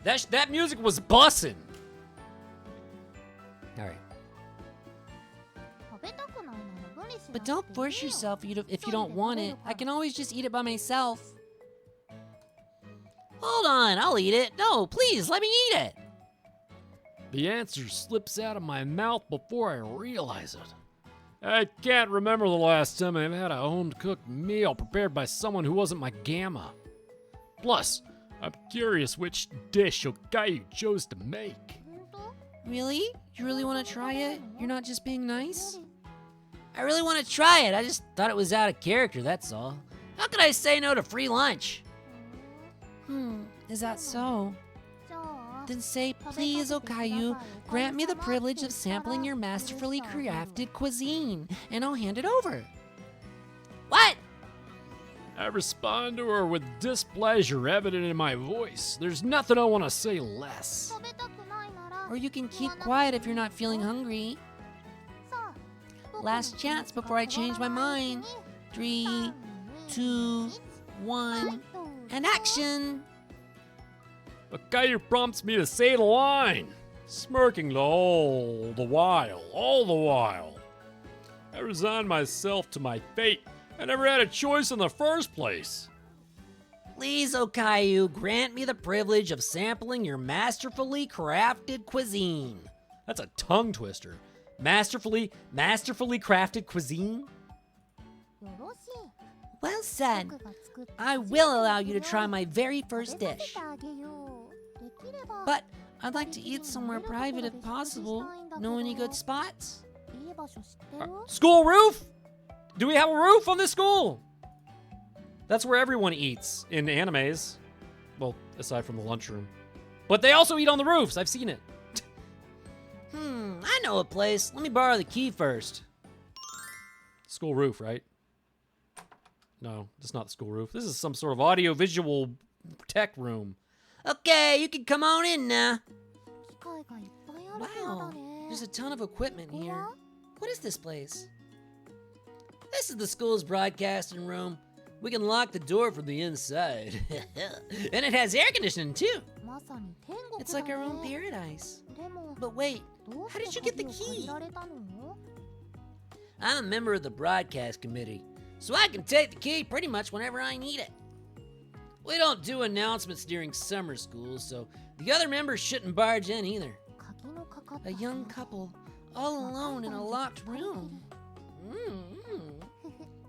That music was bussin'. All right. But don't force yourself if you don't want it. I can always just eat it by myself. Hold on, I'll eat it. No, please, let me eat it. The answer slips out of my mouth before I realize it. I can't remember the last time I've had a home-cooked meal prepared by someone who wasn't my gamma. Plus, I'm curious which dish Okayu chose to make. Really? You really want to try it? You're not just being nice? I really want to try it. I just thought it was out of character, that's all. How could I say no to free lunch? Is that so? Then say, please, Okayu, grant me the privilege of sampling your masterfully crafted cuisine, and I'll hand it over. What? I respond to her with displeasure evident in my voice. There's nothing I want to say less. Or you can keep quiet if you're not feeling hungry. Last chance before I change my mind. 3, 2, 1, and action! Okayu prompts me to say the line, smirking all the while. I resign myself to my fate. I never had a choice in the first place. Please, Okayu, grant me the privilege of sampling your masterfully crafted cuisine. That's a tongue twister. Masterfully crafted cuisine? Well said. I will allow you to try my very first dish. But I'd like to eat somewhere private if possible. Know any good spots? School roof? Do we have a roof on this school? That's where everyone eats in animes. Well, aside from the lunchroom. But they also eat on the roofs. I've seen it. I know a place. Let me borrow the key first. School roof, right? No, it's not the school roof. This is some sort of audio-visual tech room. Okay, you can come on in now. Wow, there's a ton of equipment here. What is this place? This is the school's broadcasting room. We can lock the door from the inside. And it has air conditioning too. It's like our own paradise. But wait, how did you get the key? I'm a member of the broadcast committee, so I can take the key pretty much whenever I need it. We don't do announcements during summer school, so the other members shouldn't barge in either. A young couple, all alone in a locked room.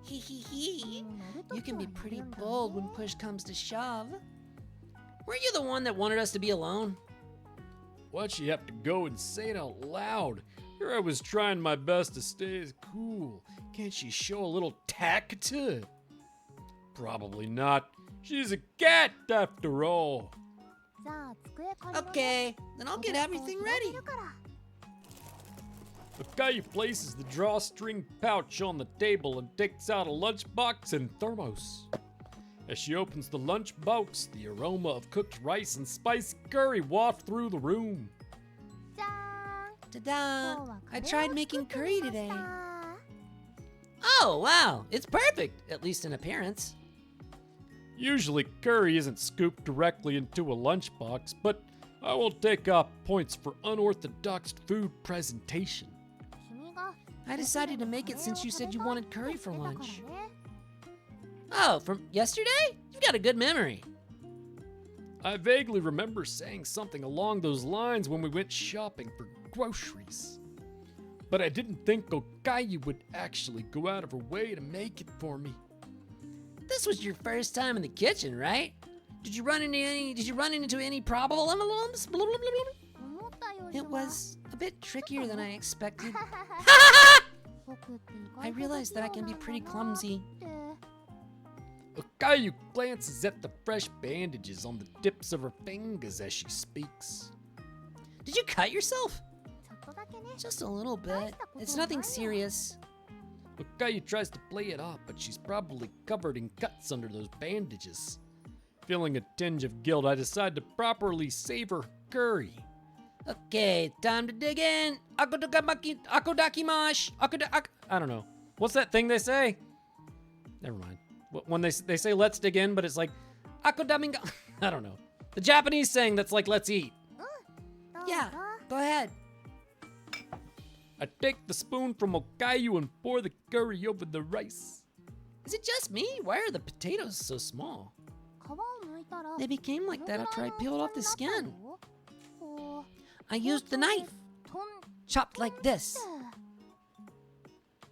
Hee hee hee. You can be pretty bold when push comes to shove. Weren't you the one that wanted us to be alone? Why'd she have to go and say it out loud? Here I was trying my best to stay as cool. Can't she show a little tact? Probably not. She's a cat after all. Okay, then I'll get everything ready. Okayu places the drawstring pouch on the table and takes out a lunchbox and thermos. As she opens the lunchbox, the aroma of cooked rice and spiced curry waft through the room. Ta-da! I tried making curry today. Oh, wow, it's perfect, at least in appearance. Usually curry isn't scooped directly into a lunchbox, but I will take off points for unorthodox food presentation. I decided to make it since you said you wanted curry for lunch. Oh, from yesterday? You've got a good memory. I vaguely remember saying something along those lines when we went shopping for groceries. But I didn't think Okayu would actually go out of her way to make it for me. This was your first time in the kitchen, right? Did you run into any problems? It was a bit trickier than I expected. I realized that I can be pretty clumsy. Okayu glances at the fresh bandages on the tips of her fingers as she speaks. Did you cut yourself? Just a little bit. It's nothing serious. Okayu tries to play it off, but she's probably covered in cuts under those bandages. Feeling a tinge of guilt, I decide to properly savor curry. Okay, time to dig in. Akodakimash. I don't know. What's that thing they say? Never mind. When they say let's dig in, but it's like akodaminga. I don't know. The Japanese saying that's like let's eat. Yeah, go ahead. I take the spoon from Okayu and pour the curry over the rice. Is it just me? Why are the potatoes so small? They became like that after I peeled off the skin. I used the knife. Chopped like this.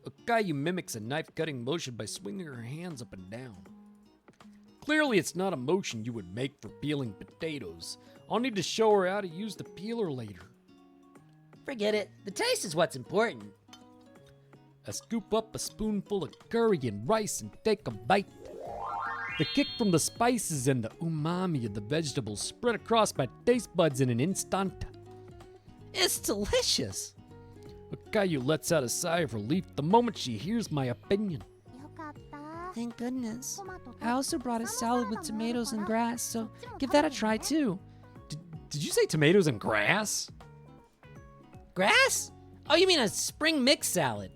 Okayu mimics a knife-cutting motion by swinging her hands up and down. Clearly, it's not a motion you would make for peeling potatoes. I'll need to show her how to use the peeler later. Forget it. The taste is what's important. I scoop up a spoonful of curry and rice and take a bite. The kick from the spices and the umami of the vegetables spread across my taste buds in an instant. It's delicious. Okayu lets out a sigh of relief the moment she hears my opinion. Thank goodness. I also brought a salad with tomatoes and grass, so give that a try too. Did you say tomatoes and grass? Grass? Oh, you mean a spring mix salad?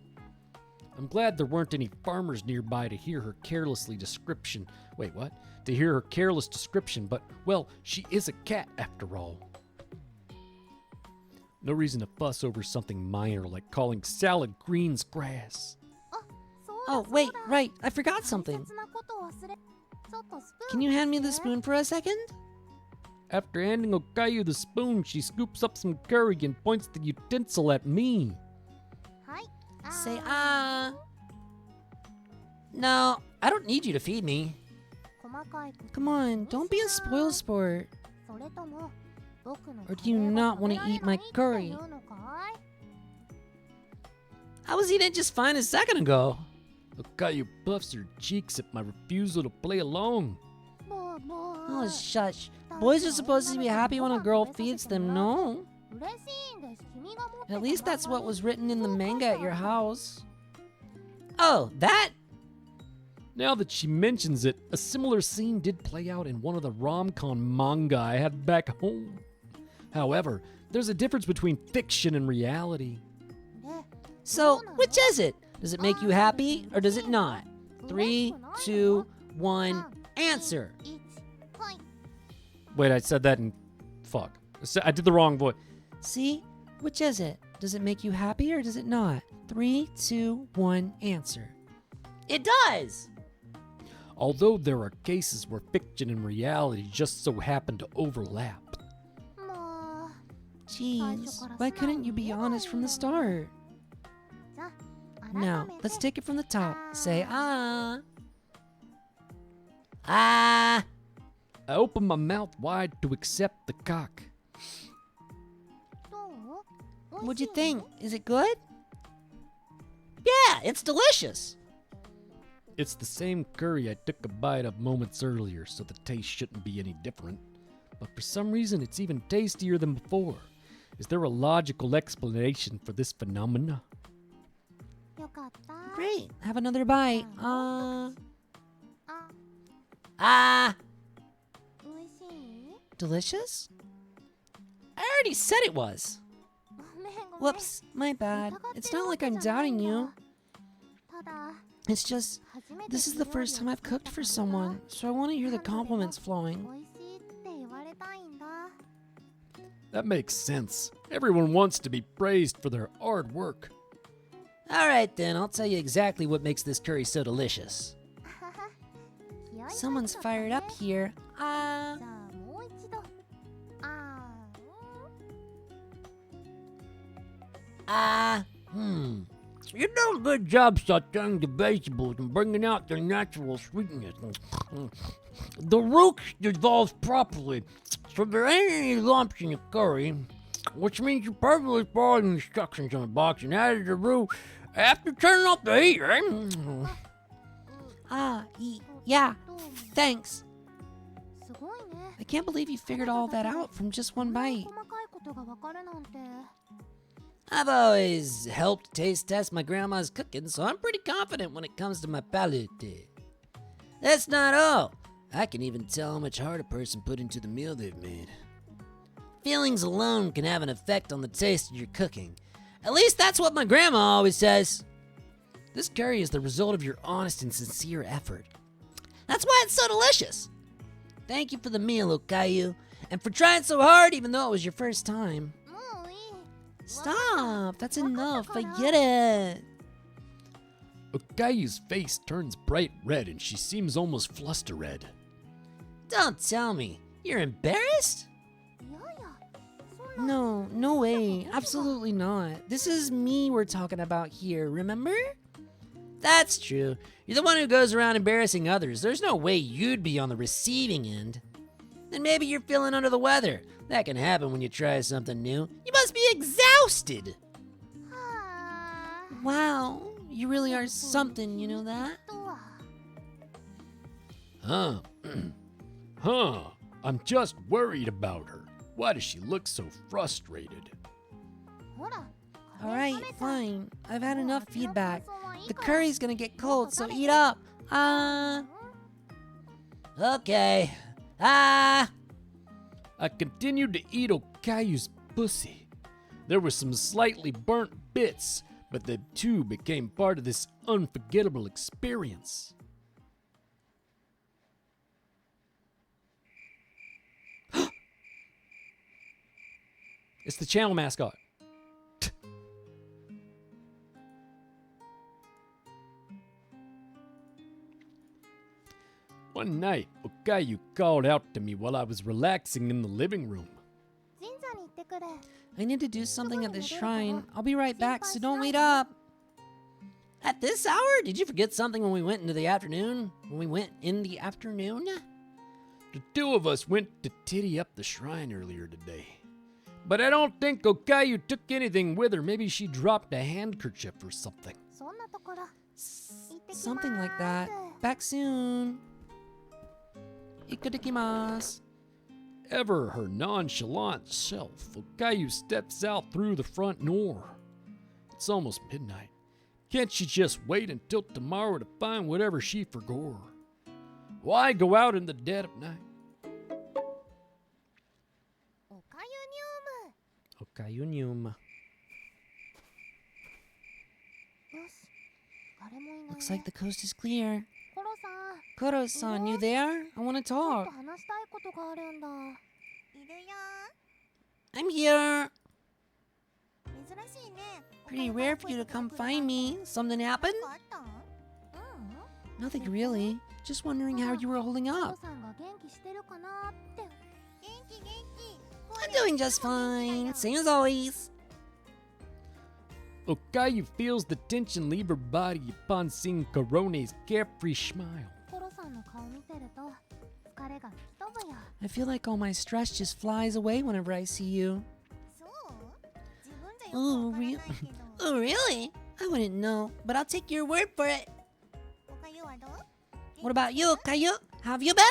I'm glad there weren't any farmers nearby to hear her carelessly description. Wait, what? To hear her careless description, but, well, she is a cat after all. No reason to fuss over something minor like calling salad greens grass. Oh, wait, right. I forgot something. Can you hand me the spoon for a second? After handing Okayu the spoon, she scoops up some curry and points the utensil at me. Say ah. No, I don't need you to feed me. Come on, don't be a spoil sport. Or do you not want to eat my curry? I was eating it just fine a second ago. Okayu puffs her cheeks at my refusal to play along. Oh, shush. Boys are supposed to be happy when a girl feeds them, no? At least that's what was written in the manga at your house. Oh, that? Now that she mentions it, a similar scene did play out in one of the rom-com manga I had back home. However, there's a difference between fiction and reality. So, which is it? Does it make you happy or does it not? 3, 2, 1, answer. Wait, I said that in... Fuck. I did the wrong voice. See? Which is it? Does it make you happy or does it not? 3, 2, 1, answer. It does! Although there are cases where fiction and reality just so happen to overlap. Jeez, why couldn't you be honest from the start? Now, let's take it from the top. Say ah. Ah. I open my mouth wide to accept the cock. What'd you think? Is it good? Yeah, it's delicious. It's the same curry I took a bite of moments earlier, so the taste shouldn't be any different. But for some reason, it's even tastier than before. Is there a logical explanation for this phenomena? Great, have another bite. Ah. Delicious? I already said it was. Whoops, my bad. It's not like I'm doubting you. It's just, this is the first time I've cooked for someone, so I want to hear the compliments flowing. That makes sense. Everyone wants to be praised for their hard work. Alright then, I'll tell you exactly what makes this curry so delicious. Someone's fired up here. You do a good job sauteing the vegetables and bringing out their natural sweetness. The roux dissolves properly, so there ain't any lumps in the curry, which means you perfectly followed the instructions on the box and added the roux after turning off the heat, right? Yeah, thanks. I can't believe you figured all that out from just one bite. I've always helped taste test my grandma's cooking, so I'm pretty confident when it comes to my palate. That's not all. I can even tell how much heart a person put into the meal they've made. Feelings alone can have an effect on the taste of your cooking. At least that's what my grandma always says. This curry is the result of your honest and sincere effort. That's why it's so delicious. Thank you for the meal, Okayu, and for trying so hard even though it was your first time. Stop! That's enough, I get it. Okayu's face turns bright red and she seems almost flustered. Don't tell me. You're embarrassed? No, no way. Absolutely not. This is me we're talking about here, remember? That's true. You're the one who goes around embarrassing others. There's no way you'd be on the receiving end. Then maybe you're feeling under the weather. That can happen when you try something new. You must be exhausted. Wow, you really are something, you know that? Huh. Huh. I'm just worried about her. Why does she look so frustrated? Alright, fine. I've had enough feedback. The curry's gonna get cold, so eat up. Okay. I continued to eat Okayu's pussy. There were some slightly burnt bits, but the two became part of this unforgettable experience. It's the channel mascot. One night, Okayu called out to me while I was relaxing in the living room. I need to do something at the shrine. I'll be right back, so don't wait up. At this hour? Did you forget something when we went into the afternoon? The two of us went to titty up the shrine earlier today. But I don't think Okayu took anything with her. Maybe she dropped a handkerchief or something. Something like that. Back soon. Ikutakimasu. Ever her nonchalant self, Okayu steps out through the front door. It's almost midnight. Can't she just wait until tomorrow to find whatever she forgot? Why go out in the dead of night? Okayu Nyumu. Looks like the coast is clear. Koro-san, you there? I want to talk. I'm here. Pretty rare for you to come find me. Something happened? Nothing really. Just wondering how you were holding up. I'm doing just fine. Same as always. Okayu feels the tension leave her body upon seeing Korone's carefree smile. I feel like all my stress just flies away whenever I see you. Oh, oh, really? I wouldn't know, but I'll take your word for it. What about you, Okayu? How have you been?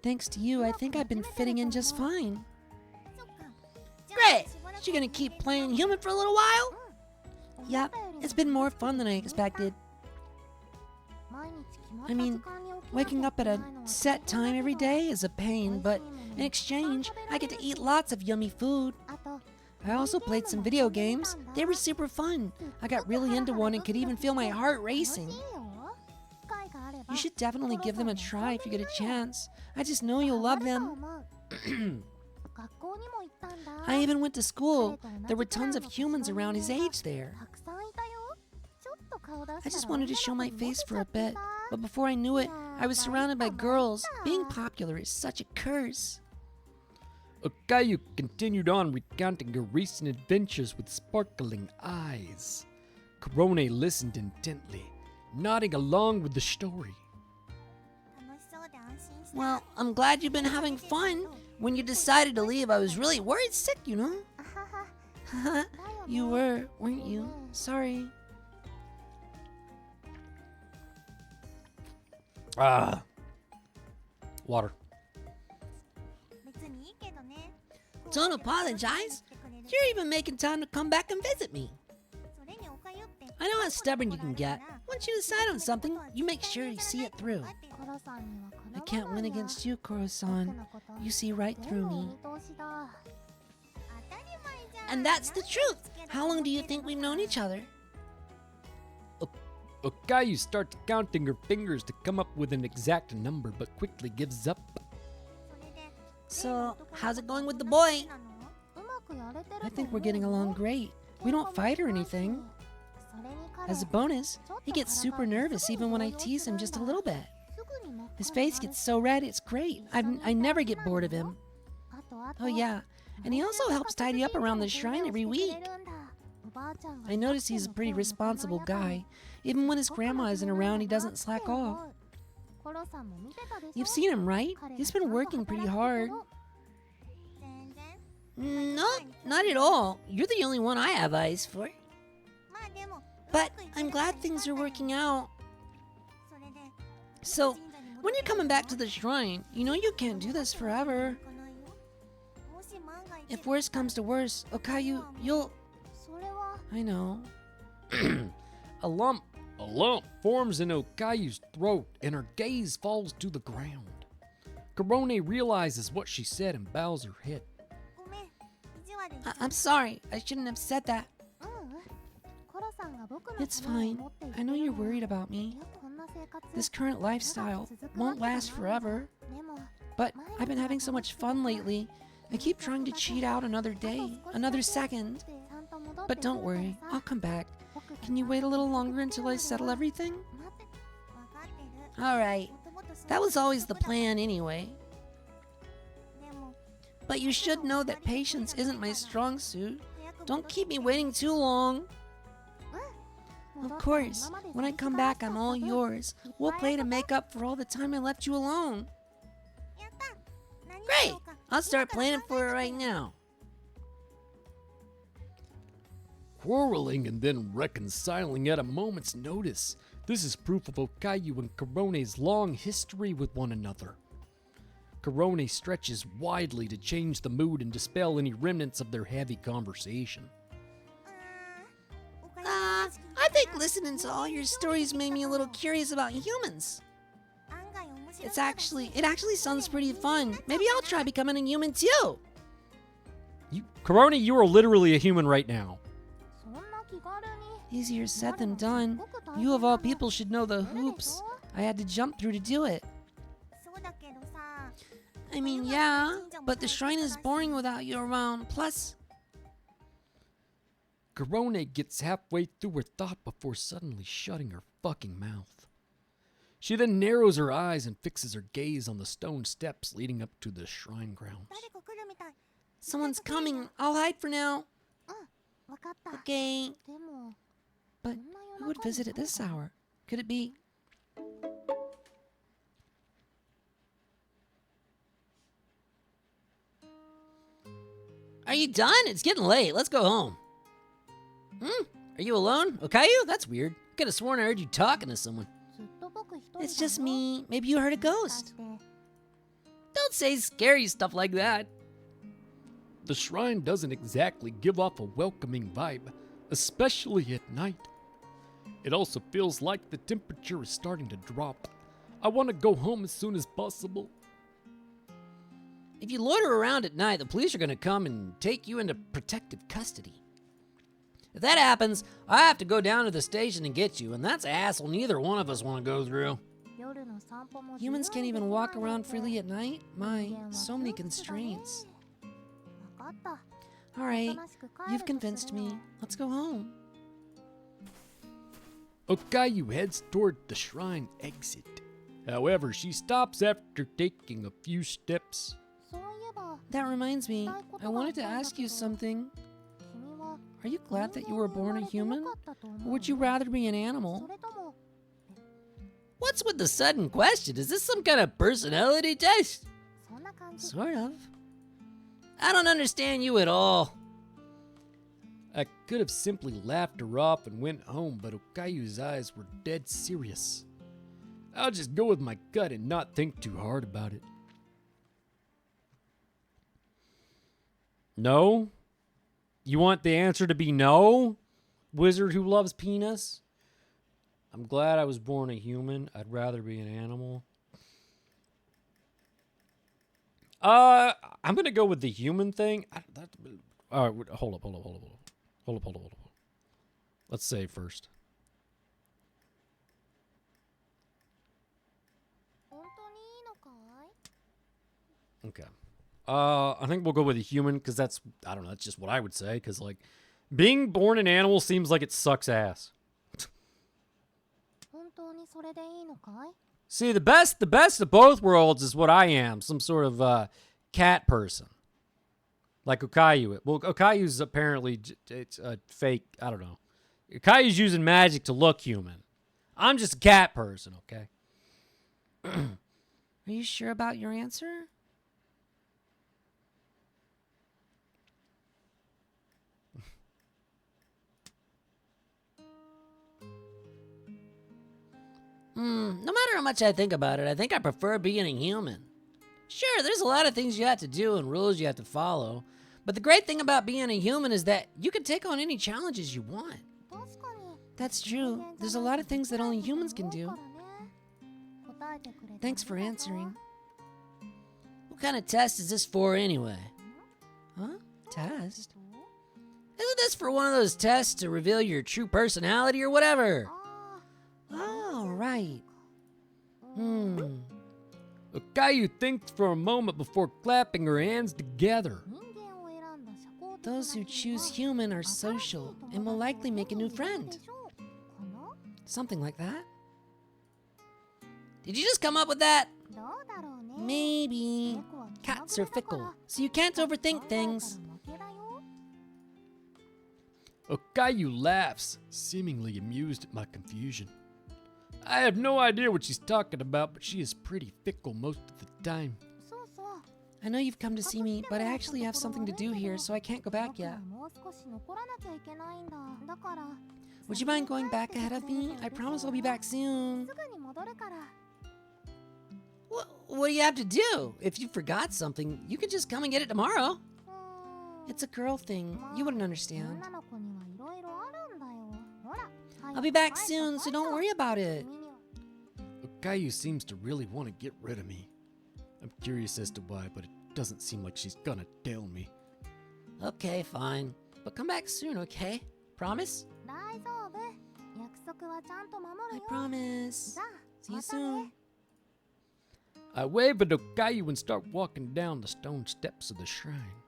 Thanks to you, I think I've been fitting in just fine. Great! You gonna keep playing human for a little while? Yep, it's been more fun than I expected. I mean, waking up at a set time every day is a pain, but in exchange, I get to eat lots of yummy food. I also played some video games. They were super fun. I got really into one and could even feel my heart racing. You should definitely give them a try if you get a chance. I just know you'll love them. I even went to school. There were tons of humans around his age there. I just wanted to show my face for a bit, but before I knew it, I was surrounded by girls. Being popular is such a curse. Okayu continued on recounting her recent adventures with sparkling eyes. Korone listened intently, nodding along with the story. Well, I'm glad you've been having fun. When you decided to leave, I was really worried sick, you know? You were, weren't you? Sorry. Water. Don't apologize. You're even making time to come back and visit me. I know how stubborn you can get. Once you decide on something, you make sure you see it through. I can't win against you, Koro-san. You see right through me. And that's the truth. How long do you think we've known each other? Okayu starts counting her fingers to come up with an exact number, but quickly gives up. So, how's it going with the boy? I think we're getting along great. We don't fight or anything. As a bonus, he gets super nervous even when I tease him just a little bit. His face gets so red, it's great. I never get bored of him. Oh yeah, and he also helps tidy up around the shrine every week. I notice he's a pretty responsible guy. Even when his grandma isn't around, he doesn't slack off. You've seen him, right? He's been working pretty hard. No, not at all. You're the only one I have eyes for. But I'm glad things are working out. So, when you're coming back to the shrine, you know you can't do this forever. If worse comes to worse, Okayu, you'll... I know. A lump forms in Okayu's throat, and her gaze falls to the ground. Korone realizes what she said and bows her head. I'm sorry. I shouldn't have said that. It's fine. I know you're worried about me. This current lifestyle won't last forever. But I've been having so much fun lately. I keep trying to cheat out another day, another second. But don't worry, I'll come back. Can you wait a little longer until I settle everything? Alright. That was always the plan anyway. But you should know that patience isn't my strong suit. Don't keep me waiting too long. Of course, when I come back, I'm all yours. We'll play to make up for all the time I left you alone. Great! I'll start planning for it right now. Quarreling and then reconciling at a moment's notice. This is proof of Okayu and Korone's long history with one another. Korone stretches widely to change the mood and dispel any remnants of their heavy conversation. I think listening to all your stories made me a little curious about humans. It actually sounds pretty fun. Maybe I'll try becoming a human too. Korone, you are literally a human right now. Easier said than done. You of all people should know the hoops I had to jump through to do it. I mean, yeah, but the shrine is boring without you around. Plus, Korone gets halfway through her thought before suddenly shutting her fucking mouth. She then narrows her eyes and fixes her gaze on the stone steps leading up to the shrine grounds. someone's coming. I'll hide for now. Okay. But who would visit at this hour? Could it be? Are you done? It's getting late. Let's go home. Are you alone? Okayu? That's weird. Could have sworn I heard you talking to someone. It's just me. Maybe you heard a ghost. Don't say scary stuff like that. The shrine doesn't exactly give off a welcoming vibe, especially at night. It also feels like the temperature is starting to drop. I want to go home as soon as possible. If you loiter around at night, the police are going to come and take you into protective custody. If that happens, I have to go down to the station and get you, and that's a hassle neither one of us want to go through. Humans can't even walk around freely at night? My, so many constraints. Alright, you've convinced me. Let's go home. Okayu heads toward the shrine exit. However, she stops after taking a few steps. That reminds me, I wanted to ask you something. Are you glad that you were born a human? Or would you rather be an animal? What's with the sudden question? Is this some kind of personality test? Sort of. I don't understand you at all. I could have simply laughed her off and went home, but Okayu's eyes were dead serious. I'll just go with my gut and not think too hard about it. No? You want the answer to be no? Wizard who loves penis? I'm glad I was born a human. I'd rather be an animal. I'm gonna go with the human thing. All right, hold up. Let's say first. Okay. I think we'll go with a human because that's, I don't know, that's just what I would say. Because, like, being born an animal seems like it sucks ass. See, the best of both worlds is what I am, some sort of cat person. Like Okayu. Well, Okayu's apparently it's a fake, I don't know. Okayu's using magic to look human. I'm just a cat person, okay? Are you sure about your answer? No matter how much I think about it, I think I prefer being a human. Sure, there's a lot of things you have to do and rules you have to follow, but the great thing about being a human is that you can take on any challenges you want. That's true. There's a lot of things that only humans can do. Thanks for answering. What kind of test is this for anyway? Huh? Test? Isn't this for one of those tests to reveal your true personality or whatever? Oh, right. Okayu thinks for a moment before clapping her hands together. Those who choose human are social and will likely make a new friend. Something like that. Did you just come up with that? Maybe. Cats are fickle, so you can't overthink things. Okayu laughs, seemingly amused at my confusion. I have no idea what she's talking about, but she is pretty fickle most of the time. I know you've come to see me, but I actually have something to do here, so I can't go back yet. Would you mind going back ahead of me? I promise I'll be back soon. What do you have to do? If you forgot something, you could just come and get it tomorrow. It's a girl thing. You wouldn't understand. I'll be back soon, so don't worry about it. Okayu seems to really want to get rid of me. I'm curious as to why, but it doesn't seem like she's gonna tell me. Okay, fine. But come back soon, okay? Promise? I promise. See you soon. I wave at Okayu and start walking down the stone steps of the shrine.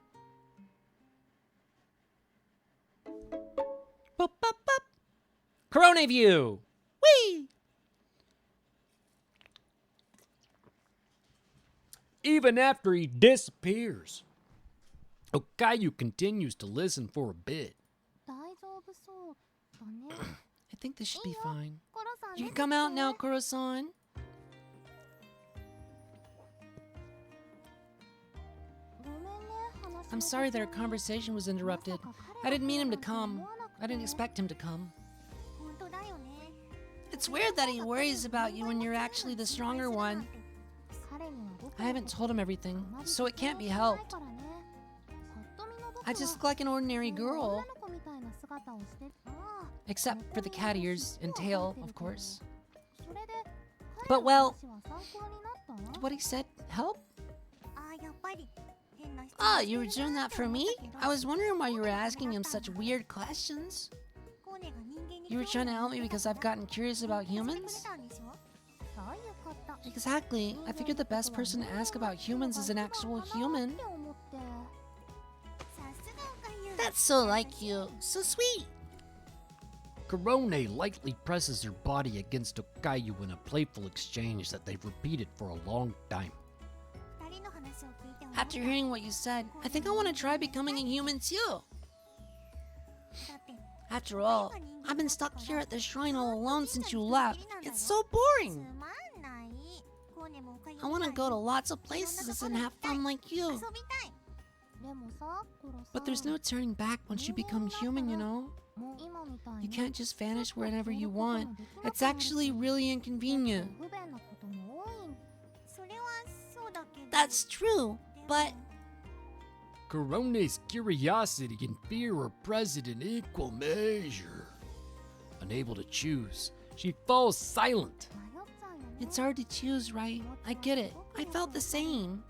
Boop, boop, boop. Corona view! Whee! Even after he disappears, Okayu continues to listen for a bit. I think this should be fine. You can come out now, Kuro-san. I'm sorry that our conversation was interrupted. I didn't mean him to come. I didn't expect him to come. It's weird that he worries about you when you're actually the stronger one. I haven't told him everything, so it can't be helped. I just look like an ordinary girl. Except for the cat ears and tail, of course. But well, what he said, help? Ah, you were doing that for me? I was wondering why you were asking him such weird questions. You were trying to help me because I've gotten curious about humans? Exactly. I figured the best person to ask about humans is an actual human. That's so like you. So sweet. Korone lightly presses her body against Okayu in a playful exchange that they've repeated for a long time. After hearing what you said, I think I want to try becoming a human too. After all, I've been stuck here at the shrine all alone since you left. It's so boring. I want to go to lots of places and have fun like you. But there's no turning back once you become human, you know? You can't just vanish whenever you want. It's actually really inconvenient. That's true, but Korone's curiosity and fear are present in equal measure. Unable to choose, she falls silent. it's hard to choose, right? I get it. I felt the same.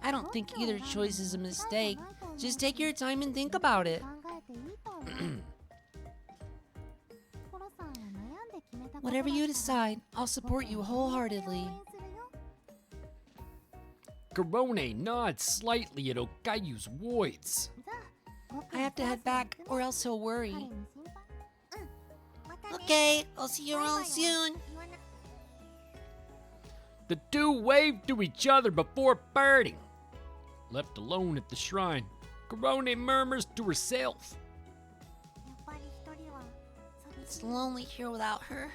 I don't think either choice is a mistake. Just take your time and think about it. Whatever you decide, I'll support you wholeheartedly. Korone nods slightly at Okayu's words. I have to head back, or else he'll worry. Okay, I'll see you around soon. The two wave to each other before parting. Left alone at the shrine, Korone murmurs to herself. やっぱり一人は寂し It's lonely here without her.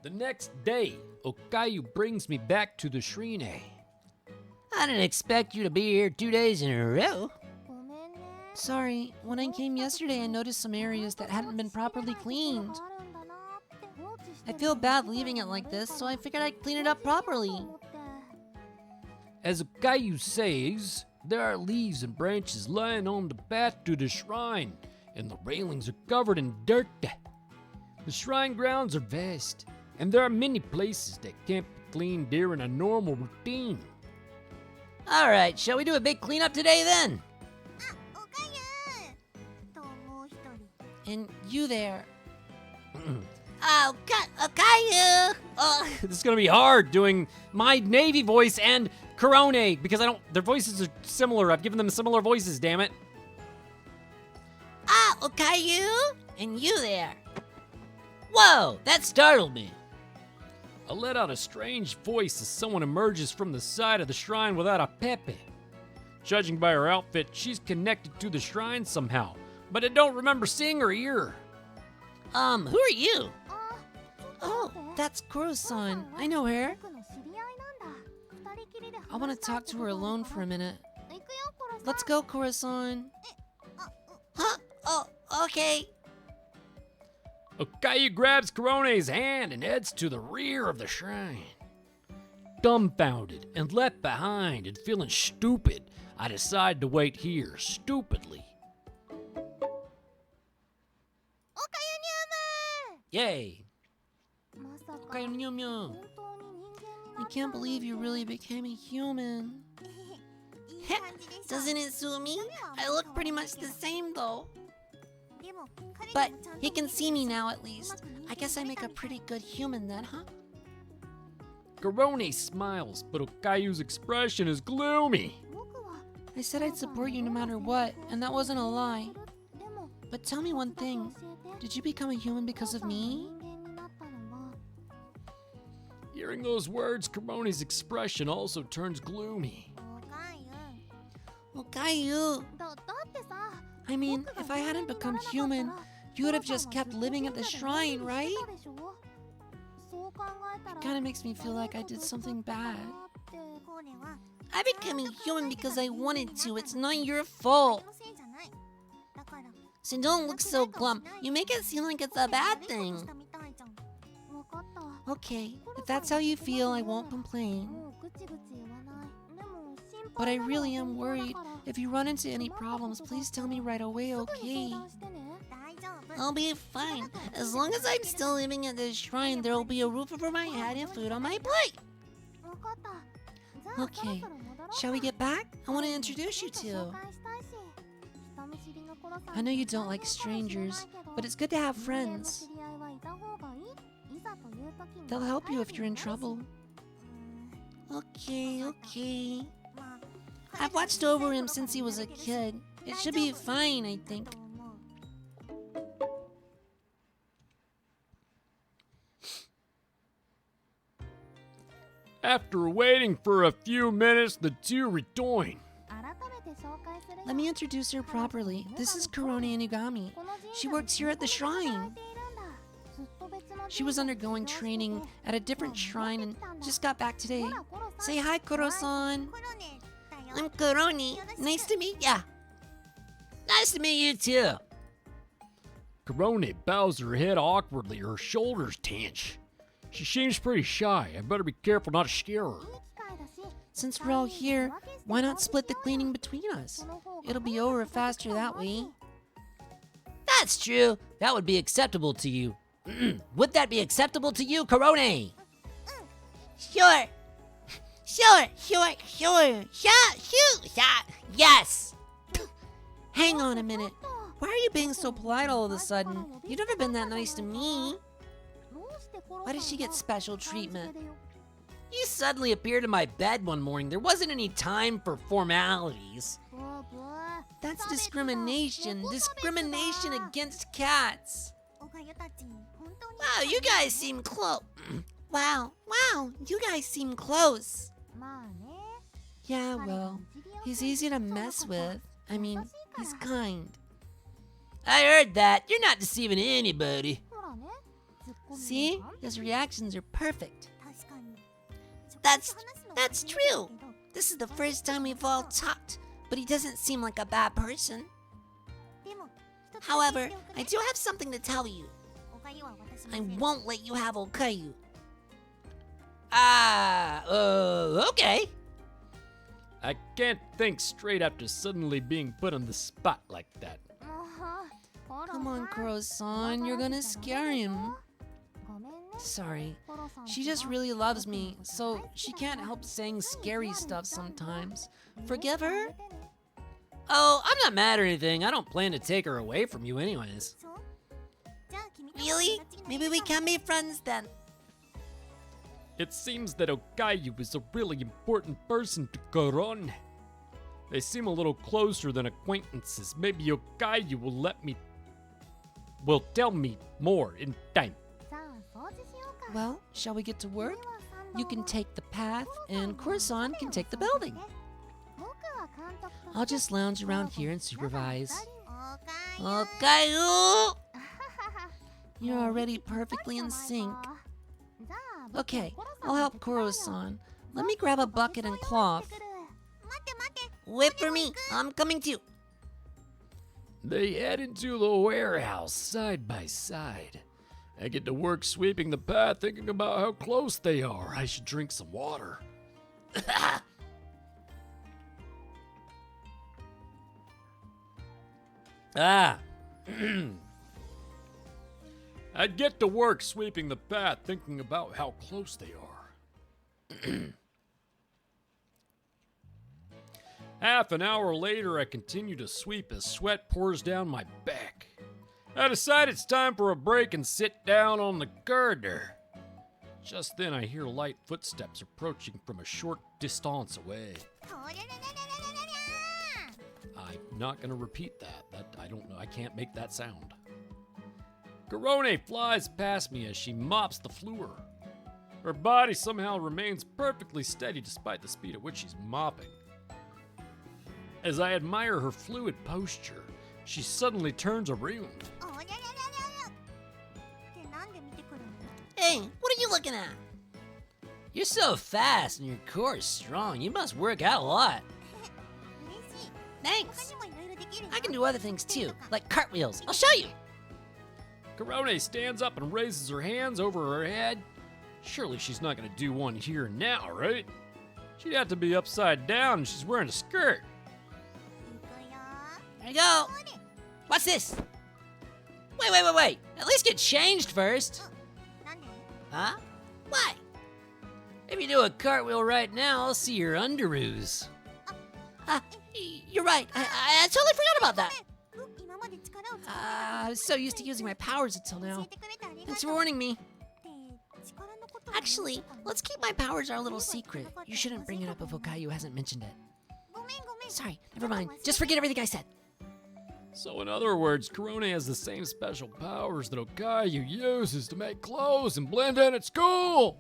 The next day, Okayu brings me back to the shrine. I didn't expect you to be here 2 days in a row. いごめんね Sorry, when I came yesterday, I noticed some areas that hadn't been properly cleaned. I feel bad leaving it like this, so I figured I'd clean it up properly. As Okayu says, there are leaves and branches lying on the path to the shrine, and the railings are covered in dirt. The shrine grounds are vast, and there are many places that can't be cleaned during a normal routine. Alright, shall we do a big cleanup today then? おかゆともう一人 And you there. Oh, Okayu! Oh, This is gonna be hard doing my Navy voice and Korone because their voices are similar. I've given them similar voices, damn it. Okayu! And you there. Whoa, that startled me. I let out a strange voice as someone emerges from the side of the shrine without a pepe. Judging by her outfit, she's connected to the shrine somehow, but I don't remember seeing her here. Who are you? あちょっと Oh, 待って that's Kuro-san. I know her. 僕の知り合いなんだ二人きりで I want to talk to her alone for a minute. 行くよコロさん Let's go, Kuro-san. Huh? Oh, okay. Okayu grabs Korone's hand and heads to the rear of the shrine. Dumbfounded and left behind and feeling stupid, I decide to wait here stupidly. おかゆ Yay. ニュームまさか Okayu Nyumu. 本当に人間にな I っちゃ can't う believe you really became a human. いい感じでしょ Doesn't it suit me? I look pretty much the same though. でも彼 But にもちゃんと he can see me now at う least. まく人 I 間 guess I に make な a れたみたい pretty good human then, huh? Korone smiles, but Okayu's expression is gloomy. 僕は I said I'd support you no matter what, and that wasn't a lie. でも But tell me one 一つ thing. 教えて Did you become a human because of 人 me? 間になったのは Hearing those words, Korone's expression also turns gloomy. おかゆ Okayu. だってさ I mean, if I hadn't become human, you would have just kept living at the shrine, right? Kinda makes me feel like I did something bad. I became a human because I wanted to. It's not your fault. So don't look so glum. You make it seem like it's a bad thing. Okay, if that's how you feel, I won't complain. But I really am worried. If you run into any problems, please tell me right away, okay? I'll be fine. As long as I'm still living at this shrine, there will be a roof over my head and food on my plate. Okay, shall we get back? I want to introduce you to. I know you don't like strangers, but it's good to have friends. They'll help you if you're in trouble. Okay. I've watched over him since he was a kid. It should be fine, I think. After waiting for a few minutes, the two rejoin. Let me introduce her properly. This is Korone Inugami. She works here at the shrine. She was undergoing training at a different shrine and just got back today. Say hi, Koro-san. I'm Koroni. Nice to meet ya. Nice to meet you too. Korone bows her head awkwardly, her shoulders tense. She seems pretty shy. I better be careful not to scare her. Since we're all here, why not split the cleaning between us? It'll be over faster that way. That's true. That would be acceptable to you. Would that be acceptable to you, Korone? Sure. Yes. Hang on a minute. Why are you being so polite all of a sudden? You've never been that nice to me. Why did she get special treatment? You suddenly appeared in my bed one morning. There wasn't any time for formalities. That's discrimination. Discrimination against cats. Wow, you guys seem close. Wow, you guys seem close. Yeah, well, he's easy to mess with. I mean, he's kind. I heard that. You're not deceiving anybody. See? His reactions are perfect. That's true. This is the first time we've all talked, but he doesn't seem like a bad person. However, I do have something to tell you. I won't let you have Okayu. Okay. I can't think straight after suddenly being put on the spot like that. Come on, Kuro-san, you're gonna scare him. Sorry, she just really loves me, so she can't help saying scary stuff sometimes. Forgive her? Oh, I'm not mad or anything. I don't plan to take her away from you anyways. Really? Maybe we can be friends then. It seems that Okayu is a really important person to Koron. They seem a little closer than acquaintances. Maybe Okayu will tell me more in time. Well, shall we get to work? You can take the path, and Kuro-san can take the building. I'll just lounge around here and supervise. Okayu! You're already perfectly in sync. Okay, I'll help Kuro-san. Let me grab a bucket and cloth. Wait for me, I'm coming too. They head into the warehouse side by side. I get to work sweeping the path, thinking about how close they are. I should drink some water. Ah. I get to work sweeping the path, thinking about how close they are. Half an hour later, I continue to sweep as sweat pours down my back. I decide it's time for a break and sit down on the girder. Just then, I hear light footsteps approaching from a short distance away. I'm not going to repeat that. I don't know. I can't make that sound. Garone flies past me as she mops the floor. Her body somehow remains perfectly steady despite the speed at which she's mopping. As I admire her fluid posture, she suddenly turns around. Hey, what are you looking at? You're so fast and your core is strong. You must work out a lot. Thanks. I can do other things too, like cartwheels. I'll show you. Garone stands up and raises her hands over her head. Surely she's not going to do one here and now, right? She'd have to be upside down and she's wearing a skirt. There you go. What's this? Wait. At least get changed first. Huh? Why? If you do a cartwheel right now, I'll see your underoos. You're right. I totally forgot about that. I was so used to using my powers until now. Thanks for warning me. Actually, let's keep my powers our little secret. You shouldn't bring it up if Okayu hasn't mentioned it. Sorry, never mind. Just forget everything I said. So in other words, Garone has the same special powers that Okayu uses to make clothes and blend in at school!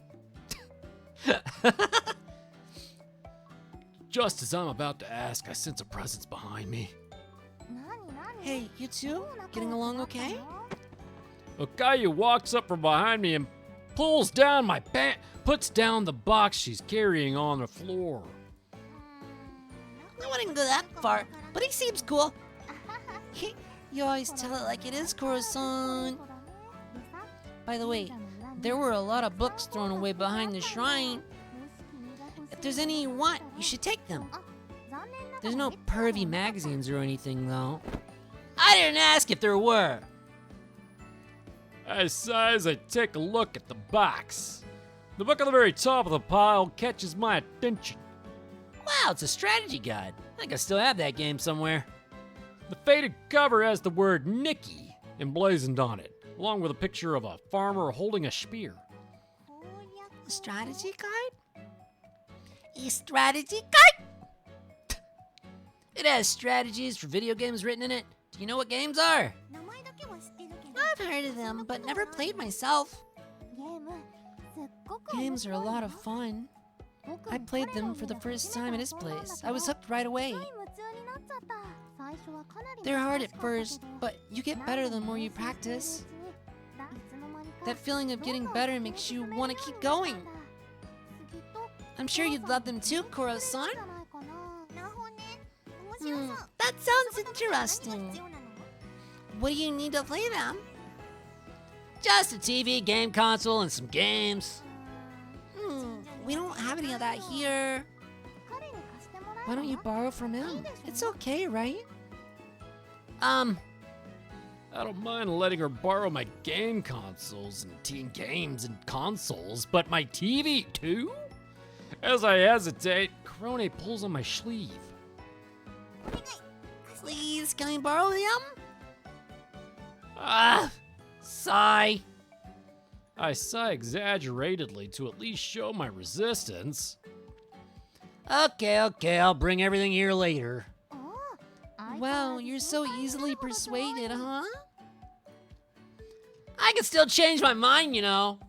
Just as I'm about to ask, I sense a presence behind me. Hey, you two? Getting along okay? Okayu walks up from behind me and pulls down my pant, puts down the box she's carrying on the floor. I wouldn't go that far, but he seems cool. You always tell it like it is, Kuro-san. By the way, there were a lot of books thrown away behind the shrine. If there's any you want, you should take them. There's no pervy magazines or anything, though. I didn't ask if there were. I sigh as I take a look at the box. The book on the very top of the pile catches my attention. Wow, it's a strategy guide. I think I still have that game somewhere. The faded cover has the word Nikki emblazoned on it, along with a picture of a farmer holding a spear. A strategy guide? A strategy guide? It has strategies for video games written in it. Do you know what games are? I've Heard of them, but never played myself. Games are a lot of fun. I played them for the first time at his place. I was hooked right away. They're hard at first, but you get better the more you practice. That feeling of getting better makes you want to keep going. I'm sure you'd love them too, Koro-san. That sounds interesting. What do you need to play them? Just a TV, game console, and some games. We don't have any of that here. Why don't you borrow from him? It's okay, right? I don't mind letting her borrow my game consoles and teen games and consoles, but my TV too? As I hesitate, Korone pulls on my sleeve. Please, can I borrow them? Sigh. I sigh exaggeratedly to at least show my resistance. Okay, I'll bring everything here later. Wow, you're so easily persuaded, huh? I can still change my mind, you know.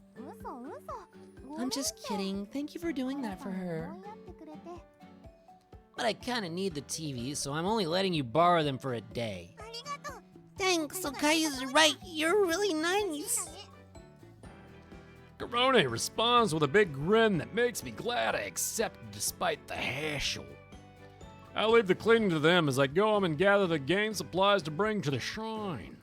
I'm just kidding. Thank you for doing that for her. But I kinda need the TV, so I'm only letting you borrow them for a day. Thanks, Okayu's right. You're really nice. Korone responds with a big grin that makes me glad I accepted despite the hassle. I leave the cleaning to them as I go home and gather the game supplies to bring to the shrine.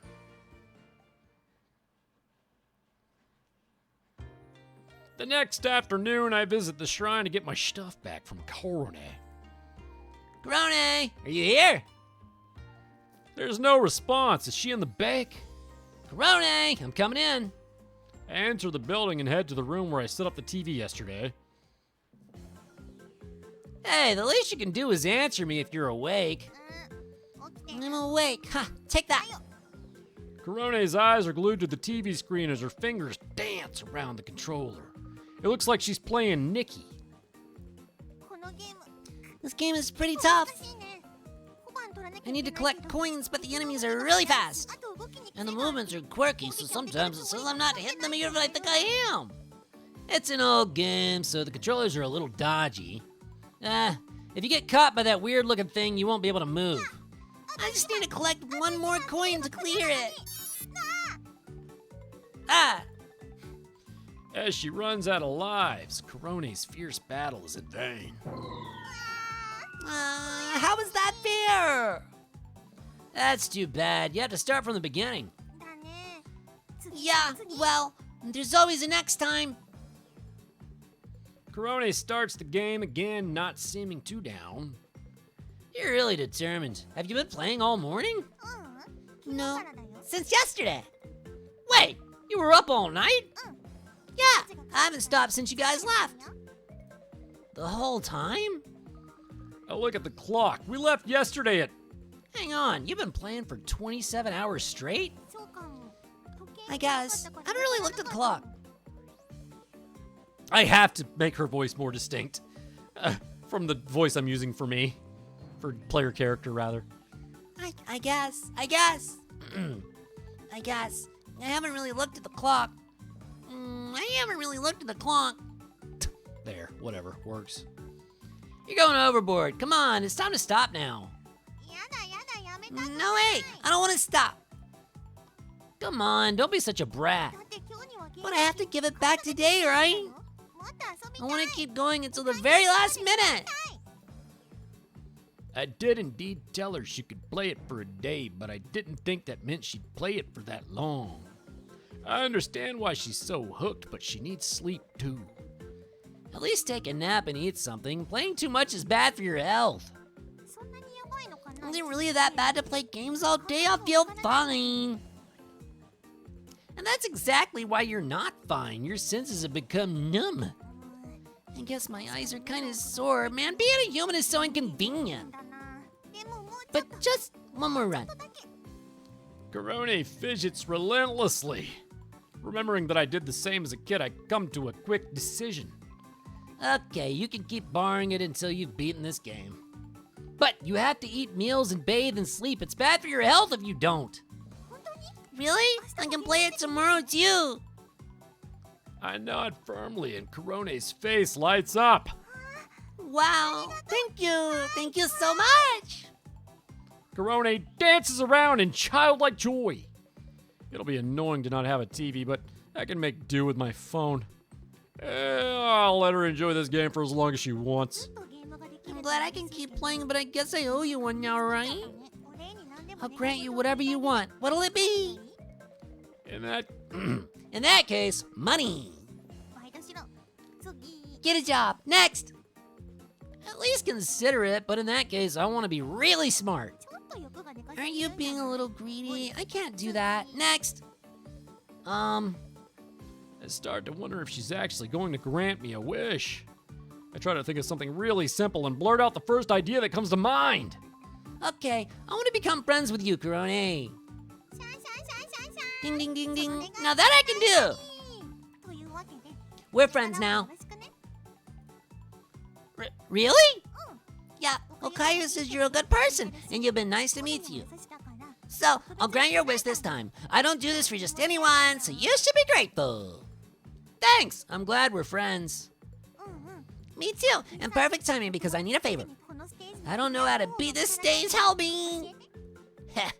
The next afternoon, I visit the shrine to get my stuff back from Korone. Korone, are you here? There's no response. Is she in the bank? Korone, I'm coming in. I enter the building and head to the room where I set up the TV yesterday. Hey, the least you can do is answer me if you're awake. I'm awake. Ha, take that. Korone's eyes are glued to the TV screen as her fingers dance around the controller. It looks like she's playing Nikki. This game is pretty tough. I need to collect coins, but the enemies are really fast. And the movements are quirky, so sometimes it says I'm not hitting them even if I think I am. It's an old game, so the controllers are a little dodgy. If you get caught by that weird looking thing, you won't be able to move. I just need to collect one more coin to clear it. Ah! As she runs out of lives, Korone's fierce battle is in vain. How is that fair? That's too bad. You have to start from the beginning. Yeah, well, there's always a next time. Korone starts the game again, not seeming too down. You're really determined. Have you been playing all morning? No, since yesterday. Wait, you were up all night? Yeah, I haven't stopped since you guys left. The whole time? I look at the clock. We left yesterday at... Hang on, you've been playing for 27 hours straight? I guess. I haven't really looked at the clock. I have to make her voice more distinct from the voice I'm using for me. For player character, rather. I guess. I guess. I haven't really looked at the clock. There, whatever, works. You're going overboard. Come on, it's time to stop now. No way, I don't want to stop. Come on, don't be such a brat. But I have to give it back today, right? I want to keep going until the very last minute. I did indeed tell her she could play it for a day, but I didn't think that meant she'd play it for that long. I understand why she's so hooked, but she needs sleep too. At least take a nap and eat something. Playing too much is bad for your health. Is it really that bad to play games all day? I'll feel fine. And that's exactly why you're not fine. Your senses have become numb. I guess my eyes are kind of sore. Man, being a human is so inconvenient. But just one more run. Korone fidgets relentlessly. Remembering that I did the same as a kid, I come to a quick decision. Okay, you can keep borrowing it until you've beaten this game. But you have to eat meals and bathe and sleep. It's bad for your health if you don't. Really? I can play it tomorrow too. I nod firmly and Kurone's face lights up. Wow, thank you. Thank you so much. Kurone dances around in childlike joy. It'll be annoying to not have a TV, but I can make do with my phone. I'll let her enjoy this game for as long as she wants. I'm glad I can keep playing, but I guess I owe you one now, right? I'll grant you whatever you want. What'll it be? In that In that case, money. Get a job. Next. At least consider it, but in that case, I want to be really smart. Aren't you being a little greedy? I can't do that. Next. I start to wonder if she's actually going to grant me a wish. I try to think of something really simple and blurt out the first idea that comes to mind. Okay, I want to become friends with you, Kurone. Ding, ding, ding, ding. Now that I can do. We're friends now. Really? Yeah, Okayu says you're a good person, and you've been nice to meet you. So, I'll grant your wish this time. I don't do this for just anyone, so you should be grateful. Thanks, I'm glad we're friends. Me too, and perfect timing because I need a favor. I don't know how to beat this stage, help me. Heh,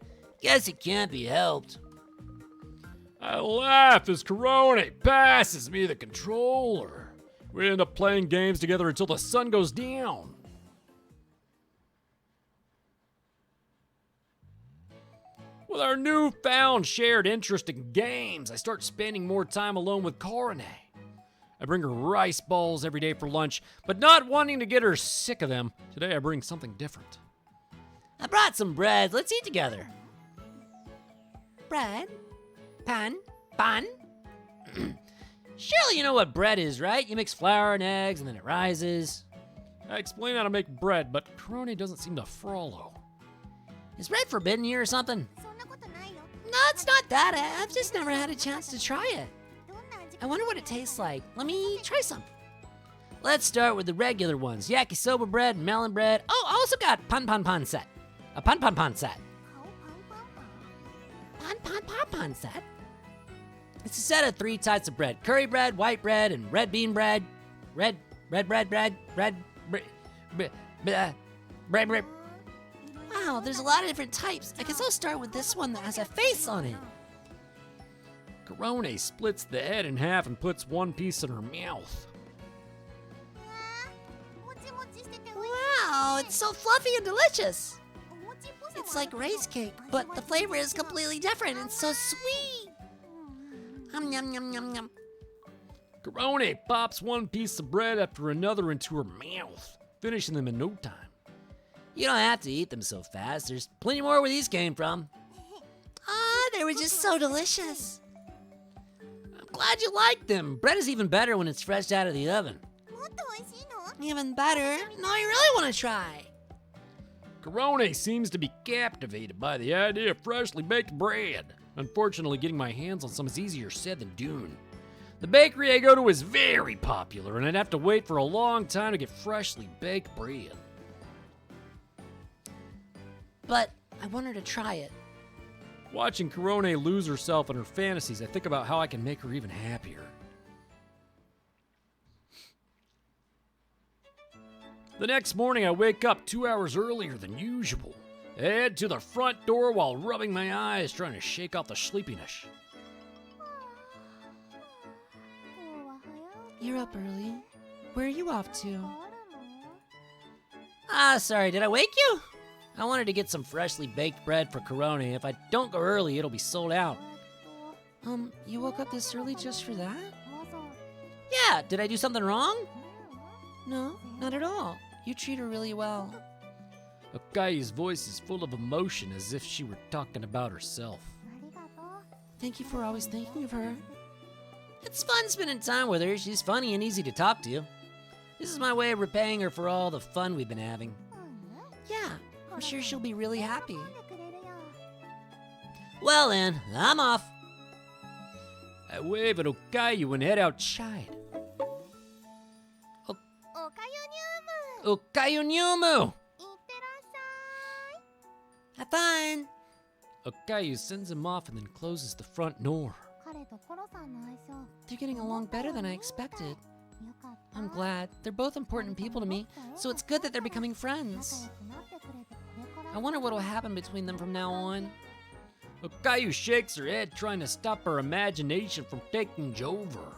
guess it can't be helped. I laugh as Kurone passes me the controller. We end up playing games together until the sun goes down. With our newfound shared interest in games, I start spending more time alone with Korone. I bring her rice balls every day for lunch, but not wanting to get her sick of them, today I bring something different. I brought some bread. Let's eat together. Bread? Pan? Pan? Surely you know what bread is, right? You mix flour and eggs and then it rises. I explain how to make bread, but Korone doesn't seem to follow. Is bread forbidden here or something? No, it's not that. I've just never had a chance to try it. I wonder what it tastes like. Let me try some. Let's start with the regular ones. Yakisoba bread, melon bread. Oh, I also got pan set. A pan set. Pan set? It's a set of 3 types of bread. Curry bread, white bread, and red bean bread. Bread. Wow, there's a lot of different types. I guess I'll start with this one that has a face on it. Korone splits the head in half and puts one piece in her mouth. Wow, it's so fluffy and delicious. It's like rice cake, but the flavor is completely different and so sweet. Yum, yum, yum, yum. Korone pops one piece of bread after another into her mouth, finishing them in no time. You don't have to eat them so fast. There's plenty more where these came from. They were just so delicious. I'm glad you liked them. Bread is even better when it's fresh out of the oven. Even better? No, I really want to try. Korone seems to be captivated by the idea of freshly baked bread. Unfortunately, getting my hands on some is easier said than done. The bakery I go to is very popular, and I'd have to wait for a long time to get freshly baked bread. But I want her to try it. Watching Korone lose herself in her fantasies, I think about how I can make her even happier. The next morning, I wake up 2 hours earlier than usual. I head to the front door while rubbing my eyes, trying to shake off the sleepiness. You're up early. Where are you off to? Sorry, did I wake you? I wanted to get some freshly baked bread for Korone. If I don't go early, it'll be sold out. You woke up this early just for that? Yeah, did I do something wrong? No, not at all. You treat her really well. Okayu's voice is full of emotion, as if she were talking about herself. Thank you for always thinking of her. It's fun spending time with her. She's funny and easy to talk to. This is my way of repaying her for all the fun we've been having. Yeah, I'm sure she'll be really happy. Well then, I'm off. I wave at Okayu and head outside. Okayu Nyumu! Have fun! Okayu sends him off and then closes the front door. 彼とコロさんの相性 They're getting along better than I expected. よかった I'm glad. They're both important people to me, so it's good that they're becoming 仲良 friends. くなってくれてこれから I wonder what'll happen between them from now on. Okayu shakes her head, trying to stop her imagination from taking over. 考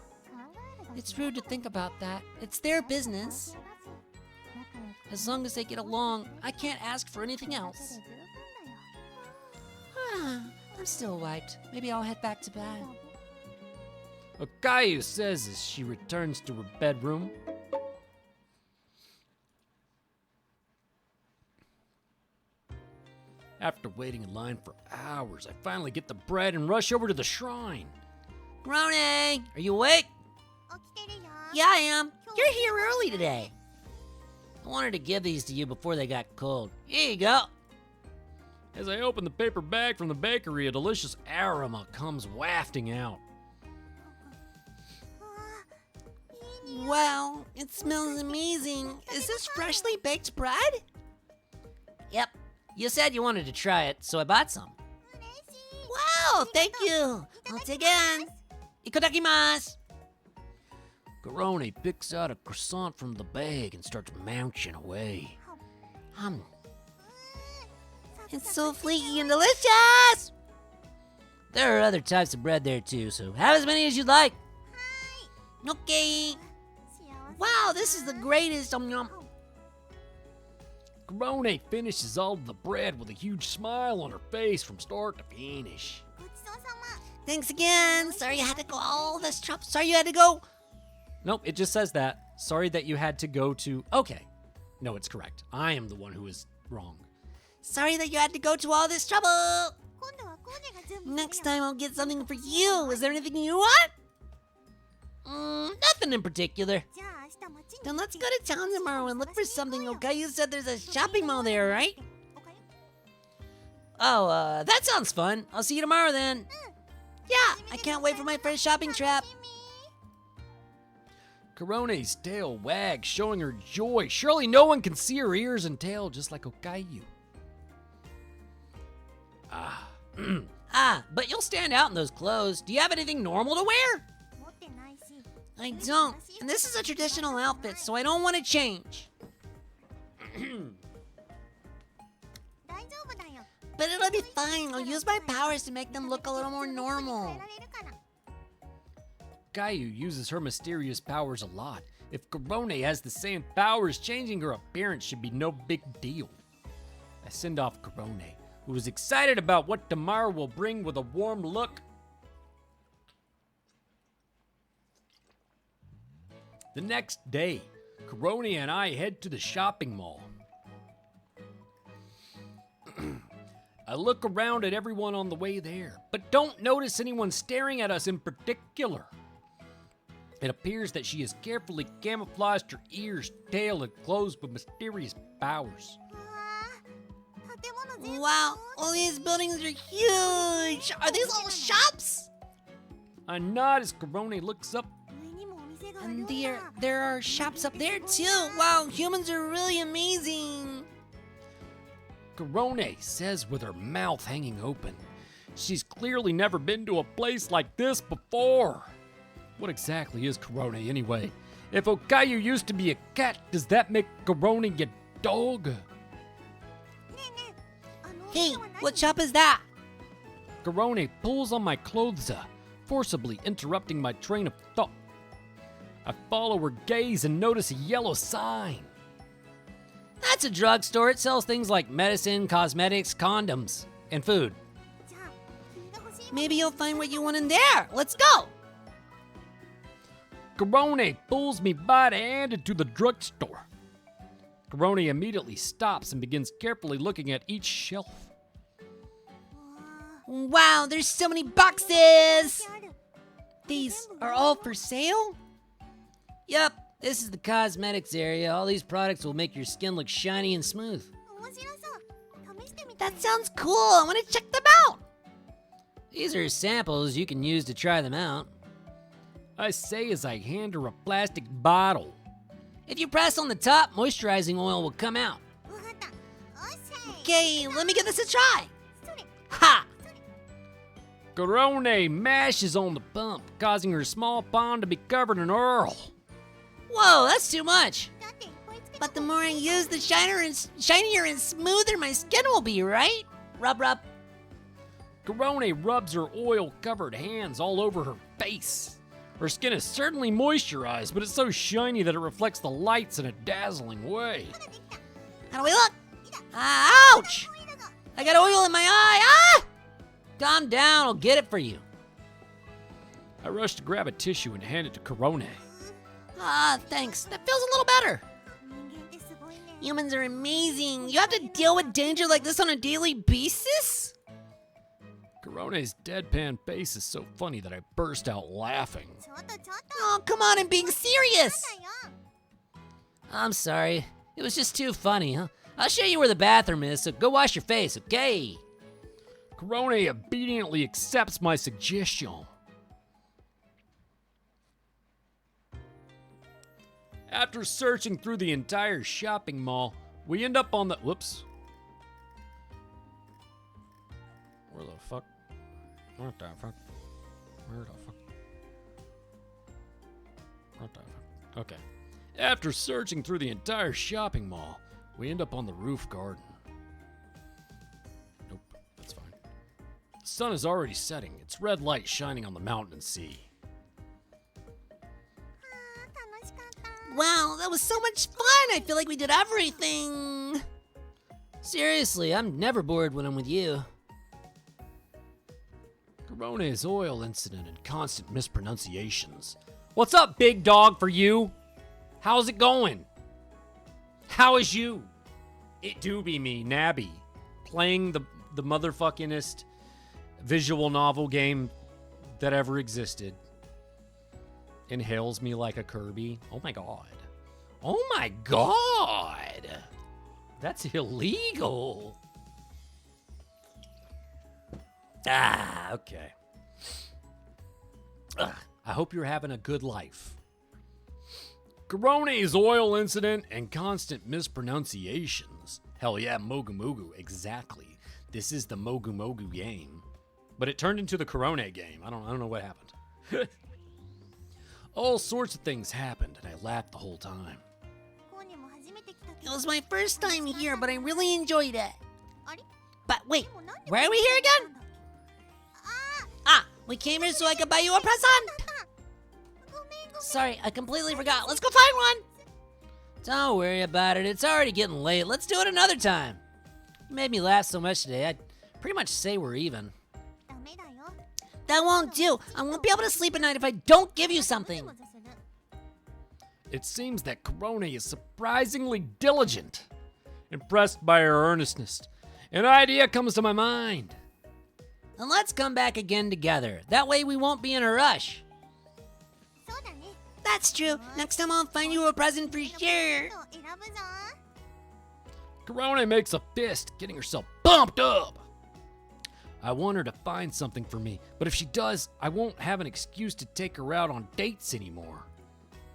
えるだけ It's rude to think about that. It's their business. 仲良く As long as they get along, I can't ask for anything だけ else. で十分だよ I'm still wiped. Maybe I'll head back to bed. Okayu says as she returns to her bedroom. After waiting in line for hours, I finally get the bread and rush over to the shrine. Grone, are you awake? 起きてるよ Yeah, I am. You're here early today. I wanted to give these to you before they got cold. Here you go. As I open the paper bag from the bakery, a delicious aroma comes wafting out. うわいい匂い Wow, it smells amazing. Is this freshly baked bread? Yep. You said you wanted to try it, so I bought some. 嬉しい Wow, thank you. I'll take it. Ikodakimasu. Garone picks out a croissant from the bag and starts munching away. It's so flaky and delicious. There are other types of bread there too, so have as many as you'd like. Okay. 幸せ Wow, this is the greatest. Yum. Garone finishes all of the bread with a huge smile on her face from start to finish. ごちそうさま Thanks again. Sorry you had to go all this trouble. Sorry you had to go. Nope, it just says that. Sorry that you had to go to. Okay. No, it's correct. I am the one who is wrong. Sorry that you had to go to all this trouble. 今度はコーネが準備するよ Next time I'll get something for you. Is there anything you want? Nothing in particular. じゃあ明日街に Then let's go to town tomorrow and look for something. Okay, you said there's a shopping mall there, right? おかゆ Oh, that sounds fun. I'll see you tomorrow then. Yeah, I can't wait for my first shopping trip. Garone's tail wags, showing her joy. Surely no one can see her ears and tail just like Okayu. But you'll stand out in those clothes. Do you have anything normal to wear? 持ってないし I don't. And this is a traditional outfit, so I don't want to change. 大丈夫だよ But it'll be fine. I'll use my powers to make them look a little more 変 normal. えられるから Okayu uses her mysterious powers a lot. If Garone has the same powers, changing her appearance should be no big deal. I send off Garone, who is excited about what tomorrow will bring with a warm look. The next day, Garone and I head to the shopping mall. I look around at everyone on the way there, but don't notice anyone staring at us in particular. It appears that she has carefully camouflaged her ears, tail, and clothes with mysterious powers. うわー建物全部 Wow, all these buildings are huge. Are these all shops? I nod as Garone looks up. 上にもお店がある And ん there, だ there are shops up there too. Wow, humans are really amazing. Garone says with her mouth hanging open. She's clearly never been to a place like this before. What exactly is Garone anyway? If Okayu used to be a cat, does that make Garone a dog? ねえねえあのお Hey, 店は何 what shop is that? Garone pulls on my clothes, forcibly interrupting my train of thought. I follow her gaze and notice a yellow sign. That's a drugstore. It sells things like medicine, cosmetics, condoms, and food. じゃあ君が欲しい Maybe you'll find what you want in there. Let's go. Garone pulls me by the hand into the drugstore. Garone immediately stops and begins carefully looking at each shelf. Wow, there's so many boxes. ある These are all for sale? Yep, this is the cosmetics area. All these products will make your skin look shiny and smooth. 面白そう試してみたい That sounds cool. I want to check them out. These are samples. You can use to try them out. I say as I hand her a plastic bottle. If you press on the top, moisturizing oil will come out. わかったおっしゃい Okay, let me give this a try. それ Ha! Korone mashes on the pump, causing her small pond to be covered in oil. Whoa, that's too much. だっていっぱいつけて But the more I use, the shinier and smoother my skin will be, right? Rub, rub. Korone rubs her oil-covered hands all over her face. Her skin is certainly moisturized, but it's so shiny that it reflects the lights in a dazzling way. How do we look? Ouch! I got oil in my eye. Ah! Calm down, I'll get it for you. I rush to grab a tissue and hand it to Korone. Ah, thanks. That feels a little better. 人間ってすごいね Humans are amazing. You have to deal with danger like this on a daily basis? Korone's deadpan face is so funny that I burst out laughing. ちょっとちょっと Oh, come on, I'm being serious. だよ I'm sorry. It was just too funny, huh? I'll show you where the bathroom is, so go wash your face, okay? Korone obediently accepts my suggestion. After searching through the entire shopping mall, we end up on the... Whoops. Where the fuck? What the fuck? Where the fuck? What the fuck? Okay. After searching through the entire shopping mall, we end up on the roof garden. Nope, that's fine. The sun is already setting, its red light shining on the mountain and sea. 楽しかった Wow, that was so much fun. I feel like we did everything. Seriously, I'm never bored when I'm with you. Korone's oil incident and constant mispronunciations. What's up, big dog, for you? How's it going? How is you? It do be me, Nabby, playing the motherfuckingest visual novel game that ever existed. Inhales me like a Kirby. Oh my god. Oh my god. That's illegal. Ah, okay. Ugh, I hope you're having a good life. Korone's oil incident and constant mispronunciations. Hell yeah, Mogu Mogu, exactly. This is the Mogu Mogu game. But it turned into the Korone game. I don't know what happened. All sorts of things happened, and I laughed the whole time. ここにも初めて来たけ It ど was my first time here, but I really enjoyed it. あれ But wait, でもなんで where are we here again? あ Ah, we came here so I could buy you a present. ごめんごめん Sorry, I completely forgot. Let's go find one. Don't worry about it. It's already getting late. Let's do it another time. You made me laugh so much today. I'd pretty much say we're even. ダメだよ That won't do. I won't be able to sleep at night if I don't give you ムズ something. ムズする It seems that Korone is surprisingly diligent. Impressed by her earnestness, an idea comes to my mind. And let's come back again together. That way we won't be in a rush. そうだね That's true. Next time I'll find you a present for プレ sure. ゼント選ぶぞ Korone makes a fist, getting herself pumped up. I want her to find something for me, but if she does, I won't have an excuse to take her out on dates anymore.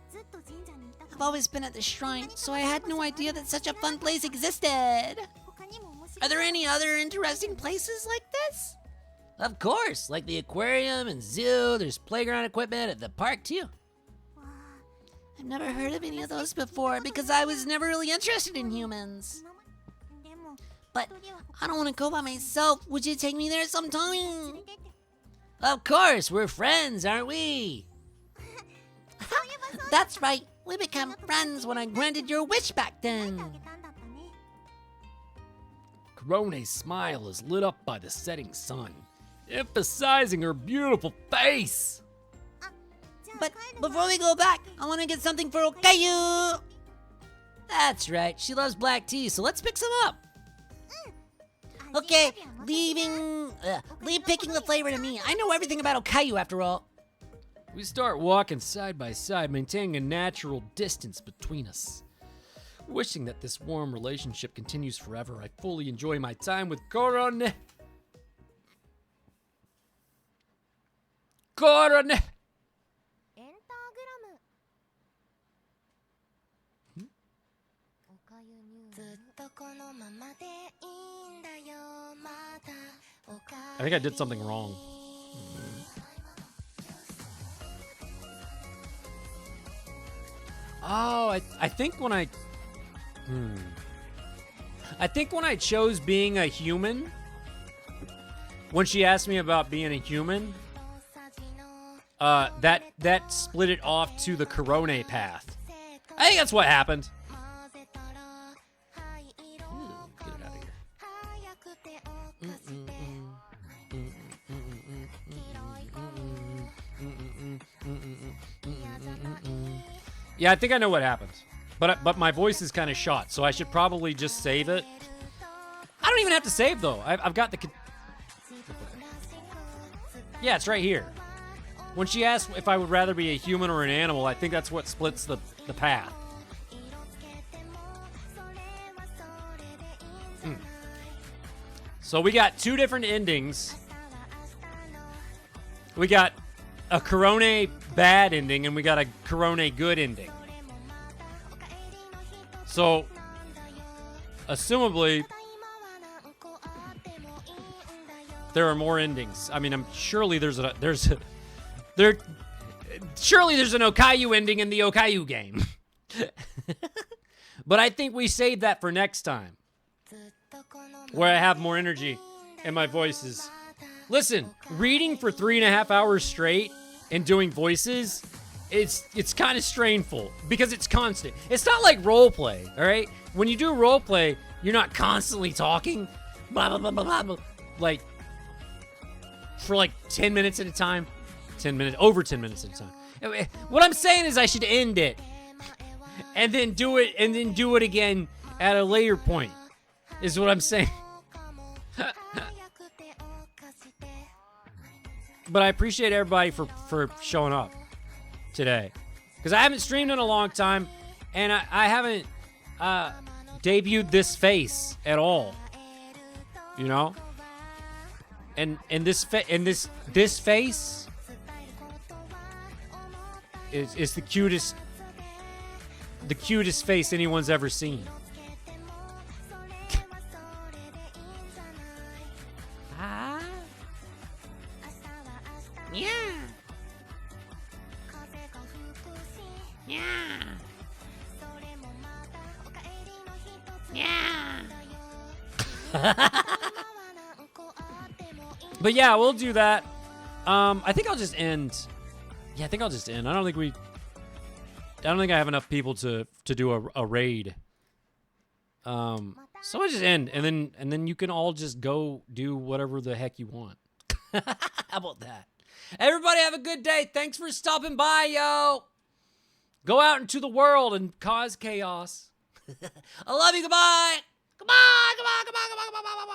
ずっと神社にいたか I've ら always been at the shrine, so I had no idea that such a fun place existed. 他にも面白 Are い there any other interesting places like this? Of course, like the aquarium and zoo. There's playground equipment at the park too. わ I've never heard of any of those before because I was never really interested in humans. 今までも But 一人は I don't want to go by myself. Would you take me there 連 sometime? れてって Of course, we're friends, aren't we? そういえばそう That's right. We became friends when I granted your wish back 書いてあ then. げたんだったね Korone's smile is lit up by the setting sun, emphasizing her beautiful face. じゃあ But 帰るわ before we go back, I want to get something for Okayu. That's right. She loves black tea, so let's pick some up. Okay, leave picking the flavor to me. I know everything about Okayu after all. We start walking side by side, maintaining a natural distance between us. Wishing that this warm relationship continues forever, I fully enjoy my time with Korone. Korone! エンターグラムおかゆニューずっとこのままでいいんだよまだおか I think I did something wrong. Oh, I think when I think when I chose being a human, when she asked me about being a human, that split it off to the Corone path. I think that's what happened. Get it out of here. Yeah, I think I know what happened. But my voice is kind of shot, so I should probably just save it. I don't even have to save, though. I've got the... Yeah, it's right here. When she asked if I would rather be a human or an animal, I think that's what splits the path. So we got two different endings. We got a Corone bad ending, and we got a Corone good ending. So, assumably, there are more endings. I mean, surely there's an Okayu ending in the Okayu game. But I think we saved that for next time, where I have more energy and my voices. Listen, reading for 3.5 hours straight and doing voices, it's kind of strainful because it's constant. It's not like role play, all right? When you do role play, you're not constantly talking, blah blah blah blah blah, like for like 10 minutes at a time, over 10 minutes at a time. What I'm saying is I should end it and then do it again at a later point. Is what I'm saying. But I appreciate everybody for showing up today, because I haven't streamed in a long time, and I haven't debuted this face at all, you know. And this face is the cutest face anyone's ever seen. Yeah. Yeah. Yeah. But yeah, we'll do that. I think I'll just end. Yeah, I think I'll just end. I don't think I have enough people to do a raid. So I just end, and then you can all just go do whatever the heck you want. How about that? Everybody have a good day. Thanks for stopping by, yo. Go out into the world and cause chaos. I love you. Goodbye. Goodbye. Goodbye. Goodbye. Goodbye. Goodbye. Goodbye.